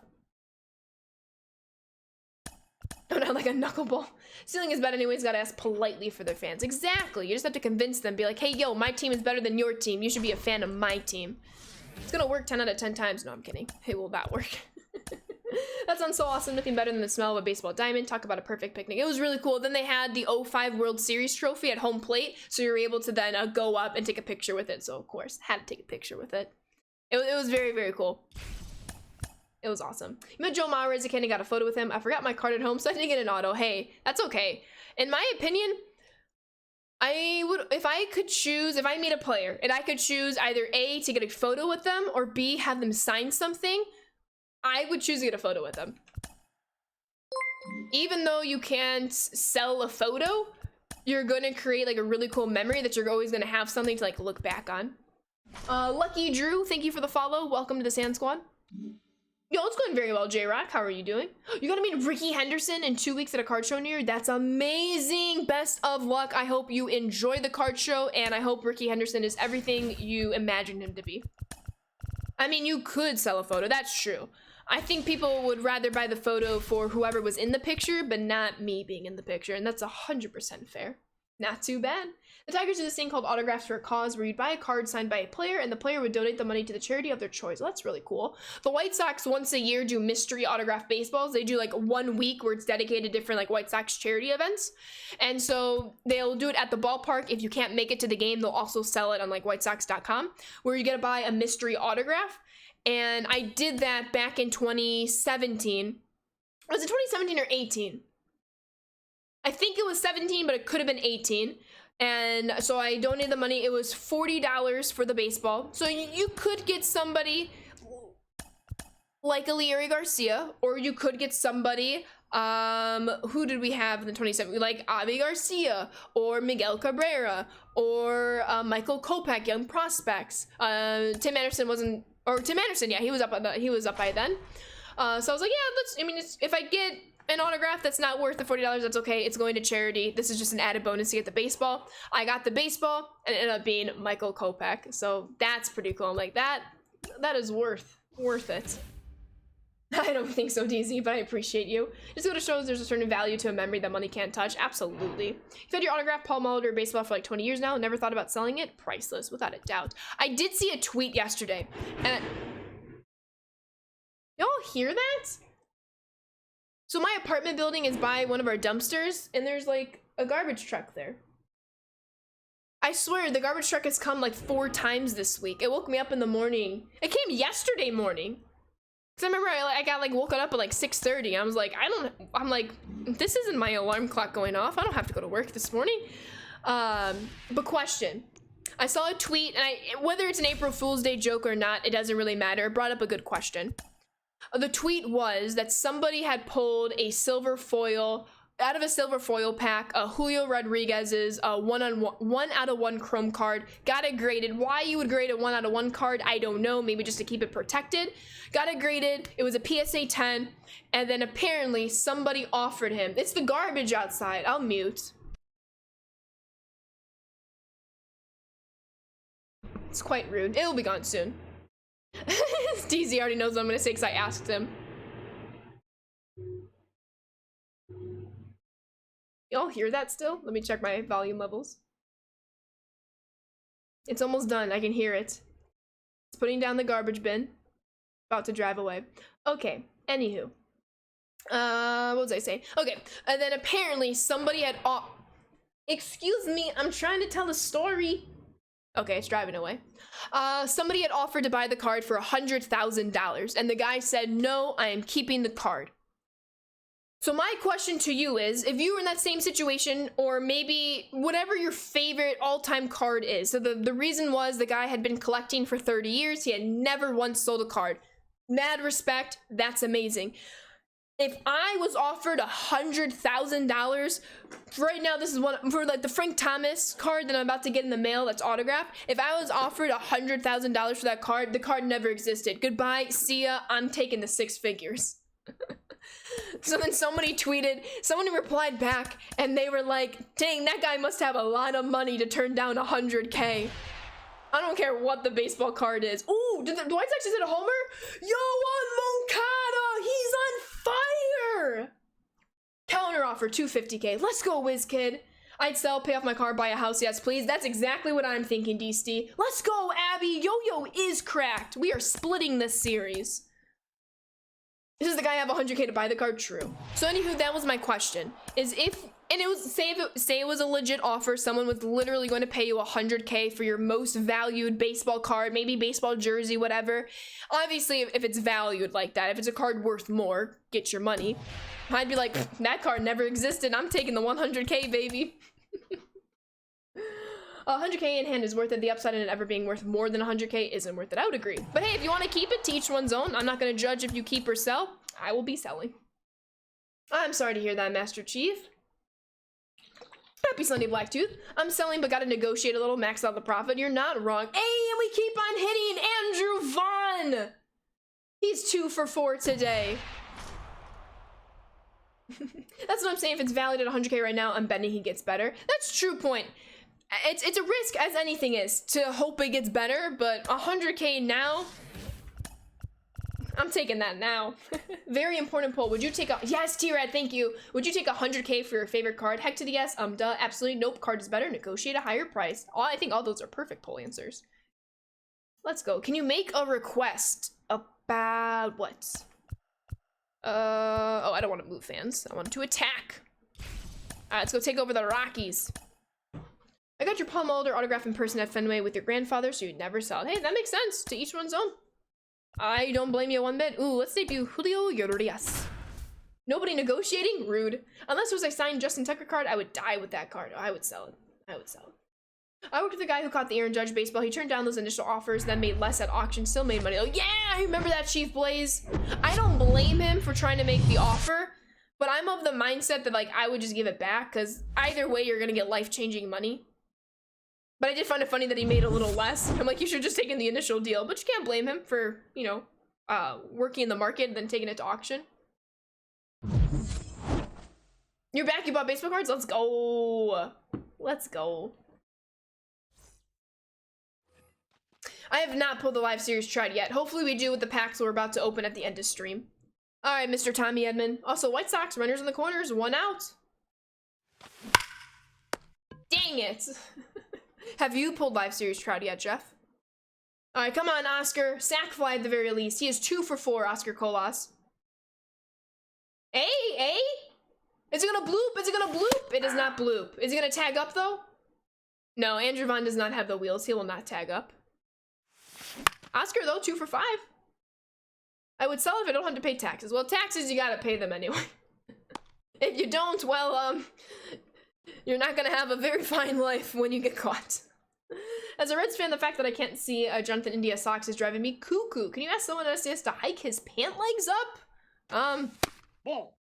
Oh, not like a knuckleball. Stealing is bad anyways, gotta ask politely for their fans. Exactly, you just have to convince them, be like, hey, yo, my team is better than your team. You should be a fan of my team. It's gonna work 10 out of 10 times. No, I'm kidding. It will not work. That sounds so awesome. Nothing better than the smell of a baseball diamond. Talk about a perfect picnic. It was really cool. Then they had the '05 World Series trophy at home plate, so you're able to then go up and take a picture with it. So, of course, had to take a picture with it. It was very, very cool. It was awesome. You met Joe Mauer as a kid and got a photo with him. I forgot my card at home, so I didn't get an auto. Hey, that's okay. In my opinion, I would, if I could choose, if I meet a player and I could choose either A, to get a photo with them, or B, have them sign something, I would choose to get a photo with them. Even though you can't sell a photo, you're gonna create like a really cool memory that you're always gonna have something to like look back on. Lucky Drew, thank you for the follow. Welcome to the Sand Squad. Yo, it's going very well, J-Rock. How are you doing? You gotta meet Ricky Henderson in 2 weeks at a card show near you. That's amazing. Best of luck. I hope you enjoy the card show, and I hope Ricky Henderson is everything you imagined him to be. I mean, you could sell a photo. That's true. I think people would rather buy the photo for whoever was in the picture, but not me being in the picture, and that's 100% fair. Not too bad. The Tigers do this thing called Autographs for a Cause, where you'd buy a card signed by a player and the player would donate the money to the charity of their choice. Well, that's really cool. The White Sox once a year do mystery autograph baseballs. They do like 1 week where it's dedicated to different like White Sox charity events. And so they'll do it at the ballpark. If you can't make it to the game, they'll also sell it on like whitesox.com, where you get to buy a mystery autograph. And I did that back in 2017. Was it 2017 or 18? I think it was 17, but it could have been 18. And so I donated the money. It was $40 for the baseball. So you could get somebody like a Leary Garcia, or you could get somebody, who did we have in the 2017? Like Avi Garcia, or Miguel Cabrera, or Michael Kopech, young prospects. Tim Anderson wasn't, or Tim Anderson, yeah, he was up by then. So I was like, yeah, if I get an autograph that's not worth the $40, that's okay. It's going to charity. This is just an added bonus to get the baseball. I got the baseball, and it ended up being Michael Kopech. So that's pretty cool. I'm like, that is worth it. I don't think so, DZ, but I appreciate you. Just go to shows there's a certain value to a memory that money can't touch. Absolutely. You've had your autograph Paul Molitor baseball for like 20 years now. Never thought about selling it. Priceless, without a doubt. I did see a tweet yesterday, and y'all hear that? So my apartment building is by one of our dumpsters, and there's like a garbage truck there. I swear, the garbage truck has come like 4 times this week. It woke me up in the morning. It came yesterday morning. Cause I remember I got like woken up at like 6:30. I was like, I'm like, this isn't my alarm clock going off. I don't have to go to work this morning. But question. I saw a tweet, and whether it's an April Fool's Day joke or not, it doesn't really matter. It brought up a good question. The tweet was that somebody had pulled a silver foil out of a silver foil pack, Julio Rodriguez's 1 out of 1 chrome card. Got it graded. Why you would grade a 1 out of 1 card, I don't know. Maybe just to keep it protected. Got it graded. It was a PSA 10, and then apparently somebody offered him. It's the garbage outside. I'll mute. It's quite rude. It'll be gone soon. DZ already knows what I'm gonna say because I asked him. Y'all hear that still? Let me check my volume levels. It's almost done. I can hear it. It's putting down the garbage bin. About to drive away. Okay, anywho. What was I saying? Okay, and then apparently somebody had excuse me, I'm trying to tell a story. Okay, it's driving away. Somebody had offered to buy the card for $100,000, and the guy said, no, I am keeping the card. So my question to you is, if you were in that same situation, or maybe whatever your favorite all-time card is. So the reason was the guy had been collecting for 30 years. He had never once sold a card. Mad respect. That's amazing. If I was offered $100,000, right now this is one for like the Frank Thomas card that I'm about to get in the mail that's autographed. If I was offered $100,000 for that card, the card never existed. Goodbye, see ya, I'm taking the 6 figures. So then somebody replied back, and they were like, dang, that guy must have a lot of money to turn down 100K. I don't care what the baseball card is. Ooh, did the White Sox just hit a homer? Yo, on Moncada, he's on fire! offer 250K. Let's go, WizKid. I'd sell, pay off my car, buy a house. Yes, please. That's exactly what I'm thinking, DST. Let's go, Abby. Yo-Yo is cracked. We are splitting this series. This is the guy I have 100K to buy the card? True. So anywho, that was my question. Is if, and it was, say it was a legit offer, someone was literally going to pay you 100K for your most valued baseball card, maybe baseball jersey, whatever. Obviously, if it's valued like that, if it's a card worth more, get your money. I'd be like, that card never existed. I'm taking the 100K, baby. 100K in hand is worth it. The upside in it ever being worth more than 100K isn't worth it. I would agree. But hey, if you want to keep it, to each one's own. I'm not going to judge if you keep or sell. I will be selling. I'm sorry to hear that, Master Chief. Happy Sunday, Blacktooth. I'm selling, but got to negotiate a little, max out the profit. You're not wrong. Hey, and we keep on hitting Andrew Vaughn. He's 2 for 4 today. That's what I'm saying. If it's valued at 100K right now, I'm betting he gets better. That's true point. It's a risk, as anything is, to hope it gets better, but 100K now, I'm taking that now. Very important poll. Would you take a, yes, T-Rad, thank you. Would you take 100K for your favorite card? Heck to the yes, duh, absolutely, nope, card is better, negotiate a higher price. I think all those are perfect poll answers. Let's go. Can you make a request about what? Oh, I don't want to move fans. I want to attack. All right, let's go take over the Rockies. I got your Paul Mulder autograph in person at Fenway with your grandfather, so you'd never sell it. Hey, that makes sense. To each one's own. I don't blame you one bit. Ooh, let's debut Julio Urias. Nobody negotiating? Rude. Unless it was a signed Justin Tucker card, I would die with that card. I would sell it. I would sell it. I worked with the guy who caught the Aaron Judge baseball. He turned down those initial offers, then made less at auction, still made money. Oh, yeah, I remember that, Chief Blaze. I don't blame him for trying to make the offer, but I'm of the mindset that, like, I would just give it back, because either way, you're going to get life-changing money. But I did find it funny that he made a little less. I'm like, you should have just taken the initial deal, but you can't blame him for, you know, working in the market and then taking it to auction. You're back, you bought baseball cards? Let's go. Let's go. I have not pulled the live series tried yet. Hopefully we do with the packs we're about to open at the end of stream. All right, Mr. Tommy Edmond. Also, White Sox, runners in the corners, 1 out. Dang it. Have you pulled live series tried yet, Jeff? All right, come on, Oscar. Sack fly at the very least. He is 2 for 4, Oscar Colas. Hey, hey? Is it gonna bloop? Is it gonna bloop? It does not bloop. Is it gonna tag up, though? No, Andrew Vaughn does not have the wheels. He will not tag up. Oscar, though, 2 for 5. I would sell if I don't have to pay taxes. Well, taxes, you gotta pay them anyway. If you don't, well, you're not gonna have a very fine life when you get caught. As a Reds fan, the fact that I can't see Jonathan India socks is driving me cuckoo. Can you ask someone else to hike his pant legs up? Ball.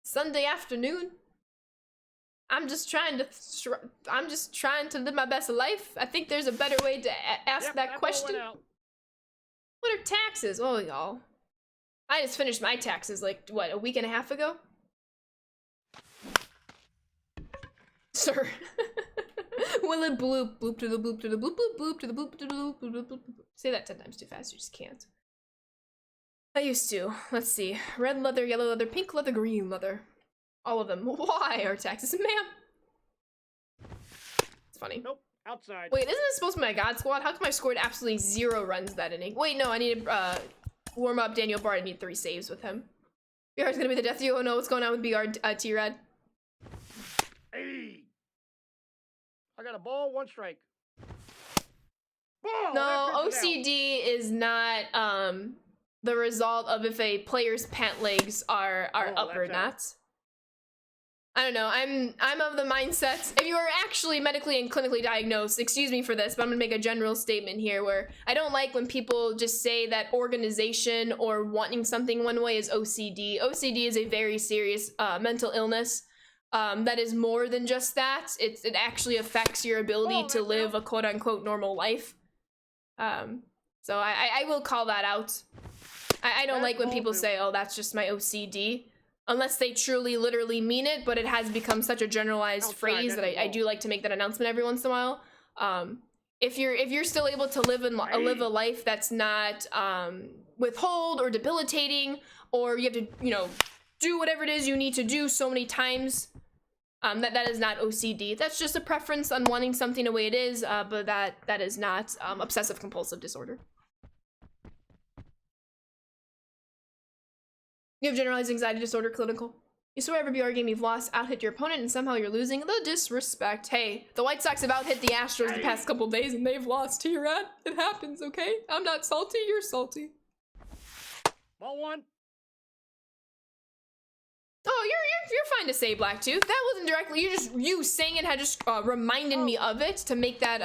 Sunday afternoon. I'm just trying to live my best life. I think there's a better way to ask that question. What are taxes? Oh, y'all. I just finished my taxes like, what, a week and a half ago? Sir. Will it bloop, bloop to the bloop to the bloop, bloop, bloop to the bloop to the bloop, bloop, bloop, bloop. Say that 10 times too fast, you just can't. I used to. Let's see. Red leather, yellow leather, pink leather, green leather. All of them. Why are taxes, ma'am? It's funny. Nope. Outside. Wait, isn't this supposed to be my God Squad? How come I scored absolutely 0 runs that inning? Wait, no, I need to warm up Daniel Bard. I need 3 saves with him. BR's gonna be the death of you. Oh no, what's going on with BR T-Rad? Hey! I got a ball, 1 strike. Ball! No, OCD is not the result of if a player's pant legs are up or not. I don't know. I'm of the mindset, if you are actually medically and clinically diagnosed, excuse me for this, but I'm gonna make a general statement here where I don't like when people just say that organization or wanting something one way is OCD. OCD is a very serious mental illness that is more than just that. It actually affects your ability to live a quote-unquote normal life. So I will call that out. I don't like when people say, oh, that's just my OCD. Unless they truly, literally mean it, but it has become such a generalized phrase that I do like to make that announcement every once in a while. If you're still able to live a life that's not withhold or debilitating, or you have to, you know, do whatever it is you need to do so many times. That is not OCD. That's just a preference on wanting something the way it is, but that is not obsessive compulsive disorder. You have generalized anxiety disorder, clinical. You swear every BR game you've lost, out-hit your opponent, and somehow you're losing. The disrespect. Hey, the White Sox have out-hit the Astros the past couple days, and they've lost. Here at it happens, okay? I'm not salty. You're salty. Ball 1. Oh, you're fine to say, Blacktooth. That wasn't directly. You saying it had just reminded me of it to make that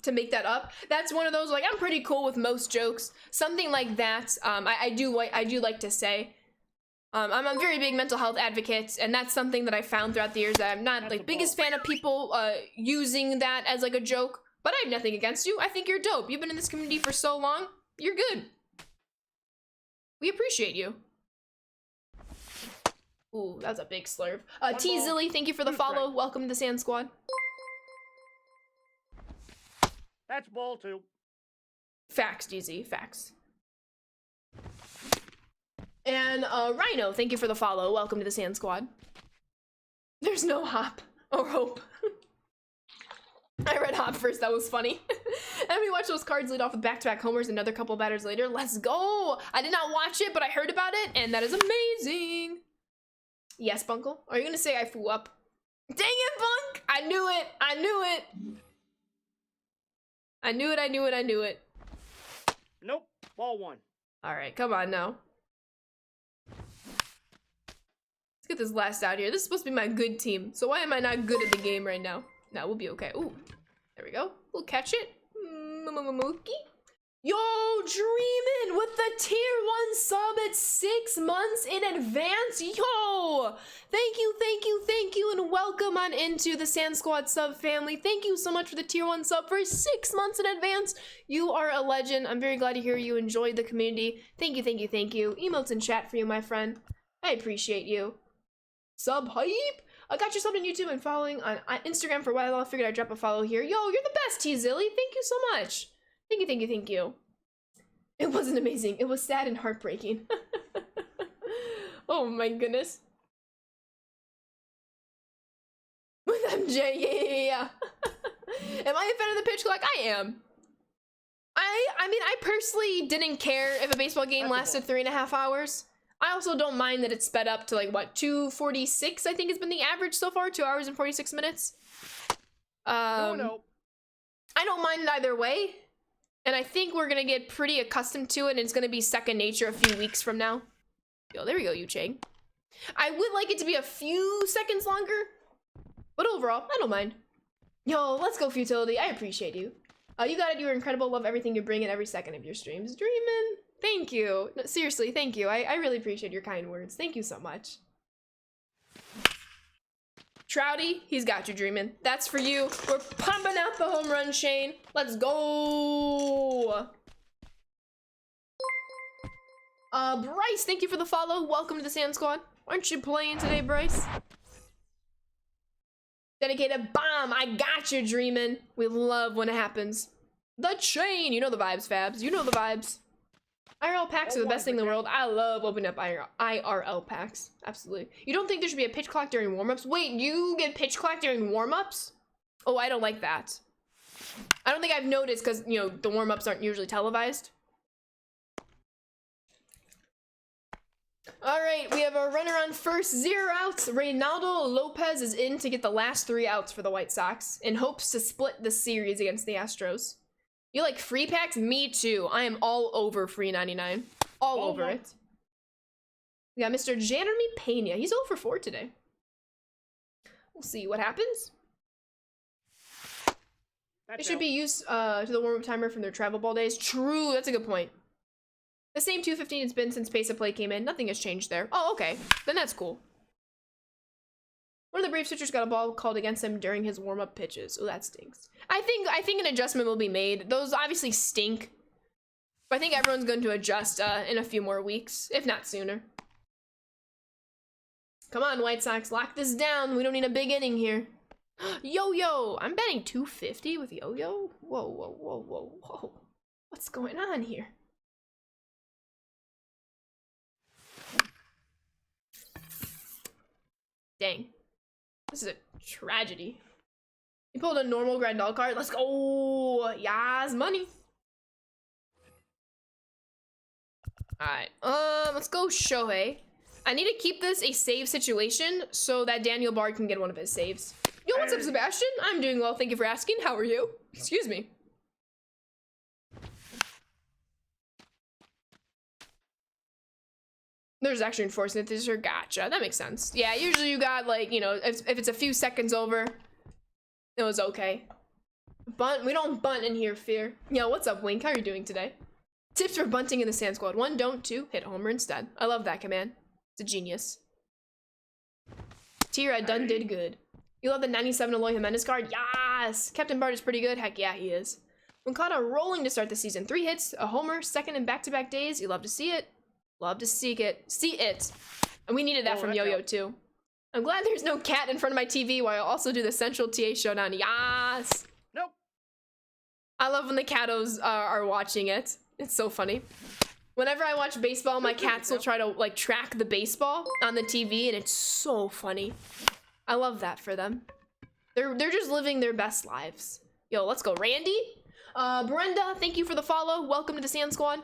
to make that up. That's one of those, like, I'm pretty cool with most jokes. Something like that. I do like to say. I'm a very big mental health advocate, and that's something that I found throughout the years that I'm not like biggest fan of people using that as like a joke. But I have nothing against you. I think you're dope. You've been in this community for so long. You're good. We appreciate you. Ooh, that was a big slurp. T Zilly, thank you for the follow. Welcome to the Sand Squad. That's ball 2. Facts, DZ, facts. And Rhino, thank you for the follow. Welcome to the Sand Squad. There's no hop or hope. I read hop first, that was funny. And we watched those Cards lead off with back-to-back homers another couple batters later. Let's go! I did not watch it, but I heard about it, and that is amazing. Yes, Bunkle? Are you gonna say I flew up? Dang it, Bunk! I knew it! I knew it! I knew it, I knew it, I knew it. Nope. Ball 1. Alright, come on now. Let's get this last out here. This is supposed to be my good team, so why am I not good at the game right now? No, we'll be okay. Ooh, there we go. We'll catch it. Mookie. Yo, Dreamin' with the tier 1 sub at 6 months in advance. Yo, thank you, and welcome on into the Sand Squad sub family. Thank you so much for the tier 1 sub for 6 months in advance. You are a legend. I'm very glad to hear you enjoyed the community. Thank you. Emotes in chat for you, my friend. I appreciate you. Sub hype. I got your sub on YouTube and following on Instagram for a while. I figured I'd drop a follow here. Yo, you're the best, T Zilly. Thank you so much. Thank you. It wasn't amazing. It was sad and heartbreaking. Oh my goodness. With MJ, yeah. Am I a fan of the pitch clock? I am. I mean, I personally didn't care if a baseball game lasted 3.5 hours. I also don't mind that it's sped up to like, what, 2:46, I think has been the average so far, 2 hours and 46 minutes. No. I don't mind it either way. And I think we're gonna get pretty accustomed to it, and it's gonna be second nature a few weeks from now. Yo, there we go, Yu Chang. I would like it to be a few seconds longer, but overall, I don't mind. Yo, let's go, Futility. I appreciate you. You got it. You are incredible. Love everything you bring in every second of your streams. Dreamin'. Thank you. No, seriously, thank you. I really appreciate your kind words. Thank you so much. Trouty, he's got you, Dreamin'. That's for you. We're pumping out the home run chain. Let's go. Bryce, thank you for the follow. Welcome to the Sand Squad. Aren't you playing today, Bryce? Dedicated bomb. I got you, Dreamin'. We love when it happens. The chain. You know the vibes, Fabs. You know the vibes. IRL packs are the best thing in the world. I love opening up IRL packs. Absolutely. You don't think there should be a pitch clock during warm-ups? Wait, you get pitch clock during warm-ups? Oh, I don't like that. I don't think I've noticed because, you know, the warm-ups aren't usually televised. All right, we have a runner on first, 0 outs. Reynaldo Lopez is in to get the last 3 outs for the White Sox in hopes to split the series against the Astros. You like free packs? Me too. I am all over free 99. All over it. We got Mr. Jeremy Pena. He's 0 for 4 today. We'll see what happens. It should be used to the warm-up timer from their travel ball days. True, that's a good point. The same 2:15 it's been since pace of play came in. Nothing has changed there. Oh, okay. Then that's cool. One of the Brave pitchers got a ball called against him during his warm-up pitches. Oh, that stinks. I think an adjustment will be made. Those obviously stink. But I think everyone's going to adjust in a few more weeks, if not sooner. Come on, White Sox, lock this down. We don't need a big inning here. Yo-Yo! I'm betting 250 with Yo-Yo? Whoa. What's going on here? Dang. This is a tragedy. You pulled a normal Grandal card. Let's go. Yas, money. Alright. Let's go Shohei. I need to keep this a save situation so that Daniel Bard can get one of his saves. Yo, what's up, Sebastian? I'm doing well. Thank you for asking. How are you? Excuse me. There's extra enforcement this year. Gotcha. That makes sense. Yeah, usually you got, like, you know, if it's a few seconds over, it was okay. Bunt. We don't bunt in here, Fear. Yo, what's up, Wink? How are you doing today? Tips for bunting in the Sand Squad. 1, don't. 2, hit homer instead. I love that command. It's a genius. T-Red done did good. You love the 97 Eloy Jimenez card? Yes! Captain Bard is pretty good. Heck yeah, he is. Moncada rolling to start the season. 3 hits, a homer, second in back-to-back days. You love to see it. Love to see it. See it. And we needed that from Yo-Yo too. I'm glad there's no cat in front of my TV while I also do the Central TA Showdown. Yes! Nope. I love when the catos are watching it. It's so funny. Whenever I watch baseball, my cats will try to like track the baseball on the TV, and it's so funny. I love that for them. They're just living their best lives. Yo, let's go, Randy. Brenda, thank you for the follow. Welcome to the Sand Squad.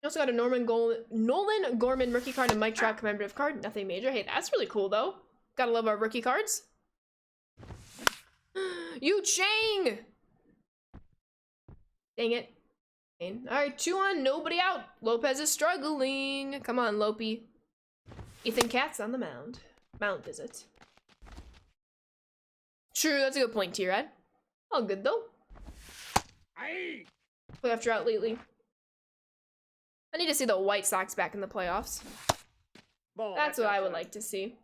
You also got a Nolan Gorman rookie card and Mike Trout commemorative card. Nothing major. Hey, that's really cool though. Gotta love our rookie cards. Yu Chang! Dang it. Alright, 2 on, nobody out. Lopez is struggling. Come on, Lopey. Ethan Katz on the mound. Mound visit. True, that's a good point, T-Rad. All good though. Playoff drought lately. I need to see the White Sox back in the playoffs. That's what I would like to see.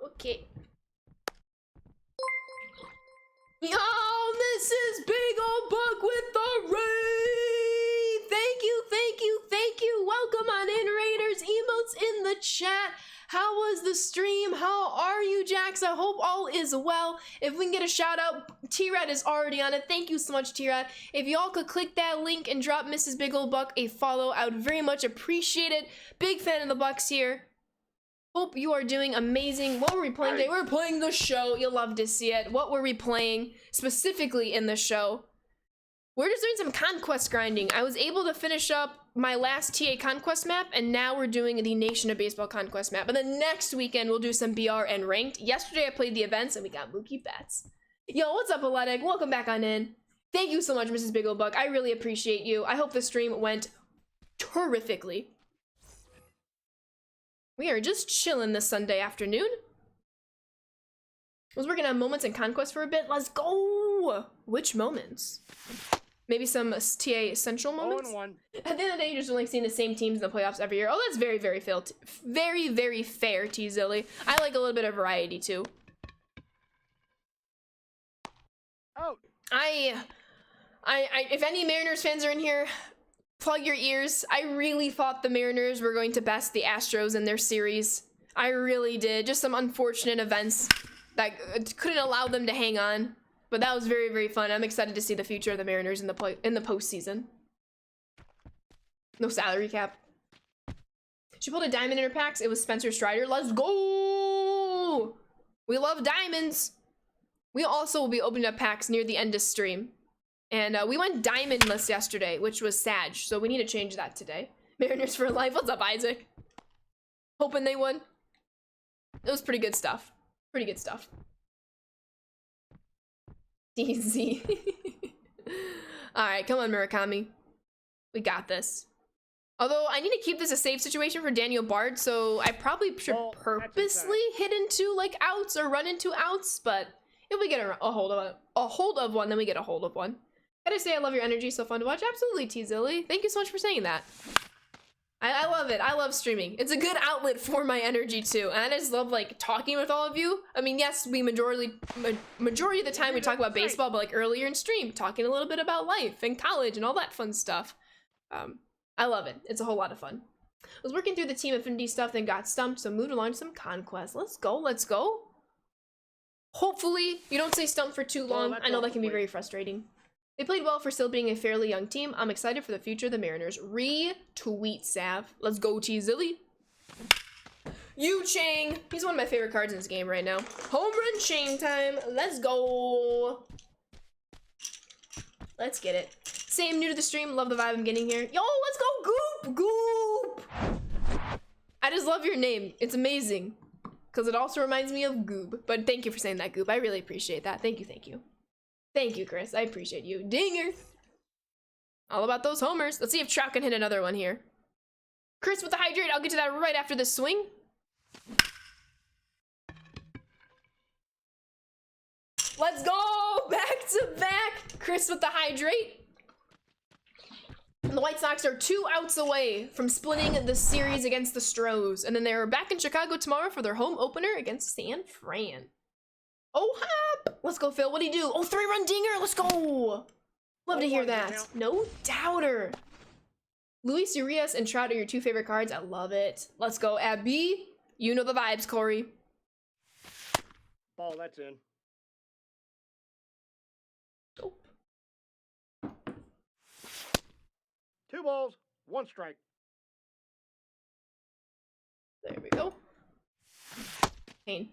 Okay. Yo, this is Big Ol' Buck with the raid! Thank you, thank you, thank you. Welcome on in, Raiders. Emotes in the chat. How was the stream? How are you, Jax? I hope all is well. If we can get a shout out, T-Rad is already on it. Thank you so much, T-Rad. If y'all could click that link and drop Mrs. Big Ol' Buck a follow, I would very much appreciate it. Big fan of the Bucks here. Hope you are doing amazing. What were we playing today? We're playing the show. You'll love to see it. What were we playing specifically in the show? We're just doing some Conquest grinding. I was able to finish up my last TA Conquest map, and now we're doing the Nation of Baseball Conquest map. And then next weekend, we'll do some BR and Ranked. Yesterday, I played the events, and we got Mookie Betts. Yo, what's up, Aletic? Welcome back on in. Thank you so much, Mrs. Big Ol' Buck. I really appreciate you. I hope the stream went terrifically. We are just chilling this Sunday afternoon. I was working on moments in Conquest for a bit. Let's go! Which moments? Maybe some TA Central moments? 0-1. At the end of the day, you're just like seeing the same teams in the playoffs every year. Oh, that's very, very fair. Very, very fair, T-Zilly. I like a little bit of variety, too. Out. If any Mariners fans are in here, plug your ears. I really thought the Mariners were going to best the Astros in their series. I really did. Just some unfortunate events that couldn't allow them to hang on. But that was very, very fun. I'm excited to see the future of the Mariners in the postseason. No salary cap. She pulled a diamond in her packs. It was Spencer Strider. Let's go! We love diamonds. We also will be opening up packs near the end of stream. And we went diamondless yesterday, which was Sag. So we need to change that today. Mariners for life. What's up, Isaac? Hoping they won. It was pretty good stuff. Pretty good stuff. DZ. Alright, come on, Murakami. We got this. Although, I need to keep this a safe situation for Daniel Bard, so I probably should purposely hit into, like, outs or run into outs, but if we get a hold of one, then we get a hold of one. Gotta say, I love your energy, so fun to watch. Absolutely, T-Zilly. Thank you so much for saying that. I love it. I love streaming. It's a good outlet for my energy too. And I just love like talking with all of you. I mean, yes, we majority of the time we talk about baseball, but like earlier in stream, talking a little bit about life and college and all that fun stuff. I love it. It's a whole lot of fun. Was working through the Team Affinity stuff, then got stumped, so moved along to some Conquest. Let's go, let's go. Hopefully, you don't stay stumped for too long. I know that can be very frustrating. They played well for still being a fairly young team. I'm excited for the future of the Mariners. Retweet Sav. Let's go, T-Zilly. Yu Chang. He's one of my favorite cards in this game right now. Home run Chang time. Let's go. Let's get it. Same, new to the stream. Love the vibe I'm getting here. Yo, let's go, Goop! Goop! I just love your name. It's amazing. Because it also reminds me of Goob. But thank you for saying that, Goob. I really appreciate that. Thank you, thank you. Thank you, Chris. I appreciate you. Dinger! All about those homers. Let's see if Trout can hit another one here. Chris with the hydrate. I'll get to that right after this swing. Let's go! Back to back! Chris with the hydrate. And the White Sox are 2 outs away from splitting the series against the Stros. And then they're back in Chicago tomorrow for their home opener against San Fran. Oh, hop! Let's go, Phil. What'd he do? Oh, 3-run dinger! Let's go! Love to hear that. No doubter. Luis Urias and Trout are your 2 favorite cards. I love it. Let's go, Abby. You know the vibes, Corey. Ball, that's in. Oh. 2 balls, 1 strike. There we go. Pain.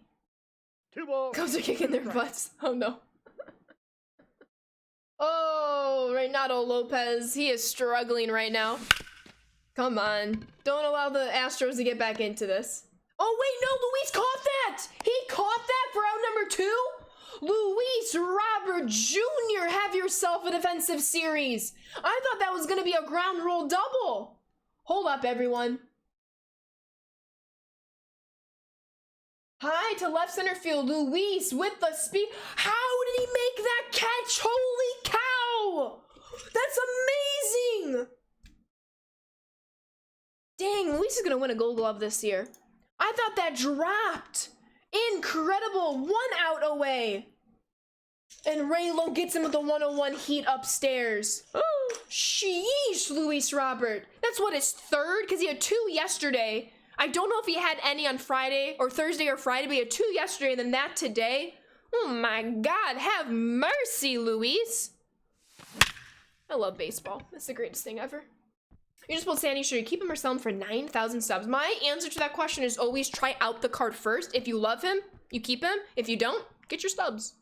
2 balls. Cubs are kicking their butts. Oh no. Oh, Reynaldo Lopez. He is struggling right now. Come on. Don't allow the Astros to get back into this. Oh wait, no, Luis caught that! He caught that for out number 2? Luis Robert Jr., have yourself a defensive series. I thought that was gonna be a ground rule double. Hold up, everyone. High to left center field, Luis with the speed. How did he make that catch? Holy cow! That's amazing! Dang, Luis is gonna win a Gold Glove this year. I thought that dropped. Incredible, 1 out away. And Raylo gets him with the 101 heat upstairs. Sheesh, Luis Robert. That's what, his 3rd? Because he had 2 yesterday. I don't know if he had any on Friday or Thursday or Friday, but he had 2 yesterday and then that today. Oh my God, have mercy, Luis. I love baseball. It's the greatest thing ever. You just pulled Sandy, should you keep him or sell him for 9,000 subs? My answer to that question is always try out the card first. If you love him, you keep him. If you don't, get your stubs.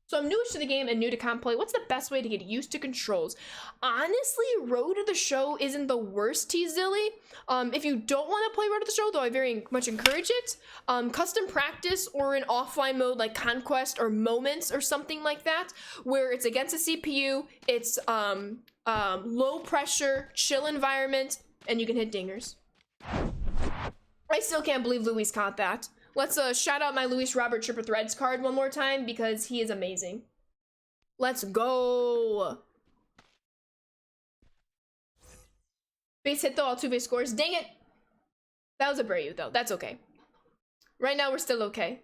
So I'm newish to the game and new to comp play. What's the best way to get used to controls? Honestly, Road to the Show isn't the worst, T-Zilly. If you don't want to play Road to the Show, though I very much encourage it, custom practice or an offline mode like Conquest or Moments or something like that, where it's against a CPU, it's low pressure, chill environment, and you can hit dingers. I still can't believe Luis caught that. Let's shout out my Luis Robert Tripper Threads card one more time because he is amazing. Let's go. Base hit though, all 2 base scores. Dang it. That was a Brayu though. That's okay. Right now we're still okay.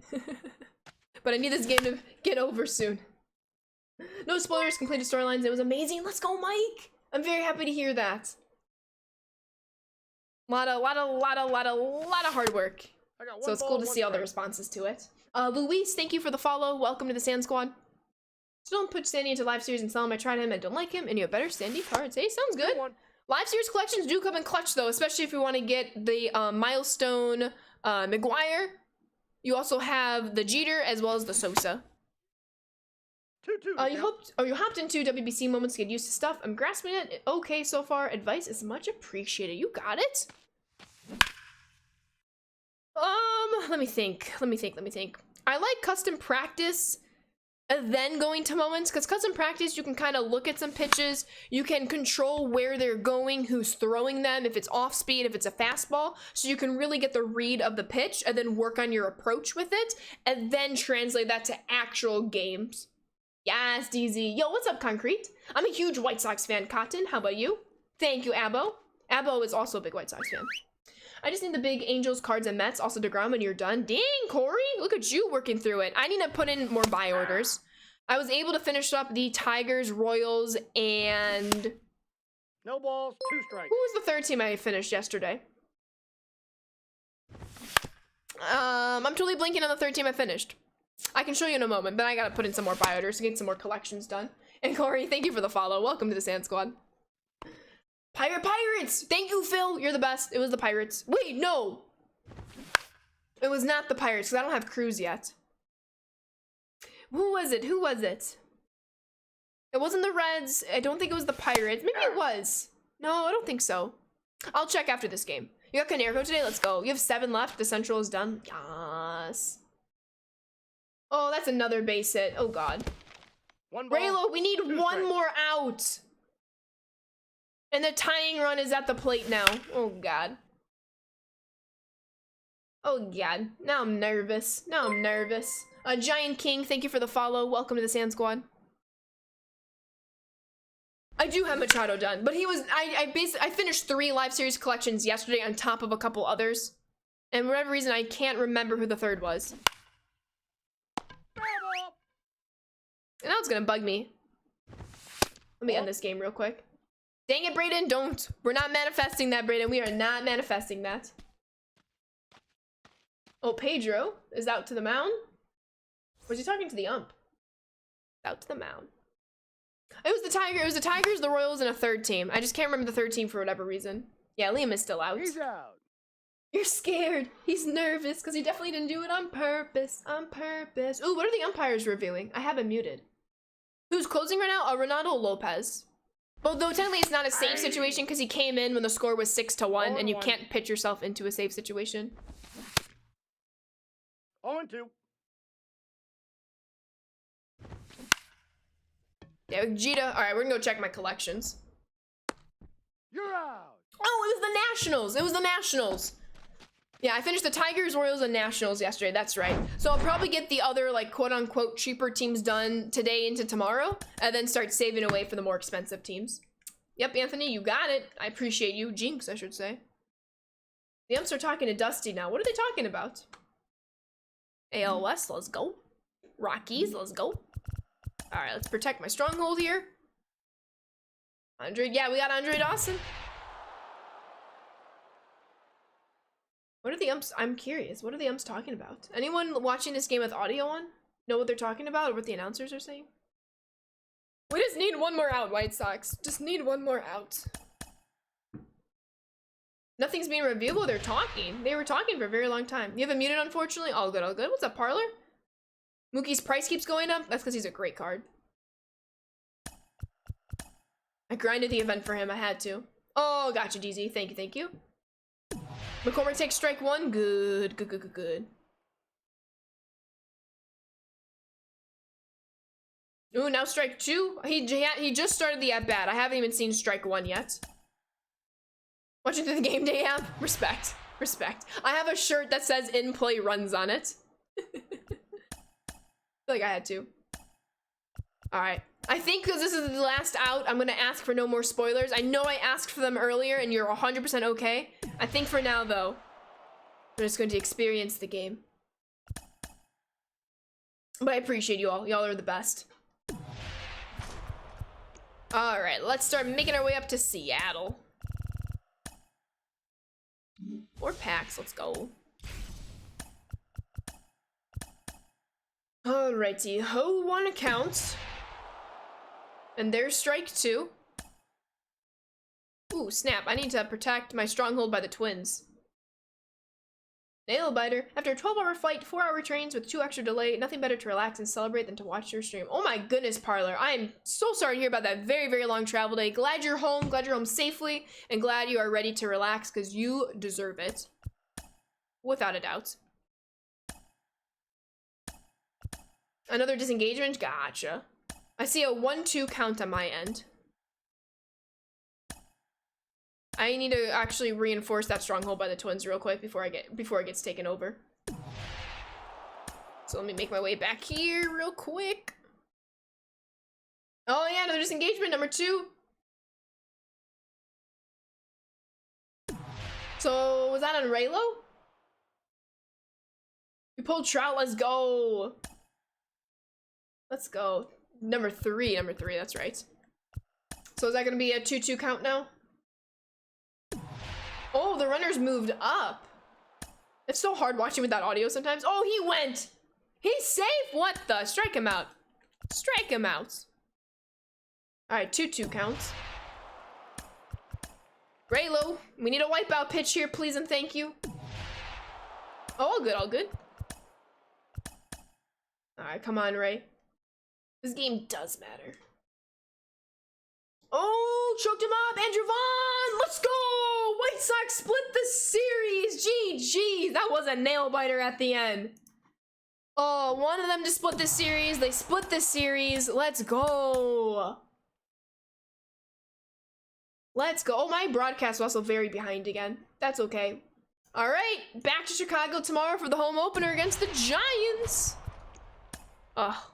But I need this game to get over soon. No spoilers, completed storylines. It was amazing. Let's go, Mike. I'm very happy to hear that. Lot of hard work. So it's cool to see all the responses to it. Luis, thank you for the follow. Welcome to the Sand Squad. So don't put Sandy into live series and sell him. I tried him and don't like him. And you have better Sandy cards. Hey, sounds good. Live series collections do come in clutch though, especially if you want to get the Milestone McGuire. You also have the Jeter as well as the Sosa. You hopped into WBC moments to get used to stuff. I'm grasping it. Okay so far. Advice is much appreciated. You got it. Let me think. I like custom practice and then going to moments, because custom practice, you can kind of look at some pitches. You can control where they're going, who's throwing them, if it's off speed, if it's a fastball. So you can really get the read of the pitch and then work on your approach with it and then translate that to actual games. Yes, DZ. Yo, what's up, Concrete? I'm a huge White Sox fan. Cotton, how about you? Thank you, Abo. Abo is also a big White Sox fan. I just need the big Angels, Cards, and Mets. Also DeGrom, and you're done. Dang, Corey. Look at you working through it. I need to put in more buy orders. I was able to finish up the Tigers, Royals, and... No balls, 2 strikes. Who was the 3rd team I finished yesterday? I'm totally blinking on the third team I finished. I can show you in a moment, but I gotta put in some more buy orders to get some more collections done. And Corey, thank you for the follow. Welcome to the Sand Squad. Pirates! Thank you, Phil. You're the best. It was the Pirates. Wait, no. It was not the Pirates, because I don't have crews yet. Who was it? Who was it? It wasn't the Reds. I don't think it was the Pirates. Maybe it was. No, I don't think so. I'll check after this game. You got Canerco today? Let's go. You have 7 left. The Central is done. Yes. Oh, that's another base hit. Oh, God. Raylo, we need one more out. And the tying run is at the plate now. Oh, God. Oh, God. Now I'm nervous. Now I'm nervous. Giant King, thank you for the follow. Welcome to the Sand Squad. I do have Machado done, but he was, I finished 3 live series collections yesterday on top of a couple others. And for whatever reason, I can't remember who the third was. And now it's gonna bug me. Let me end this game real quick. Dang it, Brayden, don't. We're not manifesting that, Brayden. We are not manifesting that. Oh, Pedro is out to the mound. Was he talking to the ump? Out to the mound. It was the Tiger. It was the Tigers, the Royals, and a third team. I just can't remember the third team for whatever reason. Yeah, Liam is still out. He's out. You're scared. He's nervous because he definitely didn't do it on purpose. On purpose. Ooh, what are the umpires reviewing? I have him muted. Who's closing right now? Ronaldo Lopez. Well, though technically it's not a safe situation because he came in when the score was 6-1, and you can't pitch yourself into a safe situation. 0-2. Yeah, Vegeta. All right, we're gonna go check my collections. You're out. Oh, it was the Nationals. It was the Nationals. Yeah, I finished the Tigers, Royals, and Nationals yesterday. That's right. So I'll probably get the other, like, quote-unquote cheaper teams done today into tomorrow, and then start saving away for the more expensive teams. Yep, Anthony, you got it. I appreciate you. Jinx, I should say. The umps are talking to Dusty now. What are they talking about? AL West, let's go. Rockies, let's go. All right, let's protect my stronghold here. Andre, yeah, we got Andre Dawson. What are the umps? I'm curious. What are the umps talking about? Anyone watching this game with audio on know what they're talking about or what the announcers are saying? We just need one more out, White Sox. Just need one more out. Nothing's being revealed. They're talking. They were talking for a very long time. You have him muted, unfortunately. All good, all good. What's up, Parlor? Mookie's price keeps going up. That's because he's a great card. I grinded the event for him. I had to. Oh, gotcha, DZ. Thank you, thank you. McCormick takes strike 1. Good, good, good, good, good. Ooh, now strike 2. He just started the at-bat. I haven't even seen strike 1 yet. Watching through the game day app? Respect. Respect. I have a shirt that says in-play runs on it. I feel like I had to. Alright. I think because this is the last out, I'm going to ask for no more spoilers. I know I asked for them earlier and you're 100% okay. I think for now, though, I'm just going to experience the game. But I appreciate you all. Y'all are the best. Alright, let's start making our way up to Seattle. 4 packs, let's go. Alrighty, ho 1 account. And there's strike 2. Ooh, snap. I need to protect my stronghold by the Twins. Nail biter. After a 12-hour flight, 4-hour trains with 2 extra delay, nothing better to relax and celebrate than to watch your stream. Oh my goodness, Parlor. I am so sorry to hear about that very, very long travel day. Glad you're home safely, and glad you are ready to relax because you deserve it. Without a doubt. Another disengagement? Gotcha. I see a 1-2 count on my end. I need to actually reinforce that stronghold by the Twins real quick before it gets taken over. So let me make my way back here real quick. Oh yeah, another disengagement, number 2. So was that on Raylo? We pulled Trout, let's go. Let's go. Number 3, that's right. So is that gonna be a 2-2 count now? Oh, the runners moved up. It's so hard watching without audio sometimes. Oh, he went. He's safe. What the? Strike him out. Strike him out. All right, 2-2 counts. Raylo, we need a wipeout pitch here, please and thank you. Oh, all good, all good. All right, come on, Ray. This game does matter. Oh, choked him up, Andrew Vaughn. Let's go. White Sox split the series. GG. That was a nail biter at the end. Oh, one of them to split the series. They split the series. Let's go. Let's go. Oh, my broadcast was also very behind again. That's okay. All right, back to Chicago tomorrow for the home opener against the Giants. Oh,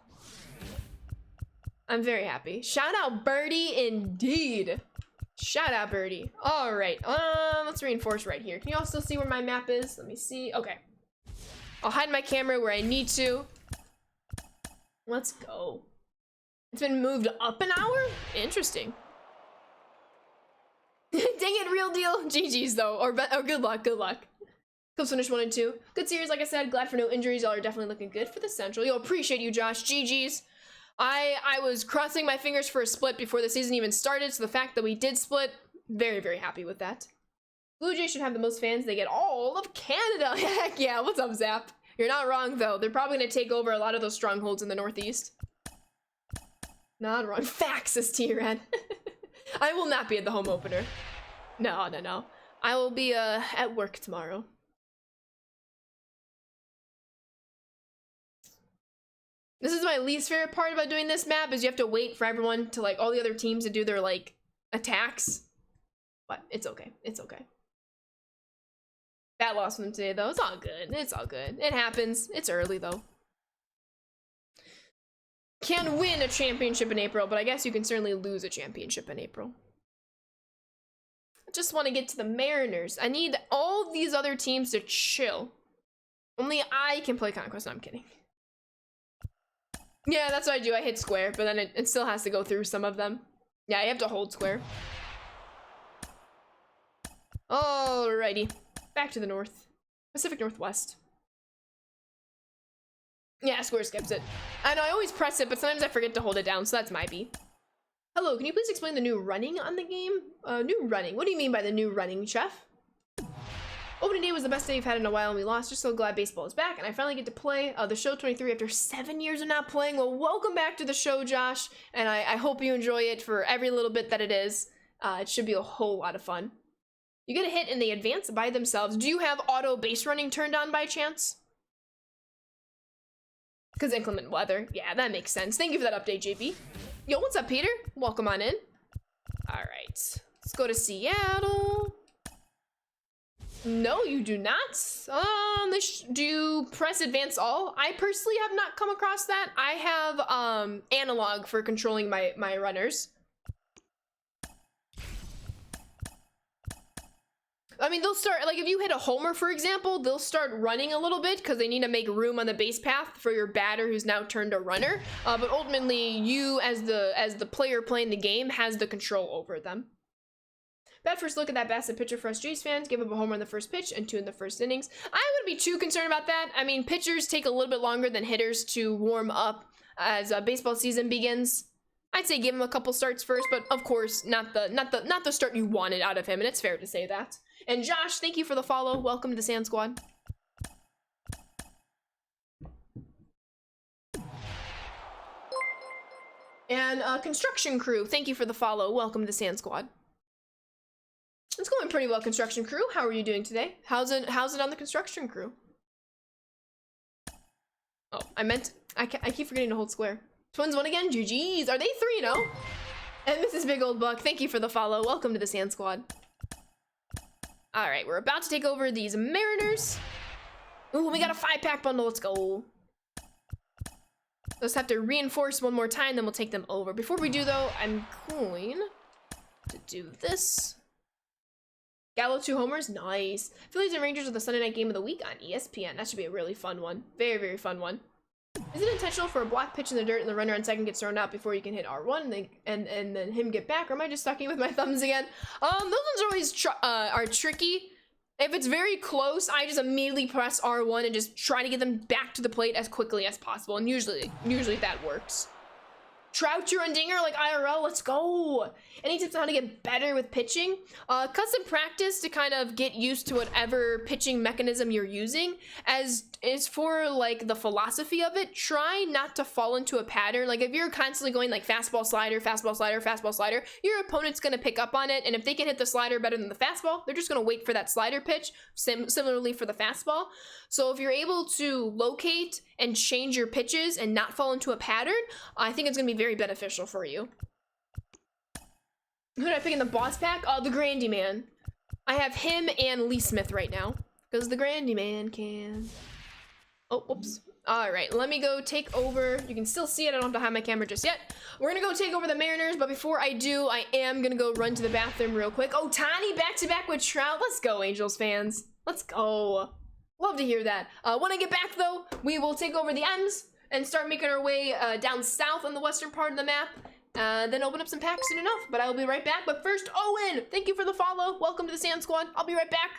I'm very happy. Shout out Birdie indeed. Shout out Birdie. All right, let's reinforce right here. Can you all still see where my map is? Let me see. Okay. I'll hide my camera where I need to. Let's go. It's been moved up an hour? Interesting. Dang it, real deal. GG's though, or good luck, good luck. Cubs finished 1 and 2. Good series, like I said. Glad for no injuries. Y'all are definitely looking good for the Central. Yo, appreciate you, Josh. GG's. I was crossing my fingers for a split before the season even started, so the fact that we did split, very, very happy with that. Blue Jays should have the most fans. They get all of Canada. Heck yeah, what's up, Zap? You're not wrong, though. They're probably going to take over a lot of those strongholds in the Northeast. Not wrong. Facts, says T-Red. I will not be at the home opener. No, no, no. I will be at work tomorrow. This is my least favorite part about doing this map, is you have to wait for everyone to, like, all the other teams to do their, like, attacks. But it's okay. It's okay. Bad loss from them today, though. It's all good. It's all good. It happens. It's early, though. Can win a championship in April, but I guess you can certainly lose a championship in April. I just want to get to the Mariners. I need all these other teams to chill. Only I can play Conquest. No, I'm kidding. Yeah, that's what I do. I hit square, but then it still has to go through some of them. Yeah, you have to hold square. Alrighty. Back to the north. Pacific Northwest. Yeah, square skips it. I know, I always press it, but sometimes I forget to hold it down, so that's my B. Hello, can you please explain the new running on the game? New running. What do you mean by the new running, chef? Opening day was the best day we've had in a while and we lost. Just so glad baseball is back and I finally get to play the show 23 after 7 years of not playing. Well, welcome back to the show, Josh. And I hope you enjoy it for every little bit that it is. It should be a whole lot of fun. You get a hit and they advance by themselves. Do you have auto base running turned on by chance? Because inclement weather. Yeah, that makes sense. Thank you for that update, JP. Yo, what's up, Peter? Welcome on in. All right, let's go to Seattle. No, you do not. Do you press advance all? I personally have not come across that. I have analog for controlling my runners. I mean, they'll start, like, if you hit a homer, for example, they'll start running a little bit because they need to make room on the base path for your batter who's now turned a runner. But ultimately, you, as the player playing the game, has the control over them. Bad first look at that Bassett pitcher for us Jays fans. Gave up a homer in the first pitch and 2 in the first innings. I wouldn't be too concerned about that. I mean, pitchers take a little bit longer than hitters to warm up as baseball season begins. I'd say give him a couple starts first, but of course, not the start you wanted out of him, and it's fair to say that. And Josh, thank you for the follow. Welcome to the Sand Squad. And Construction Crew, thank you for the follow. Welcome to the Sand Squad. It's going pretty well, Construction Crew. How are you doing today? How's it on the Construction Crew? Oh, I keep forgetting to hold square. Twins won again? GG's. Are they 3-0? And Mrs. Big Old Buck, thank you for the follow. Welcome to the Sand Squad. All right, we're about to take over these Mariners. Ooh, we got a 5-pack bundle. Let's go. Let's have to reinforce one more time, then we'll take them over. Before we do, though, I'm going to do this. Gallo 2 homers, nice. Phillies and Rangers are the Sunday night game of the week on ESPN. That should be a really fun one. Very, very fun one. Is it intentional for a block pitch in the dirt and the runner on second gets thrown out before you can hit R1 and then him get back? Or am I just sucking with my thumbs again? Those ones are always tricky If it's very close, I just immediately press R1 and just try to get them back to the plate as quickly as possible. And usually that works. Troucher and Dinger, like IRL, let's go. Any tips on how to get better with pitching? Custom practice to kind of get used to whatever pitching mechanism you're using. As is for like the philosophy of it, try not to fall into a pattern. Like if you're constantly going like fastball, slider, fastball, slider, fastball, slider, your opponent's gonna pick up on it. And if they can hit the slider better than the fastball, they're just gonna wait for that slider pitch. Similarly for the fastball. So if you're able to locate and change your pitches and not fall into a pattern, I think it's gonna be very beneficial for you. Who did I pick in the boss pack? The Grandy Man. I have him and Lee Smith right now. Because the Grandy Man can. Oh, whoops. Alright, let me go take over. You can still see it. I don't have to hide my camera just yet. We're gonna go take over the Mariners, but before I do, I am gonna go run to the bathroom real quick. Oh, Tani back-to-back with Trout. Let's go, Angels fans. Let's go. Love to hear that. When I get back, though, we will take over the M's and start making our way down south on the western part of the map. Then open up some packs soon enough, but I will be right back. But first, Owen, thank you for the follow. Welcome to the Sand Squad. I'll be right back.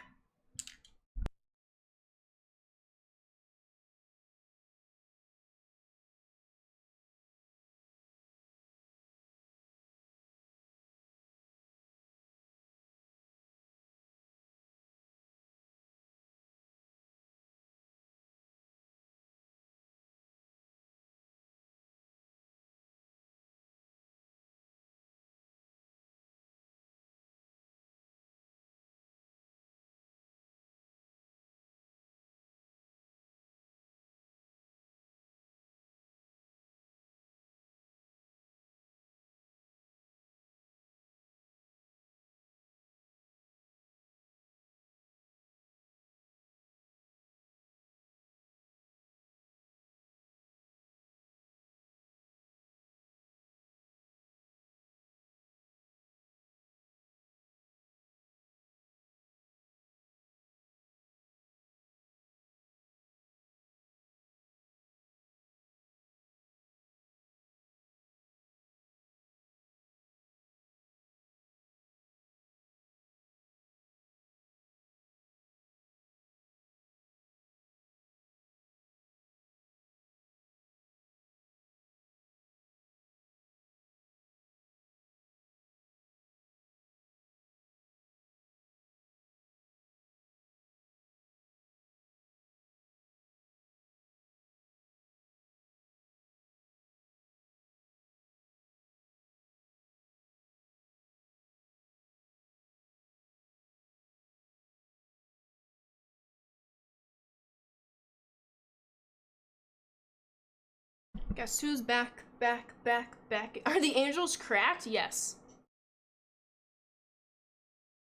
Guess who's back? Are the Angels cracked? Yes.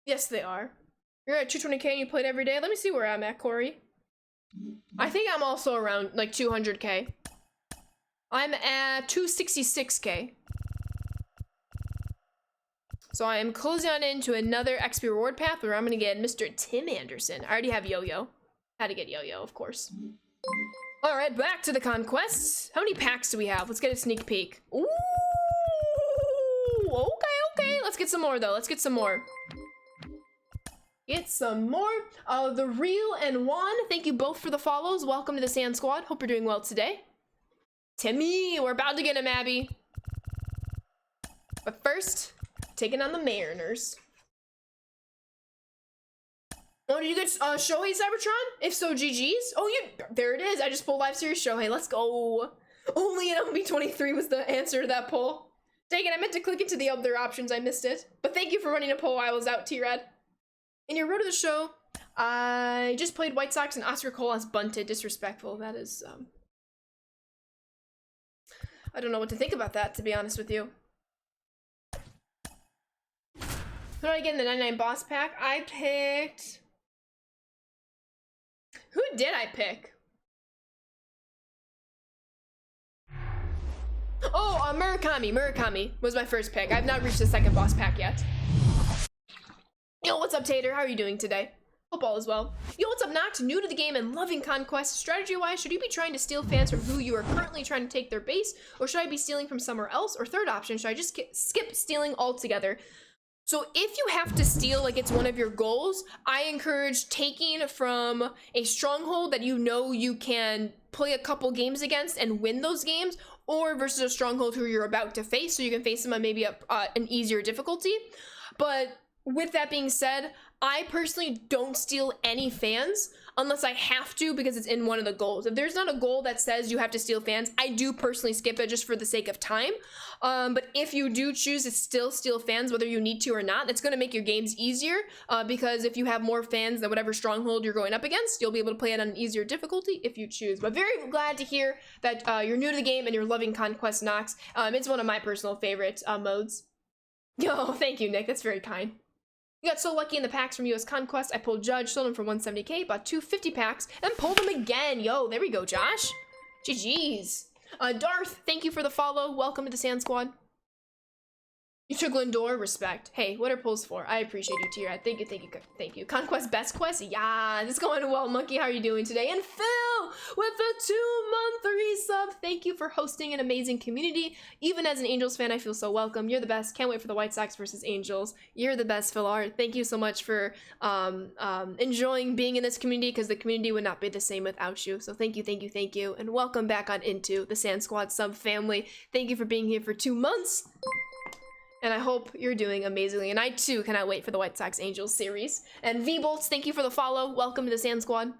Yes, they are. You're at 220k and you played every day? Let me see where I'm at, Corey. I think I'm also around like 200k. I'm at 266k. So I am closing on into another XP reward path where I'm gonna get Mr. Tim Anderson. I already have Yo-Yo. Had to get Yo-Yo, of course. All right, back to the Conquests. How many packs do we have? Let's get a sneak peek. Ooh, okay. Let's get some more, though. Let's get some more. The Real and Juan, thank you both for the follows. Welcome to the Sand Squad. Hope you're doing well today. Timmy, we're about to get him, Abby. But first, taking on the Mariners. Oh, did you get Shohei Cybertron? If so, GG's. Oh, there it is. I just pulled Live Series Shohei. Let's go. Only an MLB23 was the answer to that poll. Dang it, I meant to click into the other options. I missed it. But thank you for running a poll while I was out, T-Rad. In your road to the show, I just played White Sox and Oscar Cole as bunted. Disrespectful. That is, I don't know what to think about that, to be honest with you. Who did I get in the 99 boss pack? I picked... Who did I pick? Oh, Murakami was my first pick. I've not reached the second boss pack yet. Yo, what's up, Tater? How are you doing today? Hope all is well. Yo, what's up, Noct? New to the game and loving Conquest. Strategy-wise, should you be trying to steal fans from who you are currently trying to take their base? Or should I be stealing from somewhere else? Or third option, should I just skip stealing altogether? So if you have to steal, like it's one of your goals, I encourage taking from a stronghold that you know you can play a couple games against and win those games, or versus a stronghold who you're about to face, so you can face them on maybe an easier difficulty. But with that being said, I personally don't steal any fans unless I have to because it's in one of the goals. If there's not a goal that says you have to steal fans, I do personally skip it just for the sake of time. But if you do choose to still steal fans, whether you need to or not, it's going to make your games easier because if you have more fans than whatever stronghold you're going up against, you'll be able to play it on an easier difficulty if you choose. But very glad to hear that you're new to the game and you're loving Conquest Nox. It's one of my personal favorite modes. Yo, thank you, Nick. That's very kind. You got so lucky in the packs from US Conquest. I pulled Judge, sold them for 170k, bought 2 50 packs, and pulled them again. Yo, there we go, Josh. GG's. Darth, thank you for the follow. Welcome to the Sand Squad. You took Lindor, respect. Hey, what are pulls for? I appreciate you, T-Rad. Thank you, thank you, thank you. Conquest Best Quest? Yeah, it's going well, Monkey. How are you doing today? And Phil with the 2-month resub. Thank you for hosting an amazing community. Even as an Angels fan, I feel so welcome. You're the best. Can't wait for the White Sox versus Angels. You're the best, Phil R. Thank you so much for enjoying being in this community because the community would not be the same without you. So thank you, thank you, thank you. And welcome back on into the Sand Squad sub family. Thank you for being here for 2 months. And I hope you're doing amazingly. And I too cannot wait for the White Sox Angels series. And V-Bolts, thank you for the follow. Welcome to the Sand Squad.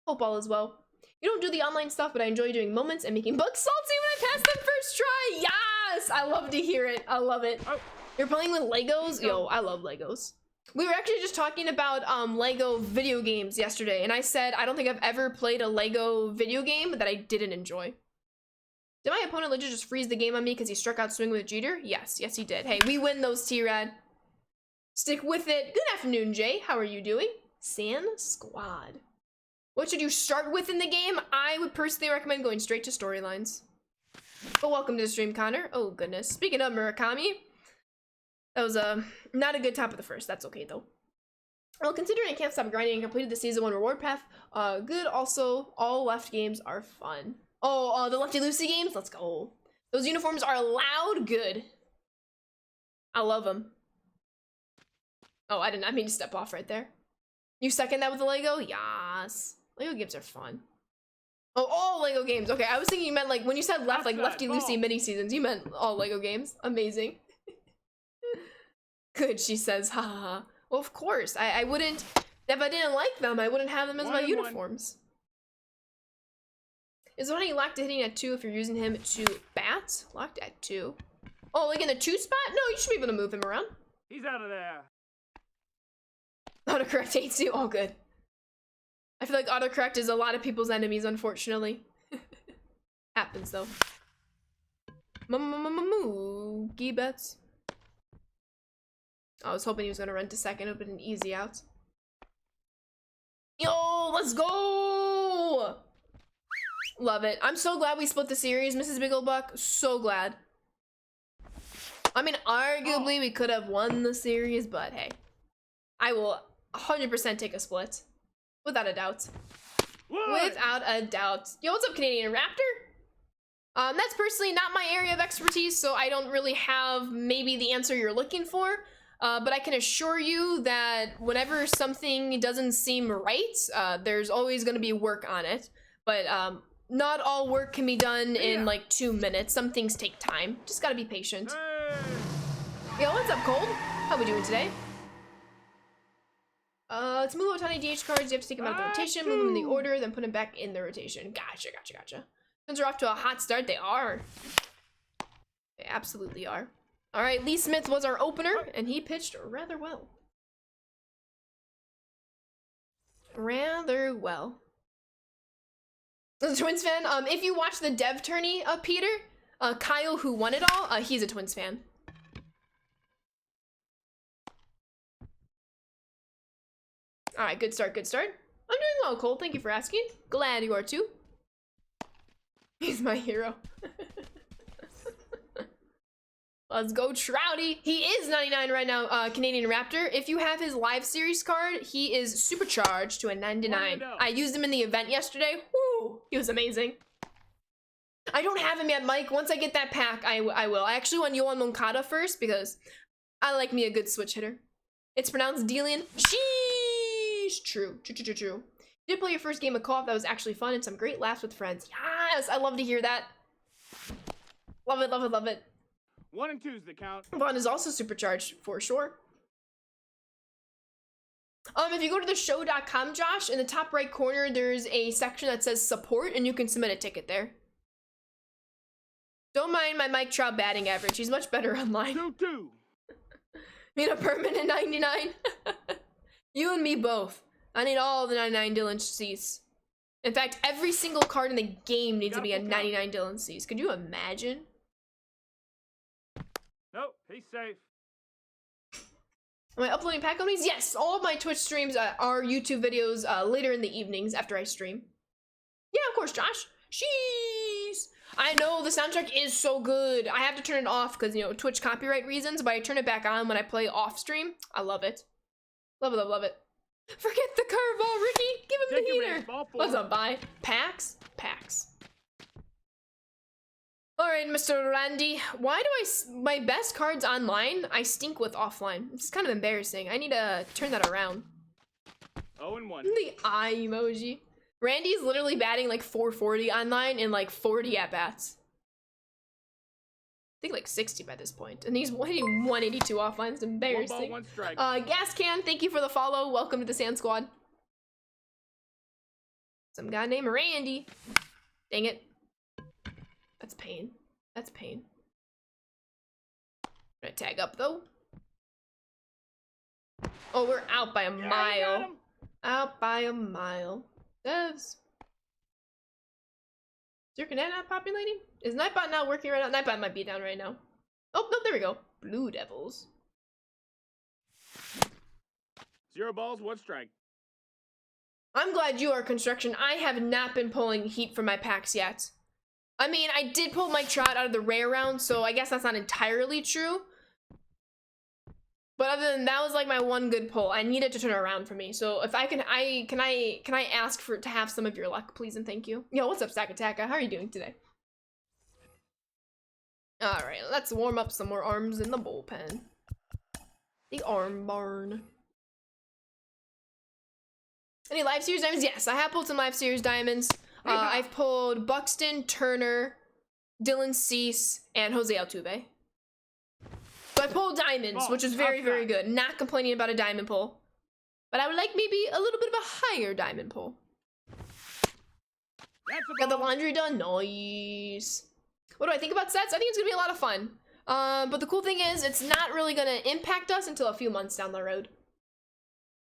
Hope all is well. You don't do the online stuff, but I enjoy doing moments and making bugs salty when I pass them first try. Yes! I love to hear it. I love it. Oh. You're playing with Legos? Yo, I love Legos. We were actually just talking about Lego video games yesterday. And I said, I don't think I've ever played a Lego video game that I didn't enjoy. Did my opponent legit just freeze the game on me because he struck out swing with Jeter? Yes, yes he did. Hey, we win those, T-Rad. Stick with it. Good afternoon, Jay. How are you doing? Sand Squad. What should you start with in the game? I would personally recommend going straight to storylines. But welcome to the stream, Connor. Oh, goodness. Speaking of Murakami, that was not a good top of the first. That's okay, though. Well, considering I can't stop grinding and completed the Season 1 reward path, good. Also, all left games are fun. Oh, the Lefty Lucy games? Let's go. Those uniforms are loud good. I love them. Oh, I did not mean to step off right there. You second that with the Lego? Yes. Lego games are fun. Oh, all Lego games. Okay, I was thinking you meant like, when you said left, like Lefty Lucy mini seasons, you meant all Lego games. Amazing. Good, she says, ha ha ha. Well, of course. I wouldn't, if I didn't like them, I wouldn't have them as my uniforms. Is there any locked to hitting at 2 if you're using him to bat? Locked at 2. Oh, like in the 2 spot? No, you should be able to move him around. He's out of there. Autocorrect hates you. All good. I feel like autocorrect is a lot of people's enemies, unfortunately. Happens though. Moogie bets. I was hoping he was gonna run to second. It would have been an easy out. Yo, let's go! Love it. I'm so glad we split the series, Mrs. Bigglebuck. So glad. I mean, arguably we could have won the series, but hey. I will 100% take a split. Without a doubt. What? Without a doubt. Yo, what's up, Canadian Raptor? That's personally not my area of expertise, so I don't really have maybe the answer you're looking for. But I can assure you that whenever something doesn't seem right, there's always going to be work on it. But not all work can be done in like 2 minutes. Some things take time. Just gotta be patient. Hey. Yo, what's up, Cold? How we doing today? To move Otani DH cards, you have to take them out of the rotation, move them in the order, then put them back in the rotation. Gotcha. Since we're off to a hot start, they are. They absolutely are. All right, Lee Smith was our opener, and he pitched rather well. Rather well. As a Twins fan, if you watch the Dev tourney, Peter, Kyle, who won it all, he's a Twins fan. All right, good start, good start. I'm doing well, Cole. Thank you for asking. Glad you are too. He's my hero. Let's go, Trouty. He is 99 right now, Canadian Raptor. If you have his live series card, he is supercharged to a 99. I used him in the event yesterday. Woo! He was amazing. I don't have him yet, Mike. Once I get that pack, I will. I actually want Yohan Moncada first because I like me a good switch hitter. It's pronounced Delian. Sheesh. True. True. Did play your first game of co-op. That was actually fun and some great laughs with friends. Yes, I love to hear that. Love it, love it, love it. 1 and 2's the count. Vaughn is also supercharged for sure. If you go to the show.com, Josh, in the top right corner, there's a section that says support, and you can submit a ticket there. Don't mind my Mike Trout batting average. He's much better online. 2-2. Need a permanent 99? You and me both. I need all the 99 Dylan Cease. In fact, every single card in the game needs to be a 99 Dylan Cease. Could you imagine? Nope, he's safe. Am I uploading pack openings? Yes, all of my Twitch streams are YouTube videos later in the evenings after I stream. Yeah, of course, Josh. Sheesh. I know the soundtrack is so good. I have to turn it off because, you know, Twitch copyright reasons, but I turn it back on when I play off stream. I love it. Love it, love, love it. Forget the curveball, Ricky. Give him the heater. What's up, bye? Packs? Packs. All right, Mr. Randy. Why do my best cards online, I stink with offline? It's kind of embarrassing. I need to turn that around. 0 and 1. The eye emoji. Randy's literally batting like 440 online in like 40 at-bats. I think like 60 by this point. And he's hitting 182 offline. It's embarrassing. 1 ball, 1 strike. Gas Can, thank you for the follow. Welcome to the Sand Squad. Some guy named Randy. Dang it. That's pain. That's pain. Gonna tag up though. Oh, we're out by a mile. Out by a mile. Devs. Is your Connect not populating? Is Nightbot not working right now? Nightbot might be down right now. Oh, no, there we go. Blue Devils. 0 balls, 1 strike. I'm glad you are construction. I have not been pulling heat from my packs yet. I mean, I did pull Mike Trout out of the rare round, so I guess that's not entirely true. But other than that was like my one good pull. I needed to turn around for me. So if I can I ask to have some of your luck, please and thank you. Yo, what's up, Stack Attacka? How are you doing today? All right, let's warm up some more arms in the bullpen. The arm barn. Any live series diamonds? Yes, I have pulled some live series diamonds. I've pulled Buxton, Turner, Dylan Cease, and Jose Altuve. So I pulled diamonds, which is very, very good. Not complaining about a diamond pull. But I would like maybe a little bit of a higher diamond pull. Got the laundry done. Nice. What do I think about sets? I think it's going to be a lot of fun. But the cool thing is, it's not really going to impact us until a few months down the road.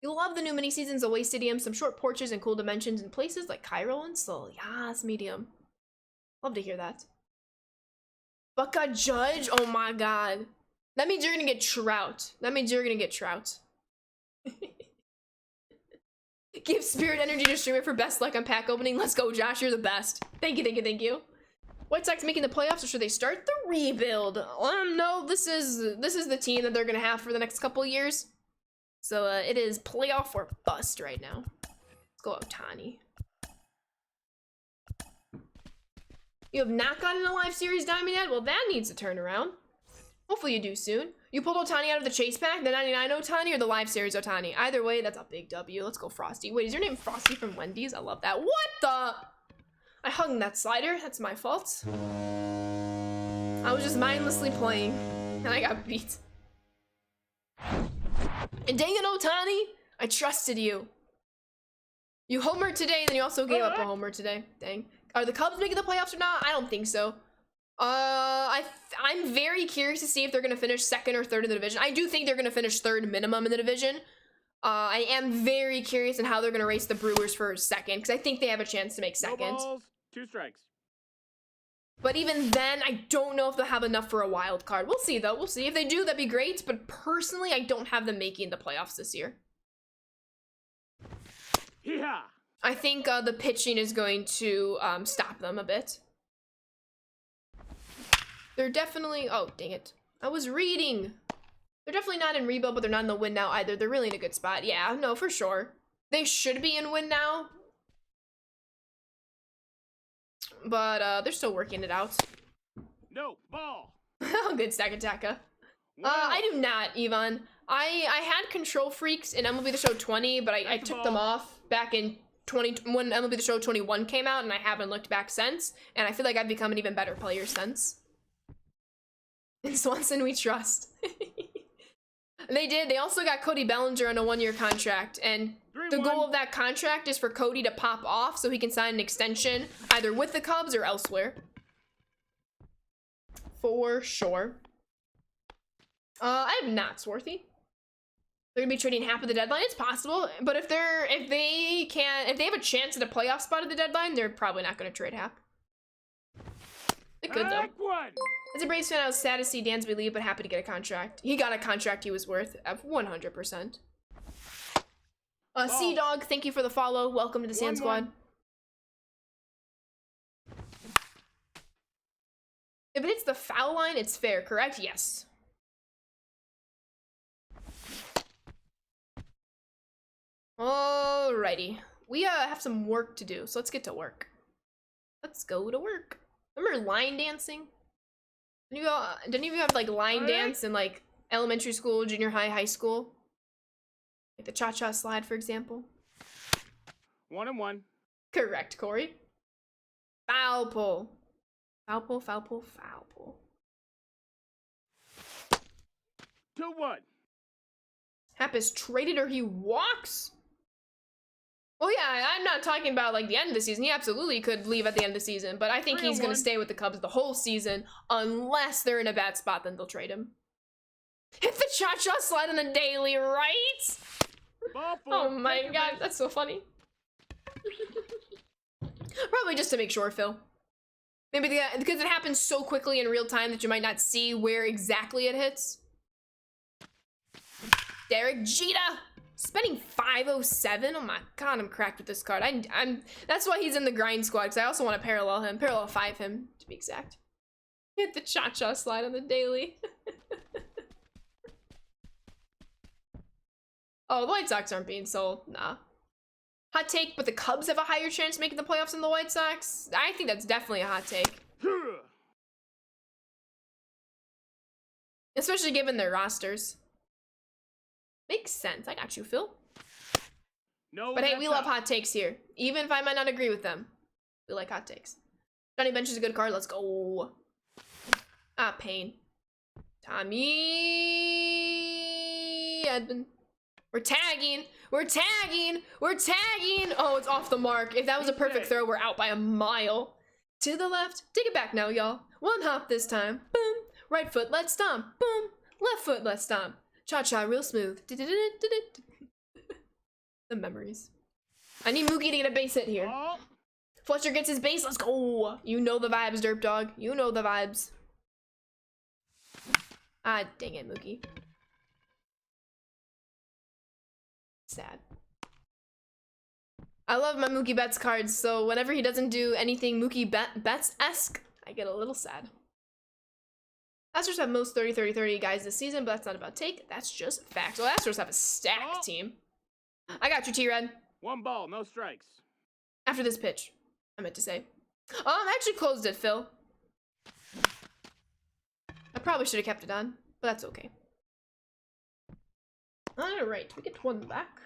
You'll love the new mini seasons, Away Stadium, some short porches and cool dimensions in places like Cairo and Seoul. Yes, medium. Love to hear that. Bucka Judge? Oh my god. That means you're gonna get Trout. That means you're gonna get Trout. Give Spirit Energy to streamer for best luck on pack opening. Let's go, Josh. You're the best. Thank you, thank you, thank you. White Sox making the playoffs, or should they start the rebuild? No, this is the team that they're gonna have for the next couple of years. So it is playoff or bust right now. Let's go Ohtani. You have not gotten a live series diamond yet? Well, that needs to turn around. Hopefully you do soon. You pulled Ohtani out of the chase pack, the 99 Ohtani or the live series Ohtani. Either way, that's a big W. Let's go Frosty. Wait, is your name Frosty from Wendy's? I love that. What the? I hung that slider. That's my fault. I was just mindlessly playing and I got beat. And dang it, Ohtani, I trusted you. You homered today, then you also gave up a homer today. Dang. Are the Cubs making the playoffs or not? I don't think so. I'm very curious to see if they're going to finish second or third in the division. I do think they're going to finish third minimum in the division. I am very curious in how they're going to race the Brewers for second, because I think they have a chance to make second. No balls, 2 strikes. But even then, I don't know if they'll have enough for a wild card. We'll see, though. We'll see. If they do, that'd be great. But personally, I don't have them making the playoffs this year. Yeah. I think the pitching is going to stop them a bit. They're definitely... Oh, dang it. I was reading. They're definitely not in rebuild, but they're not in the win now either. They're really in a good spot. Yeah, no, for sure. They should be in win now. But they're still working it out. No ball. Oh, good, Stack Attacka. I do not, Yvonne. I had Control Freaks in MLB The Show 20, but I took them off back in when MLB The Show 21 came out, and I haven't looked back since. And I feel like I've become an even better player since. In Swanson, we trust. They did. They also got Cody Bellinger on a 1-year contract, and the goal of that contract is for Cody to pop off so he can sign an extension either with the Cubs or elsewhere. For sure. I have not Swarthy. They're gonna be trading half of the deadline. It's possible, but if they have a chance at a playoff spot at the deadline, they're probably not gonna trade half. They could though. As a Braves fan, I was sad to see Dansby leave, but happy to get a contract. He got a contract he was worth of 100%. Sea Dog, thank you for the follow. Welcome to the Sand Squad. If it hits the foul line, it's fair, correct? Yes. Alrighty. We have some work to do, so let's get to work. Let's go to work. Remember line dancing? Didn't you have like line dance in like elementary school, junior high, high school? Like the cha-cha slide, for example. 1-1. Correct, Corey. Foul pull. Foul pull, foul pull, foul pull. 2-1. Hap is traded or he walks? Well, yeah, I'm not talking about like the end of the season. He absolutely could leave at the end of the season, but I think he's going to stay with the Cubs the whole season unless they're in a bad spot, then they'll trade him. Hit the cha-cha slide on the daily, right? Oh my god, that's so funny. Probably just to make sure, Phil. Maybe because it happens so quickly in real time that you might not see where exactly it hits. Derek Jeter spending 507. Oh my god, I'm cracked with this card. I'm that's why he's in the grind squad, because I also want to parallel 5 him to be exact. Hit the cha-cha slide on the daily. Oh, the White Sox aren't being sold. Nah. Hot take, but the Cubs have a higher chance of making the playoffs than the White Sox? I think that's definitely a hot take. Especially given their rosters. Makes sense. I got you, Phil. No, but hey, we love hot takes here. Even if I might not agree with them. We like hot takes. Johnny Bench is a good card. Let's go. Ah, pain. Tommy Edmund. We're tagging. We're tagging. We're tagging. Oh, it's off the mark. If that was a perfect throw, we're out by a mile. To the left. Take it back now, y'all. One hop this time. Boom. Right foot, let's stomp. Boom. Left foot, let's stomp. Cha-cha, real smooth. The memories. I need Mookie to get a base hit here. Fletcher gets his base. Let's go. You know the vibes, Derp Dog. You know the vibes. Ah, dang it, Mookie. Sad. I love my Mookie Betts cards, so whenever he doesn't do anything Mookie Betts-esque, I get a little sad. Astros have most 30-30-30 guys this season, but that's not about take. That's just fact. Well, Astros have a stacked team. I got you, T-Red. 1 ball, no strikes. After this pitch, I meant to say. Oh, I actually closed it, Phil. I probably should have kept it on, but that's okay. Alright, we get 1 back.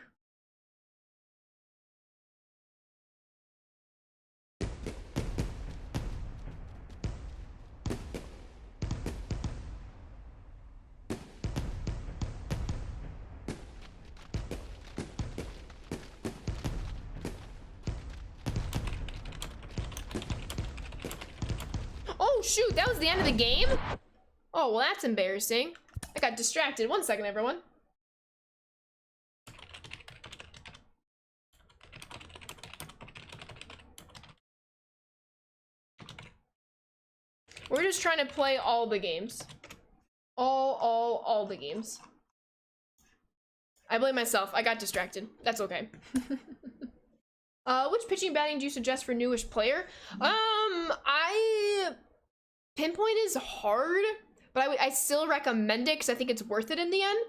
Oh shoot, that was the end of the game? Oh, well that's embarrassing. I got distracted. 1 second, everyone. We're just trying to play all the games. All the games. I blame myself. I got distracted. That's okay. Which pitching batting do you suggest for newish player? Pinpoint is hard, but I still recommend it because I think it's worth it in the end.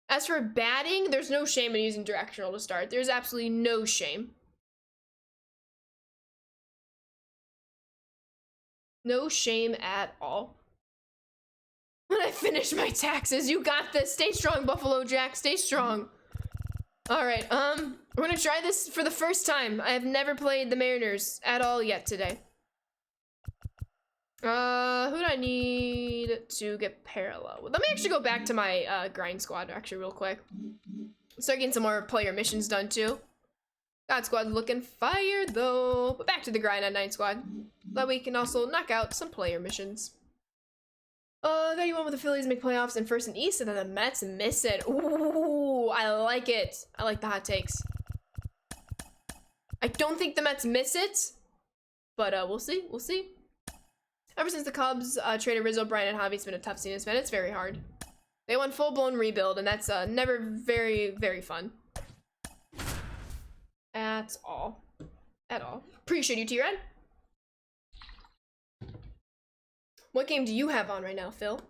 As for batting, there's no shame in using directional to start. There's absolutely no shame. No shame at all. When I finish my taxes, you got this. Stay strong, Buffalo Jack. Stay strong. All right, we're gonna try this for the first time. I have never played the Mariners at all yet today. Who do I need to get parallel with? Let me actually go back to my grind squad actually real quick. Start getting some more player missions done too. God squad looking fire though. But back to the grind on Night Squad. That we can also knock out some player missions. Got you one with the Phillies make playoffs in first and East, and then the Mets miss it. Ooh, I like it. I like the hot takes. I don't think the Mets miss it, but we'll see. We'll see. Ever since the Cubs traded Rizzo, Bryant, and Javi, it's been a tough season, man. It's very hard. They went full-blown rebuild, and that's never very, very fun. At all. At all. Appreciate you, T-Red. What game do you have on right now, Phil?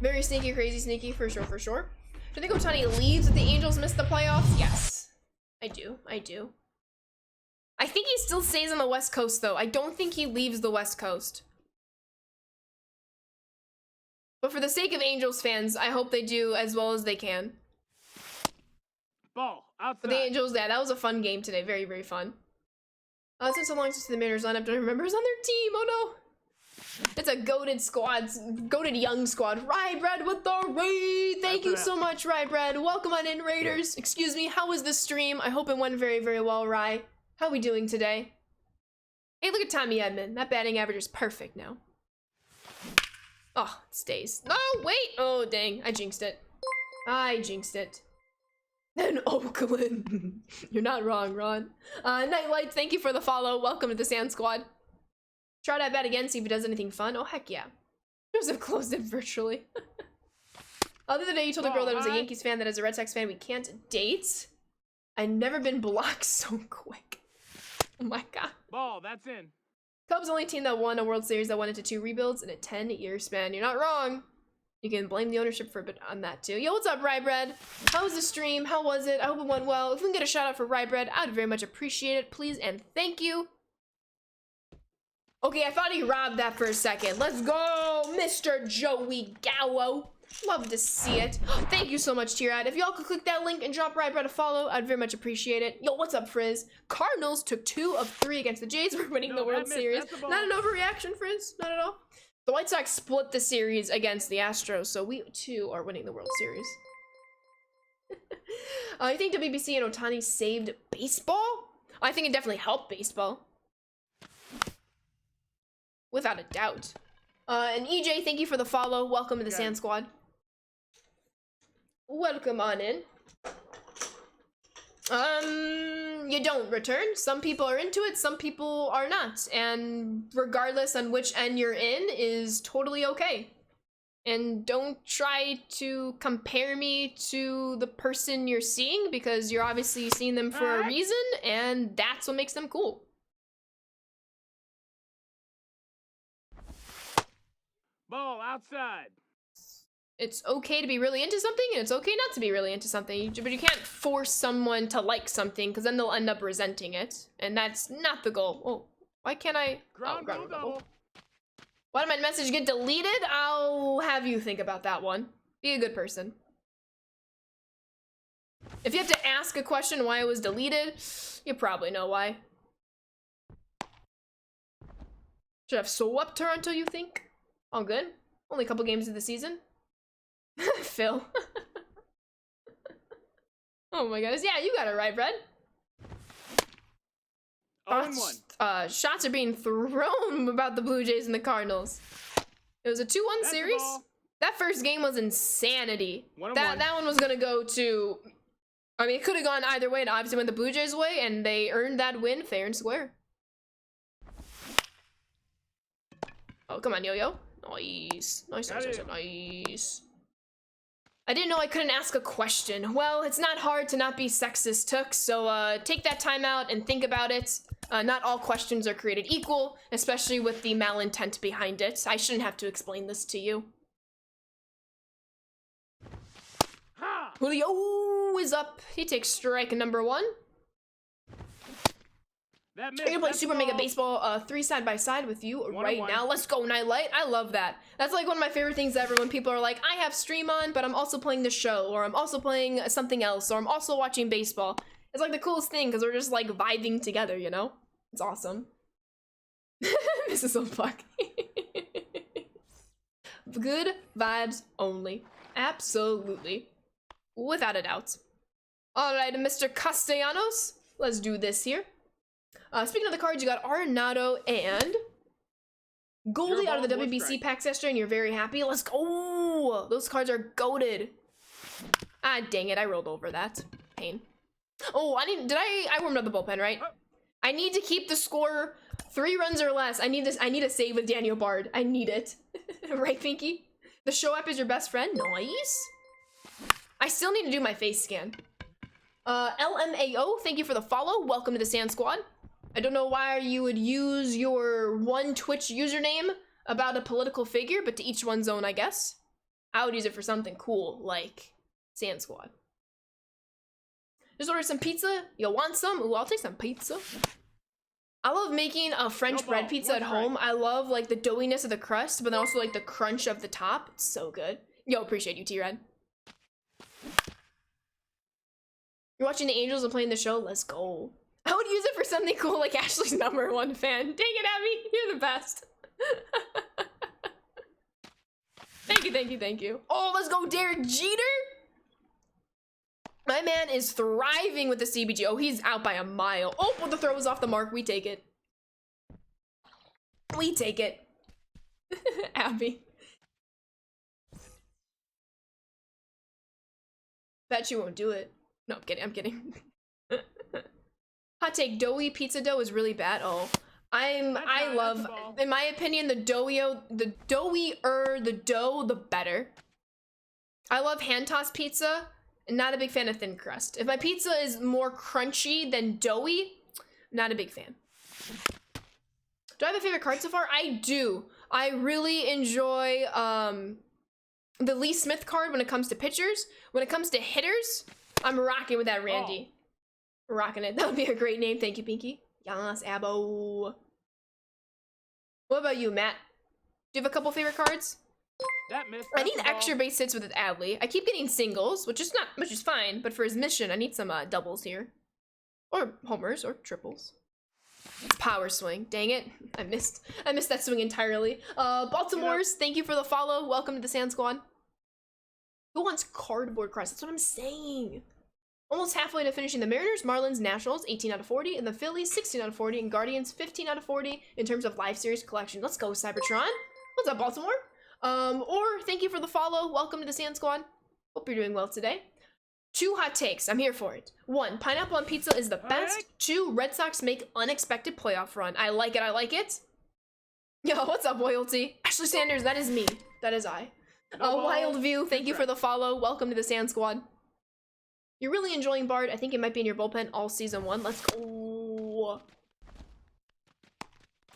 Very sneaky, crazy sneaky, for sure, for sure. Do you think Ohtani leaves if the Angels miss the playoffs? Yes. I do. I do. I think he still stays on the West Coast, though. I don't think he leaves the West Coast. But for the sake of Angels fans, I hope they do as well as they can. Ball outside. For the Angels, yeah, that was a fun game today. Very, very fun. It's been so long since the Mariners lineup. Don't remember who's on their team. Oh no. It's a goated squad, goated young squad. Rybread with the raid. Thank you so much, Rybread. Welcome on in, Raiders. Excuse me, how was the stream? I hope it went very, very well, Rye. How are we doing today? Hey, look at Tommy Edman. That batting average is perfect now. Oh, it stays. No, wait. Oh, dang. I jinxed it. I jinxed it. Then Oakland. You're not wrong, Ron. Nightlight, thank you for the follow. Welcome to the Sand Squad. Try that bet again, see if it does anything fun. Oh, heck yeah. Joseph closed it virtually. The other day, you told a girl that was a Yankees fan that as a Red Sox fan, we can't date. I've never been blocked so quick. Oh my god. Ball, that's in. Cubs only team that won a World Series that went into 2 rebuilds in a 10-year span. You're not wrong. You can blame the ownership for a bit on that too. Yo, what's up, Rybread? How was the stream? How was it? I hope it went well. If we can get a shout out for Rybread, I would very much appreciate it. Please and thank you. Okay, I thought he robbed that for a second. Let's go, Mr. Joey Gallo. Love to see it. Thank you so much, T-Rad. If y'all could click that link and drop Rybread a follow, I'd very much appreciate it. Yo, what's up, Frizz? Cardinals took 2 of 3 against the Jays. We're winning the World Series. Not an overreaction, Frizz. Not at all. The White Sox split the series against the Astros, so we too are winning the World Series. You think WBC and Ohtani saved baseball? I think it definitely helped baseball. Without a doubt. And EJ, thank you for the follow. Welcome to the Sand Squad. Welcome on in. You don't return. Some people are into it, some people are not. And regardless on which end you're in is totally okay. And don't try to compare me to the person you're seeing because you're obviously seeing them for a reason and that's what makes them cool. Ball outside. It's okay to be really into something and it's okay not to be really into something, but you can't force someone to like something because then they'll end up resenting it, and that's not the goal. Oh, why can't I? Ground rule double. Why did my message get deleted? I'll have you think about that one. Be a good person. If you have to ask a question why it was deleted, you probably know why. Should have swept her until you think? All good. Only a couple games of the season. Phil. Oh my goodness. Yeah, you got it right, Brad. 0-1. Shots are being thrown about the Blue Jays and the Cardinals. It was a 2-1 series. That first game was insanity. That one was gonna go to, I mean, it could have gone either way. It obviously went the Blue Jays' way, and they earned that win fair and square. Oh, come on, Yo-Yo. Nice. Nice. I didn't know I couldn't ask a question. Well, it's not hard to not be sexist, Took, so take that time out and think about it. Not all questions are created equal, especially with the malintent behind it. I shouldn't have to explain this to you. Julio is up. He takes strike number 1. That I'm gonna play Super Mega Baseball 3 side by side with you right now. Let's go, Nightlight. I love that. That's like one of my favorite things ever when people are like, I have stream on, but I'm also playing the show, or I'm also playing something else, or I'm also watching baseball. It's like the coolest thing because we're just like vibing together, you know? It's awesome. Mrs. O'Fuck. Good vibes only. Absolutely. Without a doubt. Alright, Mr. Castellanos. Let's do this here. Speaking of the cards, you got Arenado and Goldie out of the WBC packs yesterday, and you're very happy. Let's go! Those cards are goated. Ah, dang it, I rolled over that. Pain. Oh, I warmed up the bullpen, right? I need to keep the score 3 runs or less. I need a save with Daniel Bard. I need it. Right, Pinky? The show app is your best friend? Nice. I still need to do my face scan. LMAO, thank you for the follow. Welcome to the Sand Squad. I don't know why you would use your one Twitch username about a political figure, but to each one's own, I guess. I would use it for something cool, like Sand Squad. Just ordered some pizza. You want some? Ooh, I'll take some pizza. I love making a French bread pizza at home. I love like the doughiness of the crust, but then also like the crunch of the top. It's so good. Yo, appreciate you, T-Red. You're watching the Angels and playing the show? Let's go. I would use it for something cool like Ashley's #1 fan. Dang it, Abby. You're the best. Thank you, thank you, thank you. Oh, let's go, Derek Jeter. My man is thriving with the CBG. Oh, he's out by a mile. Oh, but the throw was off the mark. We take it. We take it. Abby. Bet you won't do it. No, I'm kidding. I'm kidding. Hot take, doughy pizza dough is really bad. Oh, I love, in my opinion, the doughier the dough, the better. I love hand-tossed pizza. Not a big fan of thin crust. If my pizza is more crunchy than doughy, not a big fan. Do I have a favorite card so far? I do. I really enjoy the Lee Smith card when it comes to pitchers. When it comes to hitters, I'm rocking with that Randy. Rocking it. That would be a great name. Thank you, Pinky. Yes, Abo. What about you, Matt? Do you have a couple favorite cards? I need extra base hits with Adley. I keep getting singles, which is fine, but for his mission, I need some doubles here. Or homers, or triples. It's power swing. Dang it. I missed that swing entirely. Baltimore's, thank you for the follow. Welcome to the Sand Squad. Who wants cardboard cards? That's what I'm saying. Almost halfway to finishing the Mariners, Marlins, Nationals, 18 out of 40, and the Phillies, 16 out of 40, and Guardians, 15 out of 40 in terms of live series collection. Let's go, Cybertron. What's up, Baltimore? Or thank you for the follow. Welcome to the Sand Squad. Hope you're doing well today. 2 hot takes. I'm here for it. 1, pineapple on pizza is the best. 2, Red Sox make unexpected playoff run. I like it. I like it. Yo, what's up, Loyalty? Ashley Sanders, that is me. That is I. Wild View, thank you for the follow. Welcome to the Sand Squad. You're really enjoying Bard. I think it might be in your bullpen all season 1. Let's go.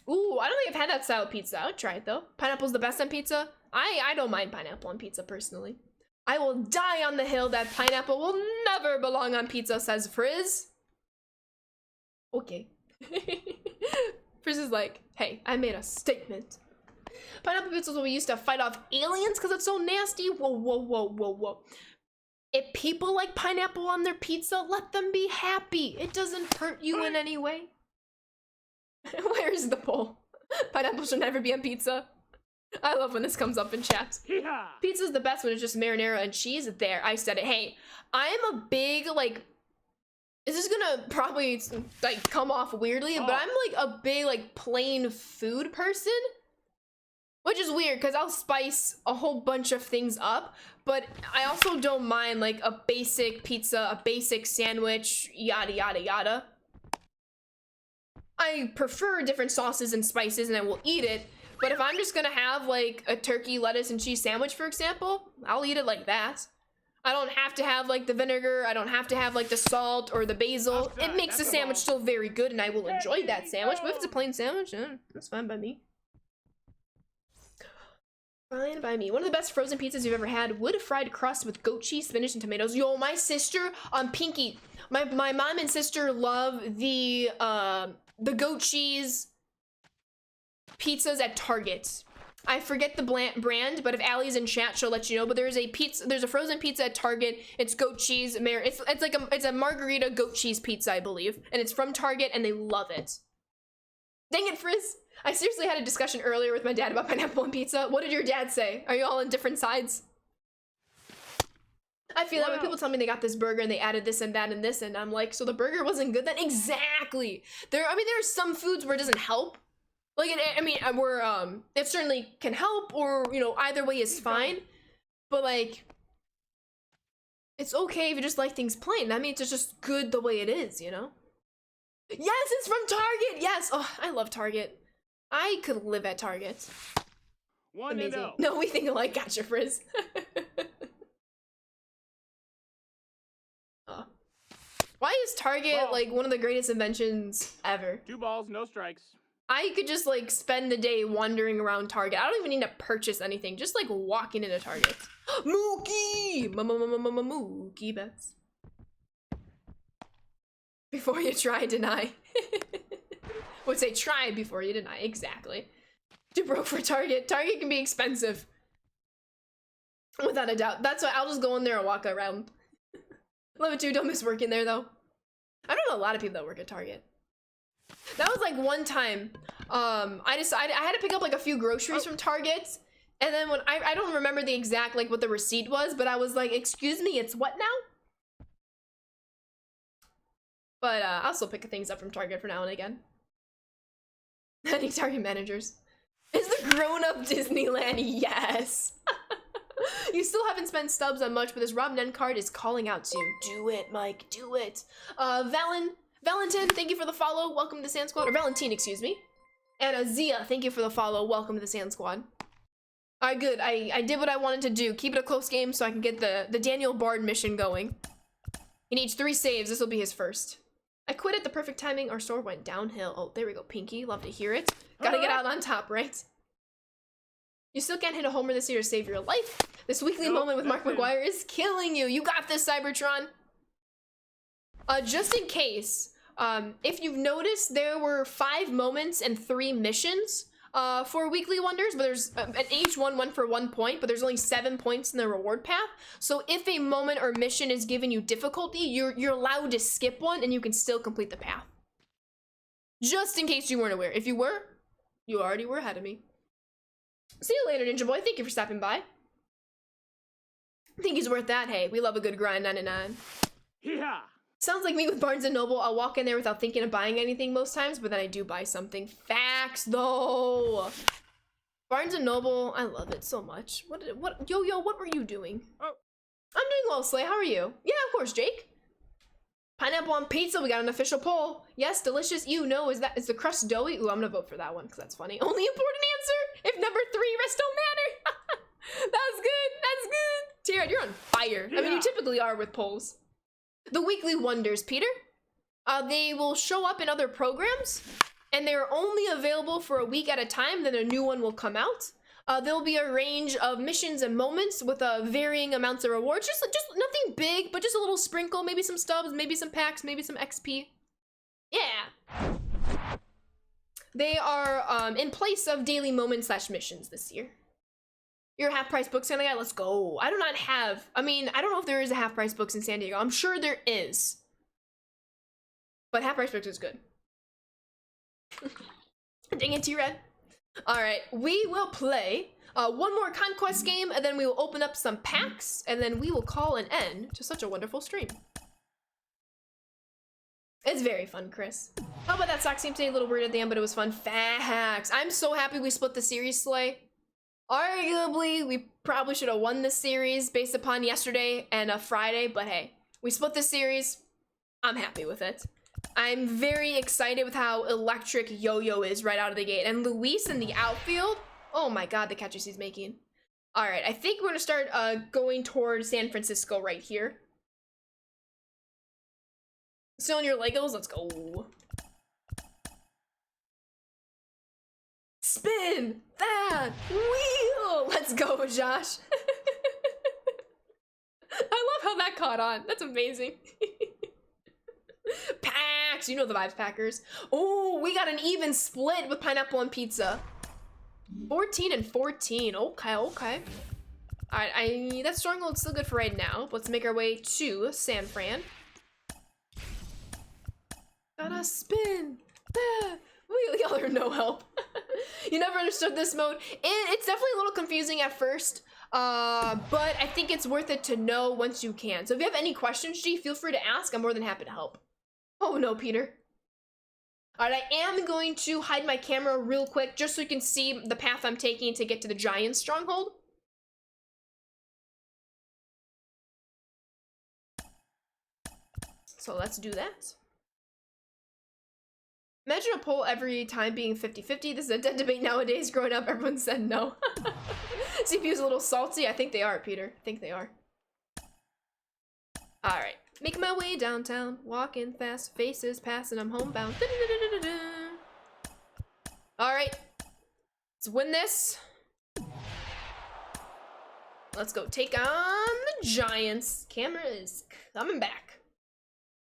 Ooh, I don't think I've had that style of pizza. I would try it though. Pineapple's the best on pizza. I don't mind pineapple on pizza personally. I will die on the hill that pineapple will never belong on pizza, says Frizz. Okay. Frizz is like, hey, I made a statement. Pineapple pizza is what we used to fight off aliens because it's so nasty. Whoa, whoa, whoa, whoa, whoa. If people like pineapple on their pizza, let them be happy. It doesn't hurt you in any way. Where is the poll? Pineapple should never be on pizza. I love when this comes up in chat. Pizza's the best when it's just marinara and cheese. There, I said it. Hey, I'm a big, like, this is gonna probably, like, come off weirdly, but I'm, like, a big, like, plain food person. Which is weird, because I'll spice a whole bunch of things up, but I also don't mind, like, a basic pizza, a basic sandwich, yada, yada, yada. I prefer different sauces and spices, and I will eat it, but if I'm just gonna have, like, a turkey, lettuce, and cheese sandwich, for example, I'll eat it like that. I don't have to have, like, the vinegar, I don't have to have, like, the salt or the basil. It makes the sandwich still very good, and I will enjoy that sandwich, but if it's a plain sandwich, that's fine by me. Fine by me. One of the best frozen pizzas you've ever had. Wood fried crust with goat cheese, spinach, and tomatoes. Yo, my sister on Pinky. My mom and sister love the goat cheese pizzas at Target. I forget the brand, but if Allie's in chat, she'll let you know. But there's a frozen pizza at Target. It's goat cheese. It's a margarita goat cheese pizza, I believe, and it's from Target, and they love it. Dang it, Frizz! I seriously had a discussion earlier with my dad about pineapple on pizza. What did your dad say? Are you all on different sides? I feel that when people tell me they got this burger and they added this and that and this, and I'm like, so the burger wasn't good then? Exactly. There are some foods where it doesn't help. Like, it certainly can help, or, you know, either way is fine. But, like, it's okay if you just like things plain. That means it's just good the way it is, you know? Yes, it's from Target! Yes! Oh, I love Target. I could live at Target. Amazing. No, we think alike. Gotcha, Frizz. Oh. Why is Target, like, one of the greatest inventions ever? 2 balls, no strikes. I could just, like, spend the day wandering around Target. I don't even need to purchase anything. Just, like, walking into Target. Mookie! Mookie bets. Before you try, deny. Would say try before you deny. Exactly. Too broke for Target. Target can be expensive. Without a doubt. That's why I'll just go in there and walk around. Love it too. Don't miss working there, though. I don't know a lot of people that work at Target. That was like one time, I decided I had to pick up like a few groceries from Target, and then when I don't remember the exact like what the receipt was, but I was like, excuse me, it's what now? But I'll still pick things up from Target for now and again. Any Target managers? Is the grown-up Disneyland? Yes. You still haven't spent stubs on much, but this Rob Nen card is calling out to you. Do it, Mike, do it. Valentin, thank you for the follow. Welcome to the Sand Squad. Or Valentine, excuse me. And Azia, thank you for the follow. Welcome to the Sand Squad. All right, good. I did what I wanted to do. Keep it a close game so I can get the Daniel Bard mission going. He needs 3 saves. This will be his first. I quit at the perfect timing. Our store went downhill. Oh, there we go, Pinky. Love to hear it. Gotta get out on top, right? You still can't hit a homer this year to save your life. This weekly moment with Mark McGuire is killing you. You got this, Cybertron. Just in case, if you've noticed, there were 5 moments and 3 missions for Weekly Wonders, but there's each one for 1 point, but there's only 7 points in the reward path. So if a moment or mission is giving you difficulty, you're allowed to skip one and you can still complete the path. Just in case you weren't aware. If you were, you already were ahead of me. See you later, Ninja Boy. Thank you for stopping by. I think he's worth that. Hey, we love a good grind 99. Yeah. Sounds like me with Barnes & Noble. I'll walk in there without thinking of buying anything most times, but then I do buy something. Facts, though. Barnes & Noble, I love it so much. Yo, what were you doing? Oh. I'm doing well, Slay. How are you? Yeah, of course, Jake. Pineapple on pizza. We got an official poll. Yes, delicious. You know, is the crust doughy? Ooh, I'm gonna vote for that one because that's funny. Only important answer. If number 3, rest don't matter. That's good. That's good. T-Red, you're on fire. Yeah. I mean, you typically are with polls. The Weekly Wonders, Peter. They will show up in other programs, and they're only available for a week at a time. Then a new one will come out. There'll be a range of missions and moments with varying amounts of rewards. Just nothing big, but just a little sprinkle. Maybe some stubs, maybe some packs, maybe some XP. Yeah. They are in place of daily moments / missions this year. Your half-price books kind of guy? Let's go. I do not have. I mean, I don't know if there is a half-price books in San Diego. I'm sure there is. But half-price books is good. Dang it, T-Red. Alright, we will play one more Conquest game, and then we will open up some packs, and then we will call an end to such a wonderful stream. It's very fun, Chris. How about that sock seemed to be a little weird at the end, but it was fun. Facts. I'm so happy we split the series, Slay. Arguably, we probably should have won this series based upon yesterday and Friday, but hey, we split the series. I'm happy with it. I'm very excited with how electric Yo-Yo is right out of the gate. And Luis in the outfield, oh my god, the catches he's making. All right, I think we're gonna start going towards San Francisco right here. Still in your Legos? Let's go. Spin that wheel! Let's go, Josh. I love how that caught on. That's amazing. Max, you know the vibes, Packers. Oh, we got an even split with pineapple and pizza. 14 and 14. Okay, okay. All right, that stronghold's still good for right now. Let's make our way to San Fran. Gotta spin. Y'all are no help. You never understood this mode. It's definitely a little confusing at first, but I think it's worth it to know once you can. So if you have any questions, G, feel free to ask. I'm more than happy to help. Oh no, Peter. All right, I am going to hide my camera real quick just so you can see the path I'm taking to get to the giant stronghold. So let's do that. Imagine a poll every time being 50-50. This is a dead debate nowadays. Growing up, everyone said no. CPU's a little salty. I think they are, Peter. I think they are. All right. Making my way downtown. Walking fast. Faces passing. I'm homebound. All right. Let's win this. Let's go take on the Giants. Camera is coming back.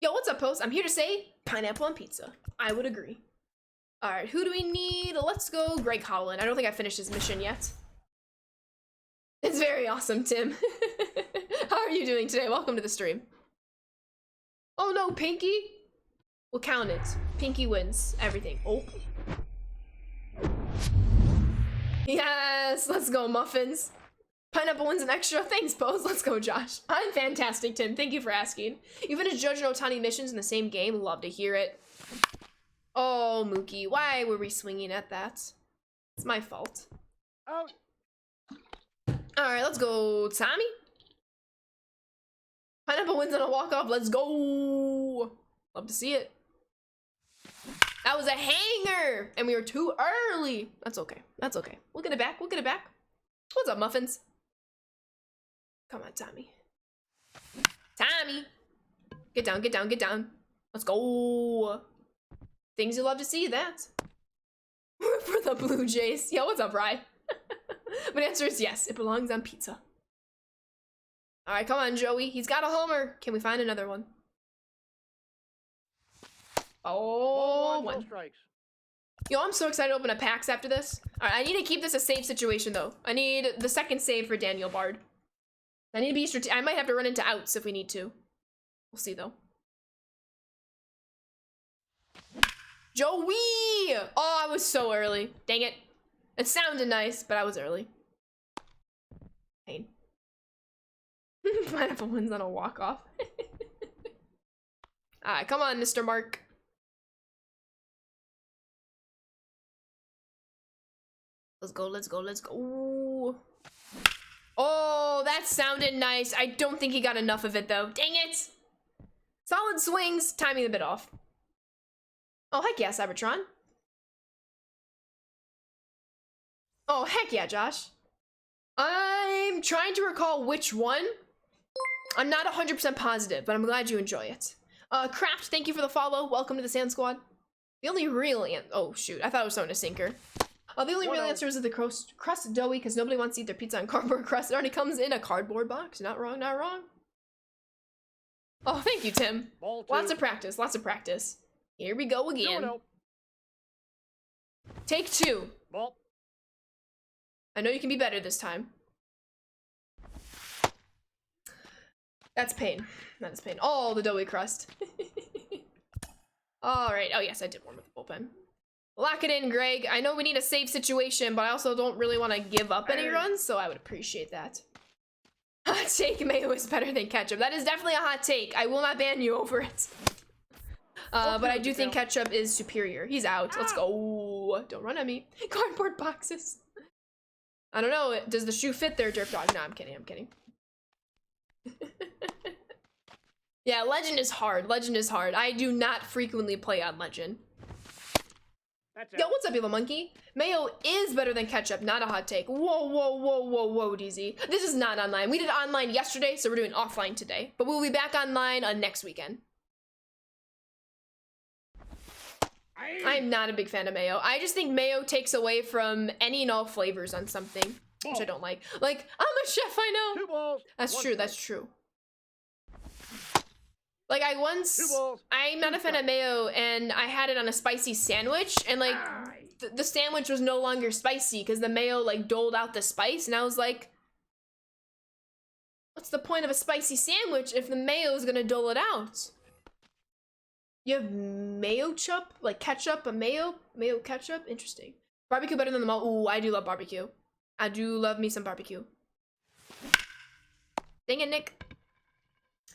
Yo, what's up, Post? I'm here to say pineapple on pizza. I would agree. All right, who do we need? Let's go Greg Holland. I don't think I finished his mission yet. It's very awesome, Tim. How are you doing today? Welcome to the stream. Oh no, Pinky? We'll count it. Pinky wins everything. Oh. Yes, let's go, Muffins. Pineapple wins an extra. Thanks, Pose. Let's go, Josh. I'm fantastic, Tim. Thank you for asking. You finished Jojo and Otani missions in the same game. Love to hear it. Oh, Mookie. Why were we swinging at that? It's my fault. Oh. All right, let's go, Tommy. Pineapple wins on a walk-off. Let's go. Love to see it. That was a hanger, and we were too early. That's okay. That's okay. We'll get it back. We'll get it back. What's up, Muffins? Come on, Tommy. Tommy! Get down, get down, get down. Let's go. Things you love to see, that. For the Blue Jays. Yo, what's up, Rye? But answer is yes, it belongs on pizza. All right, come on, Joey. He's got a homer. Can we find another one? Oh, No one. strikes. Yo, I'm so excited to open a PAX after this. All right, I need to keep this a save situation, though. I need the second save for Daniel Bard. I need to be strategic. I might have to run into outs if we need to. We'll see, though. Joey! Oh, I was so early. Dang it. It sounded nice, but I was early. Pain. Pineapple wins on a walk-off. All right, come on, Mr. Mark. Let's go, let's go, let's go. Oh, that sounded nice. I don't think he got enough of it, though. Dang it. Solid swings, timing a bit off. Oh, heck yeah, Cybertron. Oh, heck yeah, Josh. I'm trying to recall which one. I'm not 100% positive, but I'm glad you enjoy it. Craft, thank you for the follow. Welcome to the Sand Squad. The only real oh shoot, I thought it was throwing a sinker. The only real answer is the crust doughy because nobody wants to eat their pizza on cardboard crust. It already comes in a cardboard box. Not wrong, not wrong. Oh, thank you, Tim. Lots of practice, lots of practice. Here we go again. Take two. Ball. I know you can be better this time. That's pain. That is pain. Oh, the doughy crust. All right. Oh, yes, I did warm up the bullpen. Lock it in, Greg. I know we need a save situation, but I also don't really want to give up any runs, so I would appreciate that. Hot take, mayo is better than ketchup. That is definitely a hot take. I will not ban you over it. But I do think ketchup is superior. He's out. Let's go. Don't run at me. Cardboard boxes. I don't know. Does the shoe fit there, Derp Dog? No, I'm kidding. I'm kidding. Yeah, Legend is hard. Legend is hard. I do not frequently play on Legend. Yo, what's up, Evil Monkey? Mayo is better than ketchup, not a hot take. Whoa, whoa, whoa, whoa, whoa, DZ. This is not online. We did online yesterday, so we're doing offline today. But we'll be back online next weekend. I'm not a big fan of mayo. I just think mayo takes away from any and all flavors on something, which I don't like. Like, I'm a chef, I know. Two balls. That's true, that's true. Like I 2 once, balls. I'm not a fan of mayo, and I had it on a spicy sandwich, and like the sandwich was no longer spicy because the mayo like doled out the spice, and I was like, what's the point of a spicy sandwich if the mayo is gonna dole it out? You have mayo chup, like ketchup, a mayo ketchup. Interesting. Barbecue better than the malt. Ooh, I do love barbecue. I do love me some barbecue. Dang it, Nick.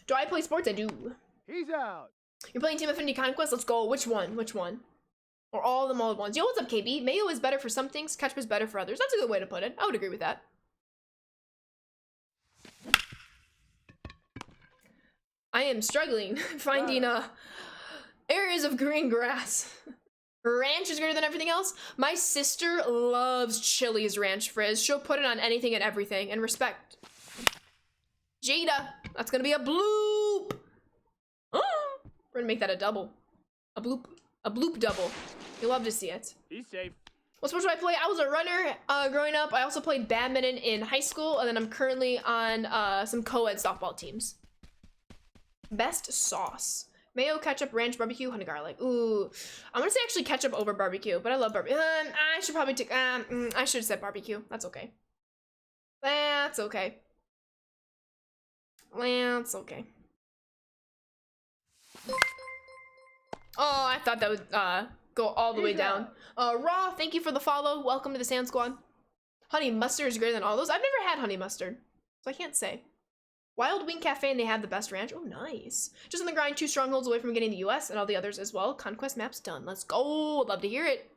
Do I play sports? I do. He's out. You're playing Team Affinity Conquest? Let's go. Which one? Which one? Or all of them all at once? Yo, what's up, KB? Mayo is better for some things, ketchup is better for others. That's a good way to put it. I would agree with that. I am struggling finding areas of green grass. Ranch is greater than everything else. My sister loves Chili's ranch frizz. She'll put it on anything and everything. And respect. Jada, that's gonna be a bloop. Oh, we're gonna make that a double. A bloop double. You'll love to see it. He's safe. What sports do I play? I was a runner growing up. I also played badminton in high school, and then I'm currently on some co-ed softball teams. Best sauce. Mayo, ketchup, ranch, barbecue, honey garlic. Ooh, I'm gonna say actually ketchup over barbecue, but I love barbecue. I should probably take, I should have said barbecue. That's okay. That's okay. That's okay. Oh, I thought that would go all the way down. Raw, thank you for the follow. Welcome to the Sand Squad. Honey mustard is greater than all those. I've never had honey mustard, so I can't say. Wild Wing Cafe, and they have the best ranch. Oh, nice. Just on the grind, 2 strongholds away from getting the US and all the others as well. Conquest map's done. Let's go. Love to hear it.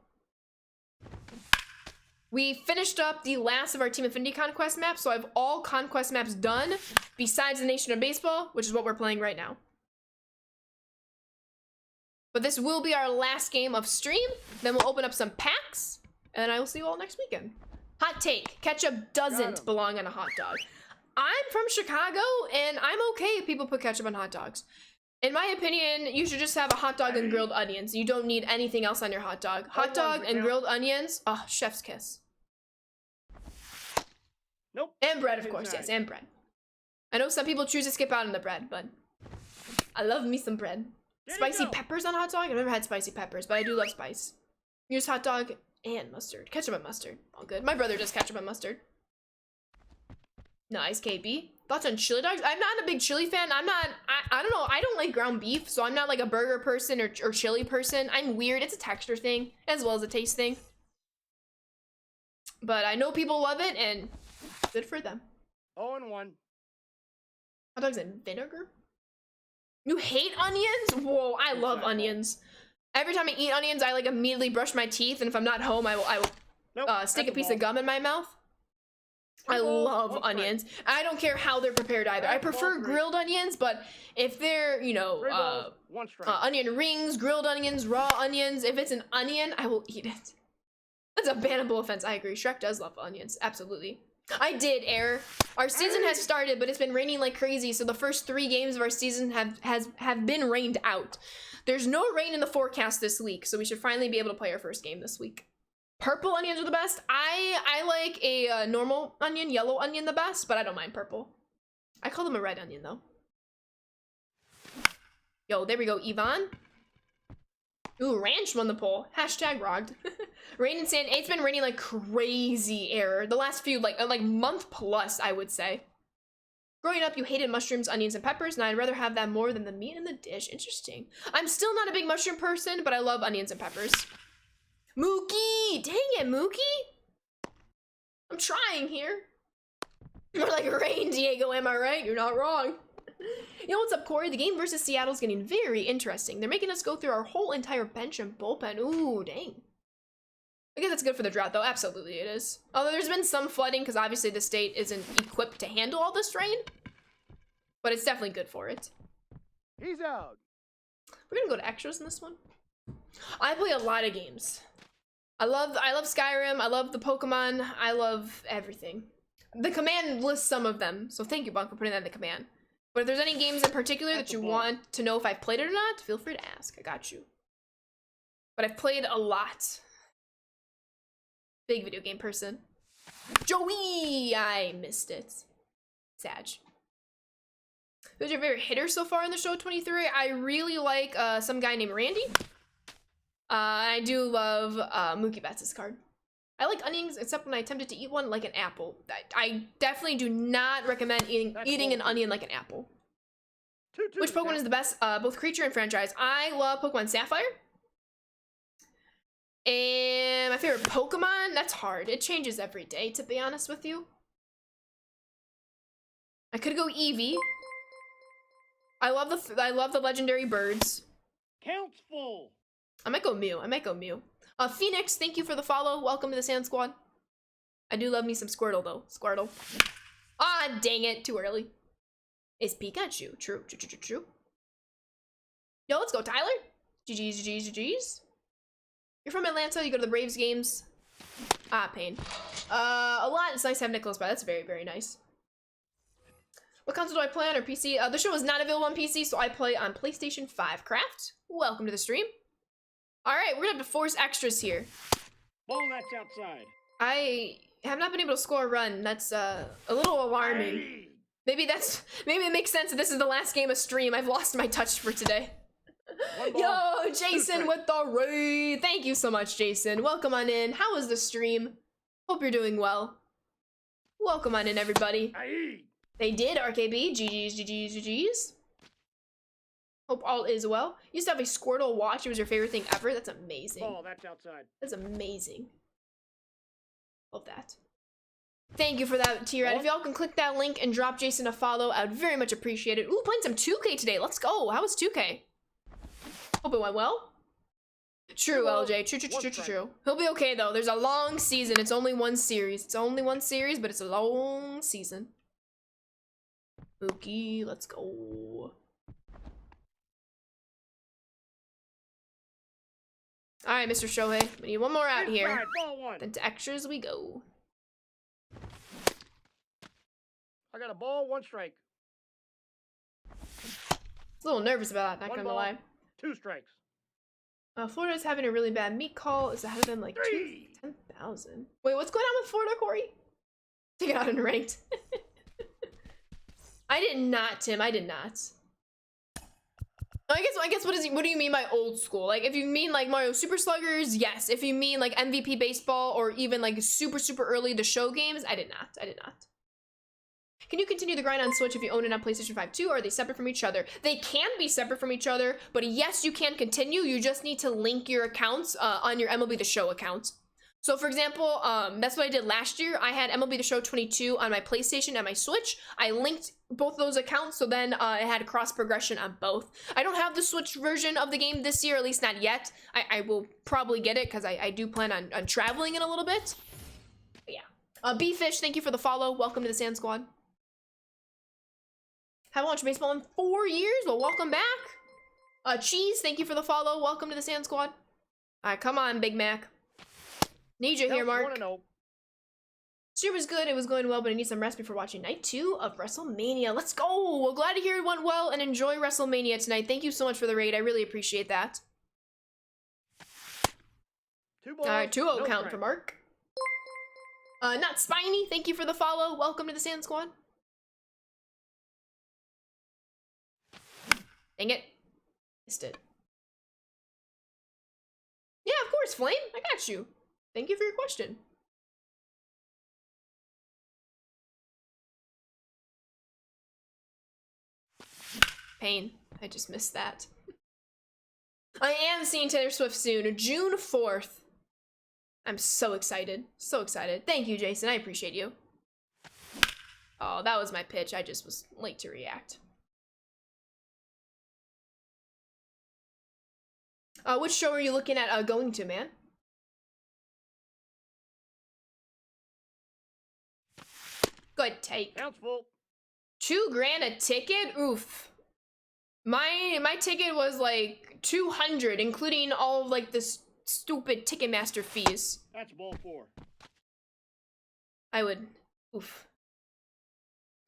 We finished up the last of our Team Affinity Conquest maps, so I have all Conquest maps done, besides the Nation of Baseball, which is what we're playing right now. But this will be our last game of stream. Then we'll open up some packs, and I will see you all next weekend. Hot take. Ketchup doesn't belong on a hot dog. I'm from Chicago, and I'm okay if people put ketchup on hot dogs. In my opinion, you should just have a hot dog and grilled onions. You don't need anything else on your hot dog. Hot dog and grilled onions, oh, chef's kiss. Nope. And bread, of course, yes, and bread. I know some people choose to skip out on the bread, but I love me some bread. Spicy peppers on hot dog? I've never had spicy peppers, but I do love spice. Use hot dog and mustard. Ketchup and mustard. All good. My brother does ketchup and mustard. Nice, KB. Thoughts on chili dogs? I'm not a big chili fan. I don't know. I don't like ground beef, so I'm not like a burger person or chili person. I'm weird. It's a texture thing as well as a taste thing. But I know people love it, and good for them. 0-1. Hot dogs and vinegar? You hate onions? Whoa, I love onions. Every time I eat onions, I like immediately brush my teeth, and if I'm not home, I will stick a piece of gum in my mouth. I love onions. I don't care how they're prepared either. I prefer grilled onions, but if they're, you know, onion rings, grilled onions, raw onions, if it's an onion, I will eat it. That's a bannable offense. I agree. Shrek does love onions. Absolutely. I did, Error. Our season has started, but it's been raining like crazy, so the first 3 games of our season have been rained out. There's no rain in the forecast this week, so we should finally be able to play our first game this week. Purple onions are the best. I like a normal onion, yellow onion the best, but I don't mind purple. I call them a red onion, though. Yo, there we go, Yvonne. Ooh, ranch won the poll. Hashtag rogged. Rain and sand. It's been raining like crazy, Error. The last few, like month plus, I would say. Growing up, you hated mushrooms, onions, and peppers, and I'd rather have that more than the meat in the dish. Interesting. I'm still not a big mushroom person, but I love onions and peppers. Mookie! Dang it, Mookie! I'm trying here. More like rain, Diego, am I right? You're not wrong. You know what's up, Corey? The game versus Seattle's getting very interesting. They're making us go through our whole entire bench and bullpen. Ooh, dang. I guess that's good for the drought, though. Absolutely it is. Although there's been some flooding, because obviously the state isn't equipped to handle all this rain. But it's definitely good for it. He's out. We're gonna go to extras in this one. I play a lot of games. I love Skyrim, I love the Pokemon, I love everything. The command lists some of them, so thank you, Bunk, for putting that in the command. But if there's any games in particular that you want to know if I've played it or not, feel free to ask. I got you. But I've played a lot. Big video game person. Joey! I missed it. Sag. Who's your favorite hitter so far in the show 23? I really like some guy named Randy. I do love Mookie Betts' card. I like onions, except when I attempted to eat one like an apple. I definitely do not recommend eating an onion like an apple. Which Pokemon is the best, both creature and franchise? I love Pokemon Sapphire. And my favorite Pokemon? That's hard. It changes every day, to be honest with you. I could go Eevee. I love the legendary birds. Count's full. I might go Mew. Phoenix, thank you for the follow. Welcome to the Sand Squad. I do love me some Squirtle, though. Squirtle. Ah, dang it. Too early. It's Pikachu. True. Yo, let's go, Tyler. GG's. You're from Atlanta. You go to the Braves games. Ah, pain. A lot. It's nice to have Nicholas by. That's very, very nice. What console do I play on, or PC? The show is not available on PC, so I play on PlayStation 5. Craft, welcome to the stream. All right, we're gonna have to force extras here. Ball that's outside. I have not been able to score a run. That's a little alarming. Hey. Maybe it makes sense that this is the last game of stream. I've lost my touch for today. Yo, Jason with the raid. Thank you so much, Jason. Welcome on in. How was the stream? Hope you're doing well. Welcome on in, everybody. Hey. They did, RKB. GG's. Hope all is well. You used to have a Squirtle watch. It was your favorite thing ever. That's amazing. Ball that's outside. That's amazing. Love that. Thank you for that, T-Red. If y'all can click that link and drop Jason a follow, I would very much appreciate it. Ooh, playing some 2K today. Let's go. How was 2K? Hope it went well. True, LJ. True. He'll be okay, though. There's a long season. It's only one series. But it's a long season. Mookie, let's go. All right, Mr. Shohei. We need one more out here. Right, ball one. Then to extras we go. I got a ball, one strike. A little nervous about that, not gonna lie. 2 strikes. Florida's having a really bad meat call. Is ahead of them like 10,000. Wait, what's going on with Florida, Corey? Take it out in ranked. I did not, Tim. I did not. I guess what do you mean by old school? Like, if you mean like Mario Super Sluggers, yes. If you mean like MVP baseball or even like super early the show games, I did not. Can you continue the grind on Switch if you own it on PlayStation 5 too, or are they separate from each other? They can be separate from each other, but yes, you can continue. You just need to link your accounts on your MLB The Show account. So for example, that's what I did last year. I had MLB The Show 22 on my PlayStation and my Switch. I linked both those accounts, so then it had cross progression on both. I don't have the Switch version of the game this year, at least not yet. I will probably get it because I do plan on traveling in a little bit. But yeah. B-Fish, thank you for the follow. Welcome to the Sand Squad. Haven't watched baseball in 4 years. Well, welcome back. Cheese, thank you for the follow. Welcome to the Sand Squad. All right, come on, Big Mac. Need you here, Mark. Stream was good. It was going well, but I need some rest before watching night 2 of WrestleMania. Let's go. Well, glad to hear it went well and enjoy WrestleMania tonight. Thank you so much for the raid. I really appreciate that. 2 balls, all right, 2-0 no count strike. for Mark. Not Spiny, thank you for the follow. Welcome to the Sand Squad. Dang it. Missed it. Yeah, of course, Flame. I got you. Thank you for your question. Pain. I just missed that. I am seeing Taylor Swift soon. June 4th. I'm so excited. So excited. Thank you, Jason. I appreciate you. Oh, that was my pitch. I just was late to react. Which show are you looking at going to, man? Good take. Count's full. $2,000 a ticket? Oof. My ticket was like 200, including all of like the stupid Ticketmaster fees. That's ball 4. I would. Oof.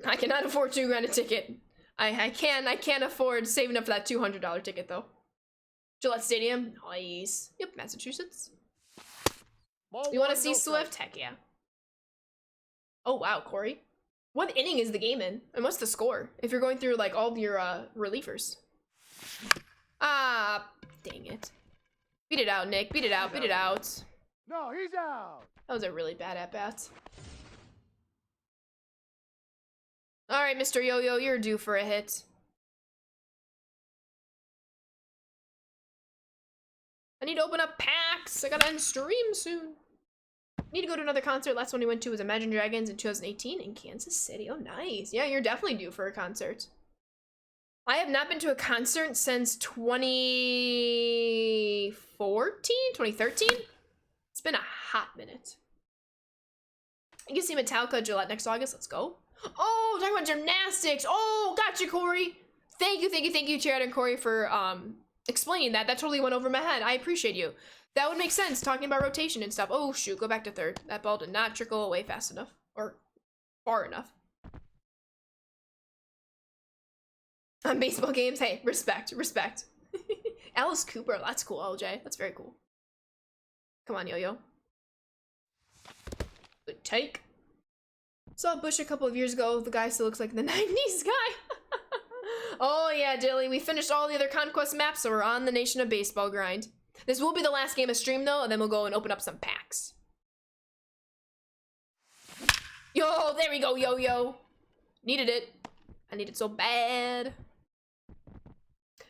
I cannot afford $2,000 a ticket. I can't afford saving up for that $200 ticket though. Gillette Stadium, nice. Yep, Massachusetts. Ball You want to one, see no Swift? strike. Heck yeah. Oh wow, Corey. What inning is the game in? And what's the score? If you're going through like all your relievers. Ah, dang it. Beat it out, Nick. Beat it out. Beat it out. No, he's out. That was a really bad at-bat. All right, Mr. Yo-Yo, you're due for a hit. I need to open up packs. I gotta end stream soon. Need to go to another concert. Last one we went to was Imagine Dragons in 2018 in Kansas City. Oh, nice. Yeah, you're definitely due for a concert. I have not been to a concert since 2013? It's been a hot minute. You can see Metallica at Gillette next August. Let's go. Oh, talking about gymnastics. Oh, gotcha, Corey. Thank you, Chad and Corey, for explaining that. That totally went over my head. I appreciate you. That would make sense, talking about rotation and stuff. Oh, shoot, go back to third. That ball did not trickle away fast enough. Or far enough. On baseball games, hey, respect. Alice Cooper, that's cool, LJ. That's very cool. Come on, Yo-Yo. Good take. Saw Bush a couple of years ago. The guy still looks like the 90s guy. Oh yeah, Dilly, we finished all the other Conquest maps, so we're on the Nation of Baseball grind. This will be the last game of stream though, and then we'll go and open up some packs. Yo, there we go, Yo-Yo. Needed it. I need it so bad.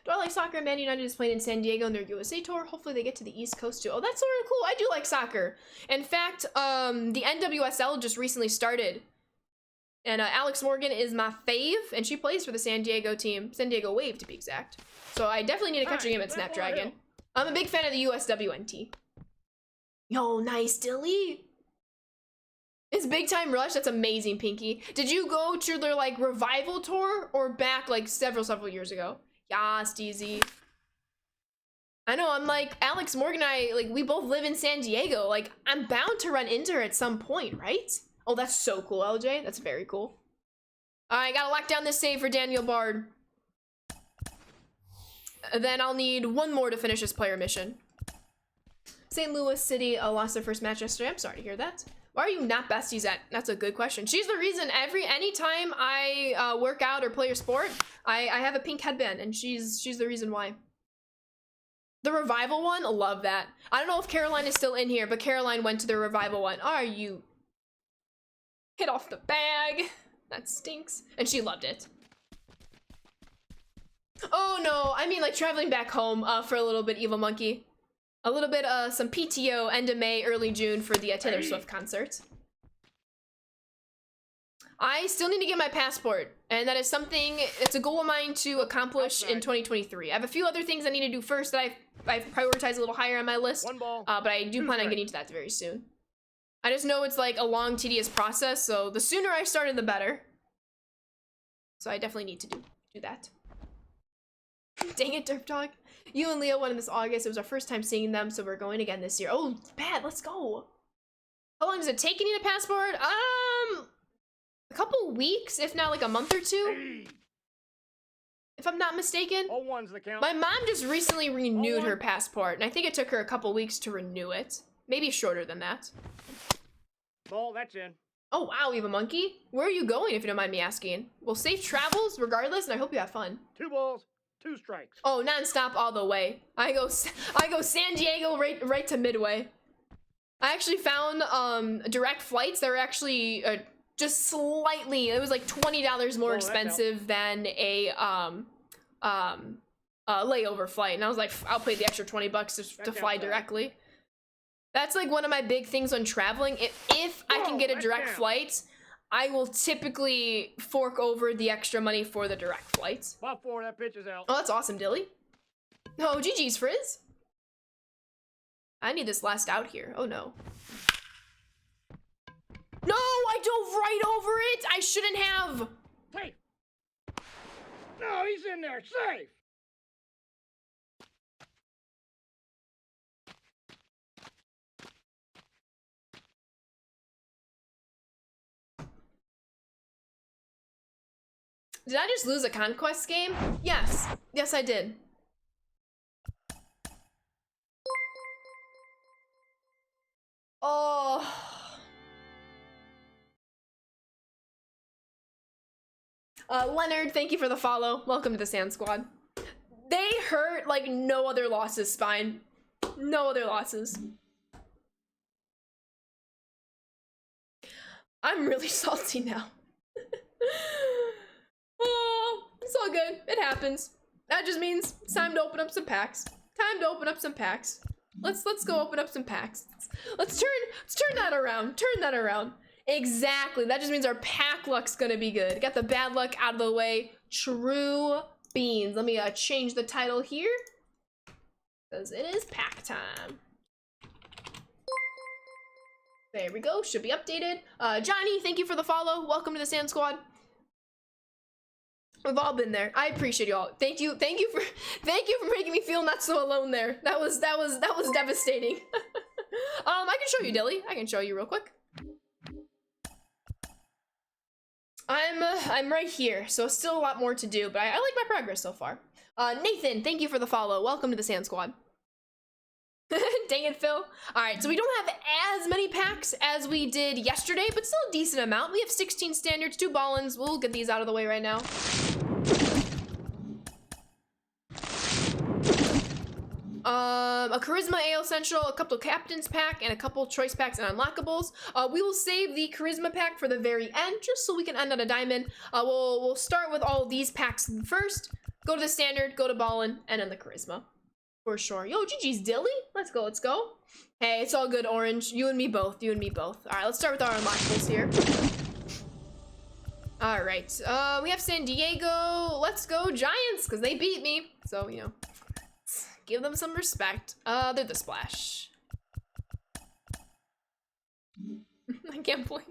Do I like soccer? Man United is playing in San Diego in their USA tour. Hopefully they get to the East Coast too. Oh, that's sort of cool. I do like soccer. In fact, the NWSL just recently started. And Alex Morgan is my fave, and she plays for the San Diego team. San Diego Wave, to be exact. So I definitely need to catch a game at Snapdragon. I'm a big fan of the USWNT. Yo, nice, Dilly. It's Big Time Rush. That's amazing, Pinky. Did you go to their, like, revival tour or back, like, several years ago? Yas, DZ. I know, I'm like, Alex Morgan and I, like, we both live in San Diego. Like, I'm bound to run into her at some point, right? Oh, that's so cool, LJ. That's very cool. Alright, gotta lock down this save for Daniel Bard. Then I'll need one more to finish this player mission. St. Louis City lost their first match yesterday. I'm sorry to hear that. Why are you not besties at? That's a good question. She's the reason anytime I work out or play a sport, I have a pink headband, and she's the reason why. The revival one, love that. I don't know if Caroline is still in here, but Caroline went to the revival one. Are you? Hit off the bag. That stinks. And she loved it. Oh no, I mean like traveling back home for a little bit, Evil Monkey. A little bit, some PTO, end of May, early June for the Taylor Swift concert. I still need to get my passport, and that is something, it's a goal of mine to accomplish in 2023. I have a few other things I need to do first that I've prioritized a little higher on my list, but I do plan on getting to that very soon. I just know it's like a long, tedious process, so the sooner I started, the better. So I definitely need to do that. Dang it, Derp Dog. You and Leo went in this August. It was our first time seeing them, so we're going again this year. Oh, bad. Let's go. How long does it take you to need a passport? A couple weeks, if not like a month or two. If I'm not mistaken. All one's the count. My mom just recently renewed her passport, and I think it took her a couple weeks to renew it. Maybe shorter than that. Ball, that's in. Oh, wow, Eva Monkey. Where are you going, if you don't mind me asking? Well, safe travels, regardless, and I hope you have fun. 2 balls, 2 strikes. Oh, non-stop all the way. I go San Diego right to Midway. I actually found direct flights that were actually just slightly, it was like $20 more expensive than a layover flight. And I was like, I'll pay the extra 20 bucks to fly directly. That's like one of my big things on traveling. If I can get a direct flight, I will typically fork over the extra money for the direct flights. Ball 4, that pitch is out. Oh, that's awesome, Dilly. Oh, GG's, Frizz. I need this last out here. Oh, no. No, I dove right over it. I shouldn't have. Safe. No, he's in there. Safe. Did I just lose a Conquest game? Yes. Yes, I did. Oh. Leonard, thank you for the follow. Welcome to the Sand Squad. They hurt like no other losses, Spine. No other losses. I'm really salty now. Oh, it's all good. It happens. That just means it's time to open up some packs. Time to open up some packs. Let's go open up some packs. Let's turn that around. Turn that around. Exactly. That just means our pack luck's gonna be good. Got the bad luck out of the way. True beans. Let me change the title here, because it is pack time. There we go. Should be updated. Johnny, thank you for the follow. Welcome to the Sand Squad. We've all been there. I appreciate you all. Thank you for making me feel not so alone there. That was devastating. I can show you, Dilly. I can show you real quick. I'm right here, so still a lot more to do, but I like my progress so far. Nathan, thank you for the follow. Welcome to the Sand Squad. Dang it, Phil. All right, so we don't have as many packs as we did yesterday, but still a decent amount. We have 16 standards, 2 ball-ins. We'll get these out of the way right now. A Charisma AL Central, a couple of Captain's Pack, and a couple Choice Packs and Unlockables. We will save the Charisma Pack for the very end, just so we can end on a diamond. We'll start with all of these packs first, go to the Standard, go to Ballin', and then the Charisma. For sure. Yo, GG's Dilly. Let's go, let's go. Hey, it's all good, Orange. You and me both, you and me both. All right, let's start with our Unlockables here. All right, we have San Diego. Let's go Giants, because they beat me. So, you know. Give them some respect. They're the Splash. I can't believe.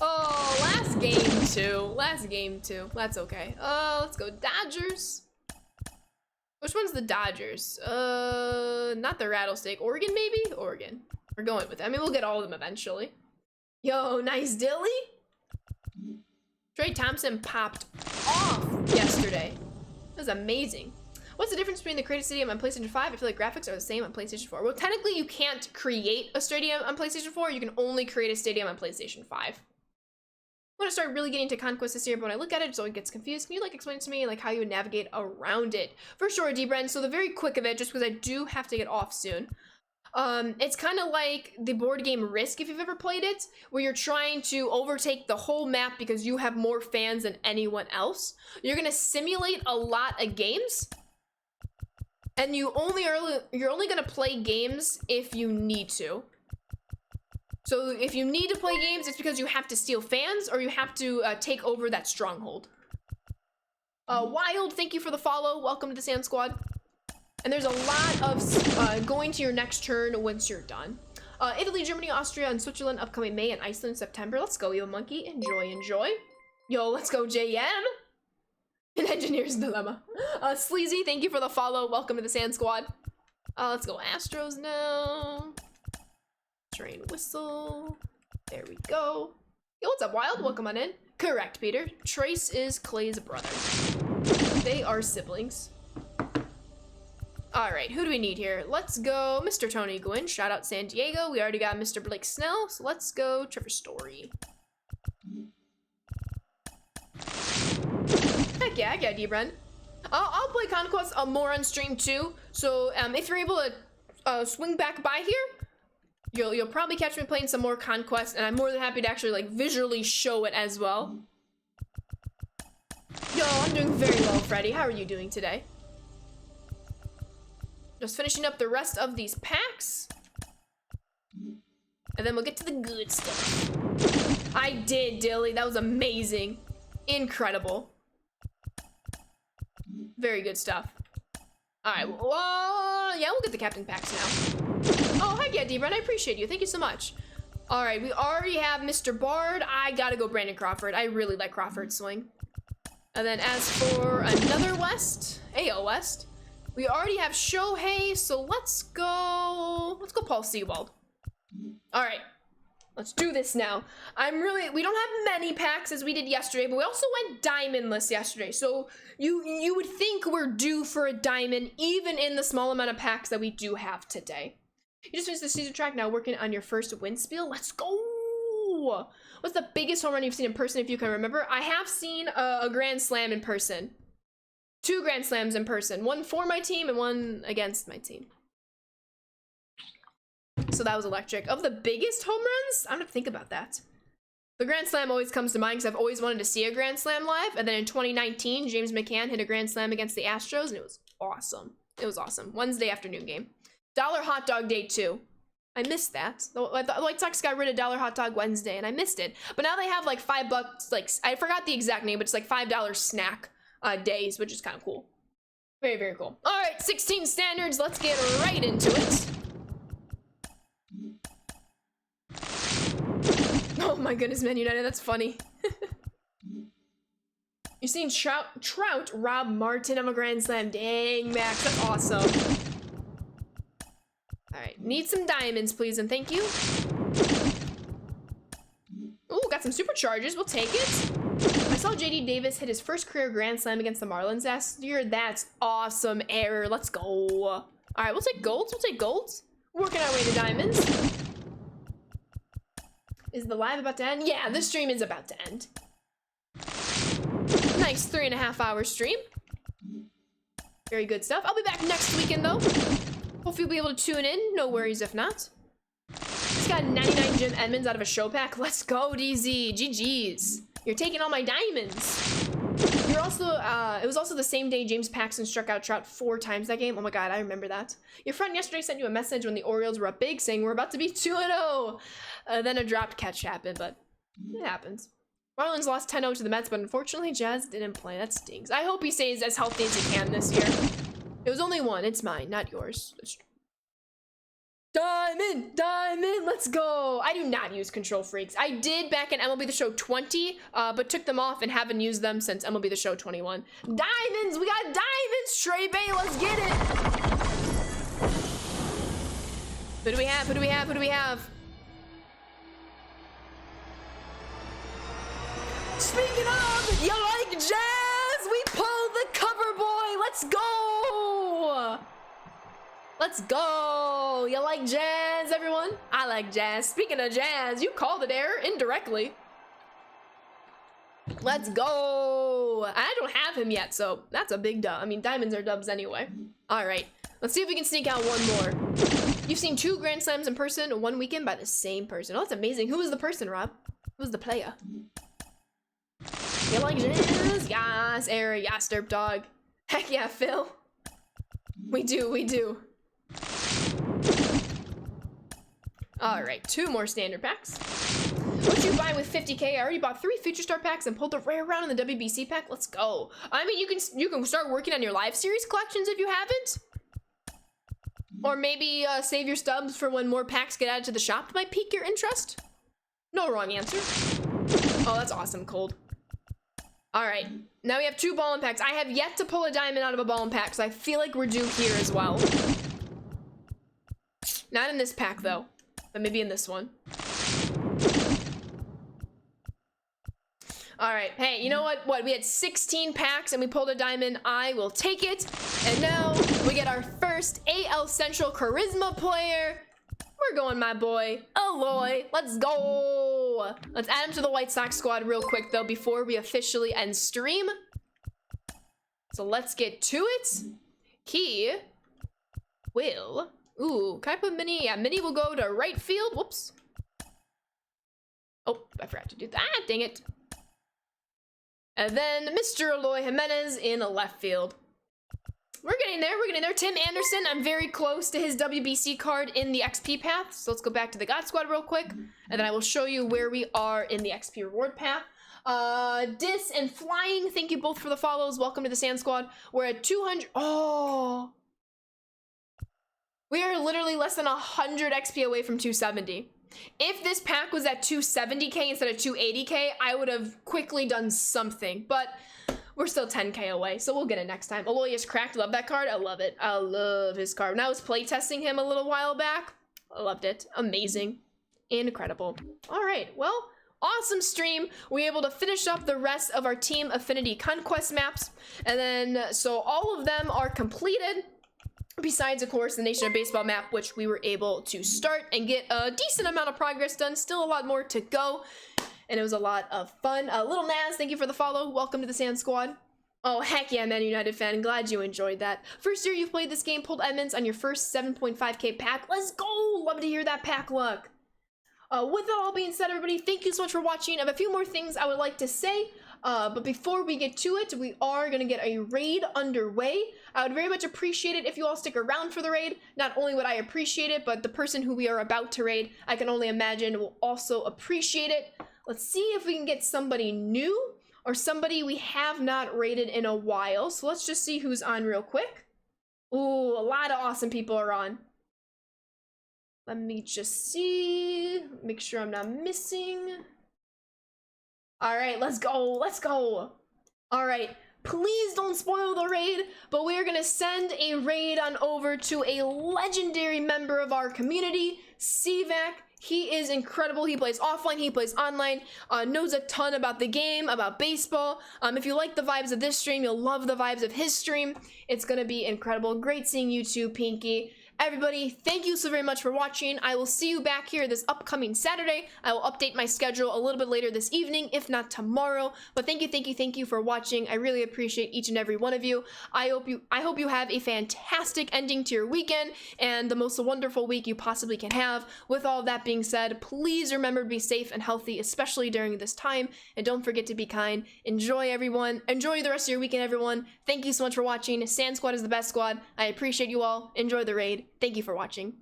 Oh, last game too. Last game too. That's okay. Let's go Dodgers. Which one's the Dodgers? Not the Rattlesnake. Oregon, maybe? Oregon. We're going with it. I mean, we'll get all of them eventually. Yo, nice Dilly. Trey Thompson popped off yesterday. That was amazing. What's the difference between the created stadium on PlayStation 5? I feel like graphics are the same on PlayStation 4. Well, technically you can't create a stadium on PlayStation 4. You can only create a stadium on PlayStation 5. I want to start really getting to Conquest this year, but when I look at it, so it gets confused. Can you like explain to me like how you would navigate around it? For sure, D-Bren. So the very quick of it, just because I do have to get off soon. It's kind of like the board game Risk, if you've ever played it, where you're trying to overtake the whole map because you have more fans than anyone else. You're gonna simulate a lot of games. And you're only gonna play games if you need to. So if you need to play games, it's because you have to steal fans or you have to take over that stronghold. Wild, thank you for the follow. Welcome to the Sand Squad. And there's a lot of going to your next turn once you're done. Italy, Germany, Austria, and Switzerland upcoming May, and Iceland September. Let's go, Yo Monkey. Enjoy, enjoy. Yo, let's go, JM. An Engineer's Dilemma. Sleazy, thank you for the follow. Welcome to the Sand Squad. Let's go Astros now. Train whistle. There we go. Yo, what's up, Wild? Welcome on in. Correct, Peter. Trace is Clay's brother. They are siblings. All right, who do we need here? Let's go Mr. Tony Gwynn. Shout out San Diego. We already got Mr. Blake Snell, so let's go Trevor Story. Heck yeah, D-Bren. I'll play Conquest more on stream too. So if you're able to swing back by here, you'll probably catch me playing some more Conquest, and I'm more than happy to actually like visually show it as well. Yo, I'm doing very well, Freddy. How are you doing today? Just finishing up the rest of these packs. And then we'll get to the good stuff. I did, Dilly. That was amazing. Incredible. Very good stuff. All right, well, yeah, we'll get the captain packs now. Oh, heck yeah, D-Bren, I appreciate you. Thank you so much. All right, we already have Mr. Bard. I gotta go Brandon Crawford. I really like Crawford's swing. And then as for another West, AL West, we already have Shohei, so let's go Paul Sewald. All right. Let's do this now. We don't have many packs as we did yesterday, but we also went diamondless yesterday. So you would think we're due for a diamond, even in the small amount of packs that we do have today. You just finished the season track, now working on your first win spiel. Let's go. go. What's the biggest home run you've seen in person, if you can remember? I have seen a grand slam in person. 2 grand slams in person. One for my team and one against my team. So that was electric. Of the biggest home runs, I'm gonna think about that. The grand slam always comes to mind because I've always wanted to see a grand slam live. And then in 2019, James McCann hit a grand slam against the Astros, and it was awesome. It was awesome. Wednesday afternoon game. Dollar hot dog day 2. I missed that. The White Sox got rid of Dollar Hot Dog Wednesday, and I missed it. But now they have like $5, like I forgot the exact name, but it's like $5 snack days, which is kind of cool. Very, very cool. All right, 16 standards. Let's get right into it. Oh my goodness, Man United, that's funny. You've seen Trout rob Martin of a grand slam. Dang, Max, that's awesome. All right, need some diamonds, please, and thank you. Ooh, got some supercharges. We'll take it. I saw JD Davis hit his first career grand slam against the Marlins last year. That's awesome, Error. Let's go. All right, we'll take golds. We'll take golds. Working our way to diamonds. Is the live about to end? Yeah, the stream is about to end. Nice 3.5-hour stream. Very good stuff. I'll be back next weekend, though. Hope you'll be able to tune in. No worries if not. Just got 99 Jim Edmonds out of a show pack. Let's go, DZ. GG's. You're taking all my diamonds. You're also, it was also the same day James Paxton struck out Trout 4 times that game. Oh my god, I remember that. Your friend yesterday sent you a message when the Orioles were up big saying we're about to be 2-0. Then a dropped catch happened, but it happens. Marlins lost 10-0 to the Mets, but unfortunately Jazz didn't play. That stinks. I hope he stays as healthy as he can this year. It was only 1. It's mine, not yours. Diamond! Diamond! Let's go! I do not use control freaks. I did back in MLB The Show 20, but took them off and haven't used them since MLB The Show 21. Diamonds! We got diamonds! Trey Bay, let's get it! Who do we have? Who do we have? Who do we have? Speaking of, you like jazz? We pulled the cover boy! Let's go! Let's go! You like jazz, everyone? I like jazz. Speaking of jazz, you called it error indirectly. Let's go! I don't have him yet, so that's a big dub. I mean, diamonds are dubs anyway. All right, let's see if we can sneak out one more. You've seen 2 grand slams in person 1 weekend by the same person. Oh, that's amazing. Who was the person, Rob? Who was the player? You like jazz? Yes, error. Yes, derp dog. Heck yeah, Phil. We do, we do. All right, 2 more standard packs. What you buy with 50K? I already bought 3 Future Star packs and pulled a rare round in the WBC pack. Let's go. I mean, you can start working on your live series collections if you haven't. Or maybe save your stubs for when more packs get added to the shop. It might pique your interest. No wrong answer. Oh, that's awesome, Cold. All right, now we have 2 ballin' packs. I have yet to pull a diamond out of a ballin' pack, so I feel like we're due here as well. Not in this pack, though, but maybe in this one. All right, hey, you know what? We had 16 packs and we pulled a diamond. I will take it. And now we get our first AL Central Charisma player. We're going, my boy, Aloy. Let's go. Let's add him to the White Sox squad real quick, though, before we officially end stream. So let's get to it. He will... Ooh, can I put Mini? Yeah, Mini will go to right field. Whoops. Oh, I forgot to do that. Dang it. And then Mr. Aloy Jimenez in left field. We're getting there. We're getting there. Tim Anderson, I'm very close to his WBC card in the XP path. So let's go back to the God Squad real quick. And then I will show you where we are in the XP reward path. Dis and Flying, thank you both for the follows. Welcome to the Sand Squad. We're at 200. Oh. We are literally less than 100 XP away from 270. If this pack was at 270k instead of 280k, I would have quickly done something. But we're still 10k away, so we'll get it next time. Aloy is cracked. Love that card. I love it. I love his card. When I was playtesting him a little while back, I loved it. Amazing. Incredible. All right, well, awesome stream. We were able to finish up the rest of our Team Affinity Conquest maps. And then, so all of them are completed. Besides, of course, the Nation of Baseball map, which we were able to start and get a decent amount of progress done. Still a lot more to go, and it was a lot of fun. Little Naz, thank you for the follow. Welcome to the Sand Squad. Oh, heck yeah, Man United fan. Glad you enjoyed that. First year you've played this game, pulled Edmonds on your first 7.5k pack. Let's go! Love to hear that pack luck. With that all being said, everybody, thank you so much for watching. I have a few more things I would like to say. But before we get to it, we are going to get a raid underway. I would very much appreciate it if you all stick around for the raid. Not only would I appreciate it, but the person who we are about to raid, I can only imagine, will also appreciate it. Let's see if we can get somebody new or somebody we have not raided in a while. So let's just see who's on real quick. Ooh, a lot of awesome people are on. Let me just see. Make sure I'm not missing. All right, let's go. Let's go. All right, please don't spoil the raid, but we're going to send a raid on over to a legendary member of our community, CVAC. He is incredible. He plays offline, he plays online, knows a ton about the game, about baseball. If you like the vibes of this stream, you'll love the vibes of his stream. It's going to be incredible. Great seeing you too, Pinky. Everybody, thank you so very much for watching. I will see you back here this upcoming Saturday. I will update my schedule a little bit later this evening, if not tomorrow. But thank you for watching. I really appreciate each and every one of you. I hope you have a fantastic ending to your weekend and the most wonderful week you possibly can have. With all of that being said, please remember to be safe and healthy, especially during this time. And don't forget to be kind. Enjoy, everyone. Enjoy the rest of your weekend, everyone. Thank you so much for watching. Sand Squad is the best squad. I appreciate you all. Enjoy the raid. Thank you for watching.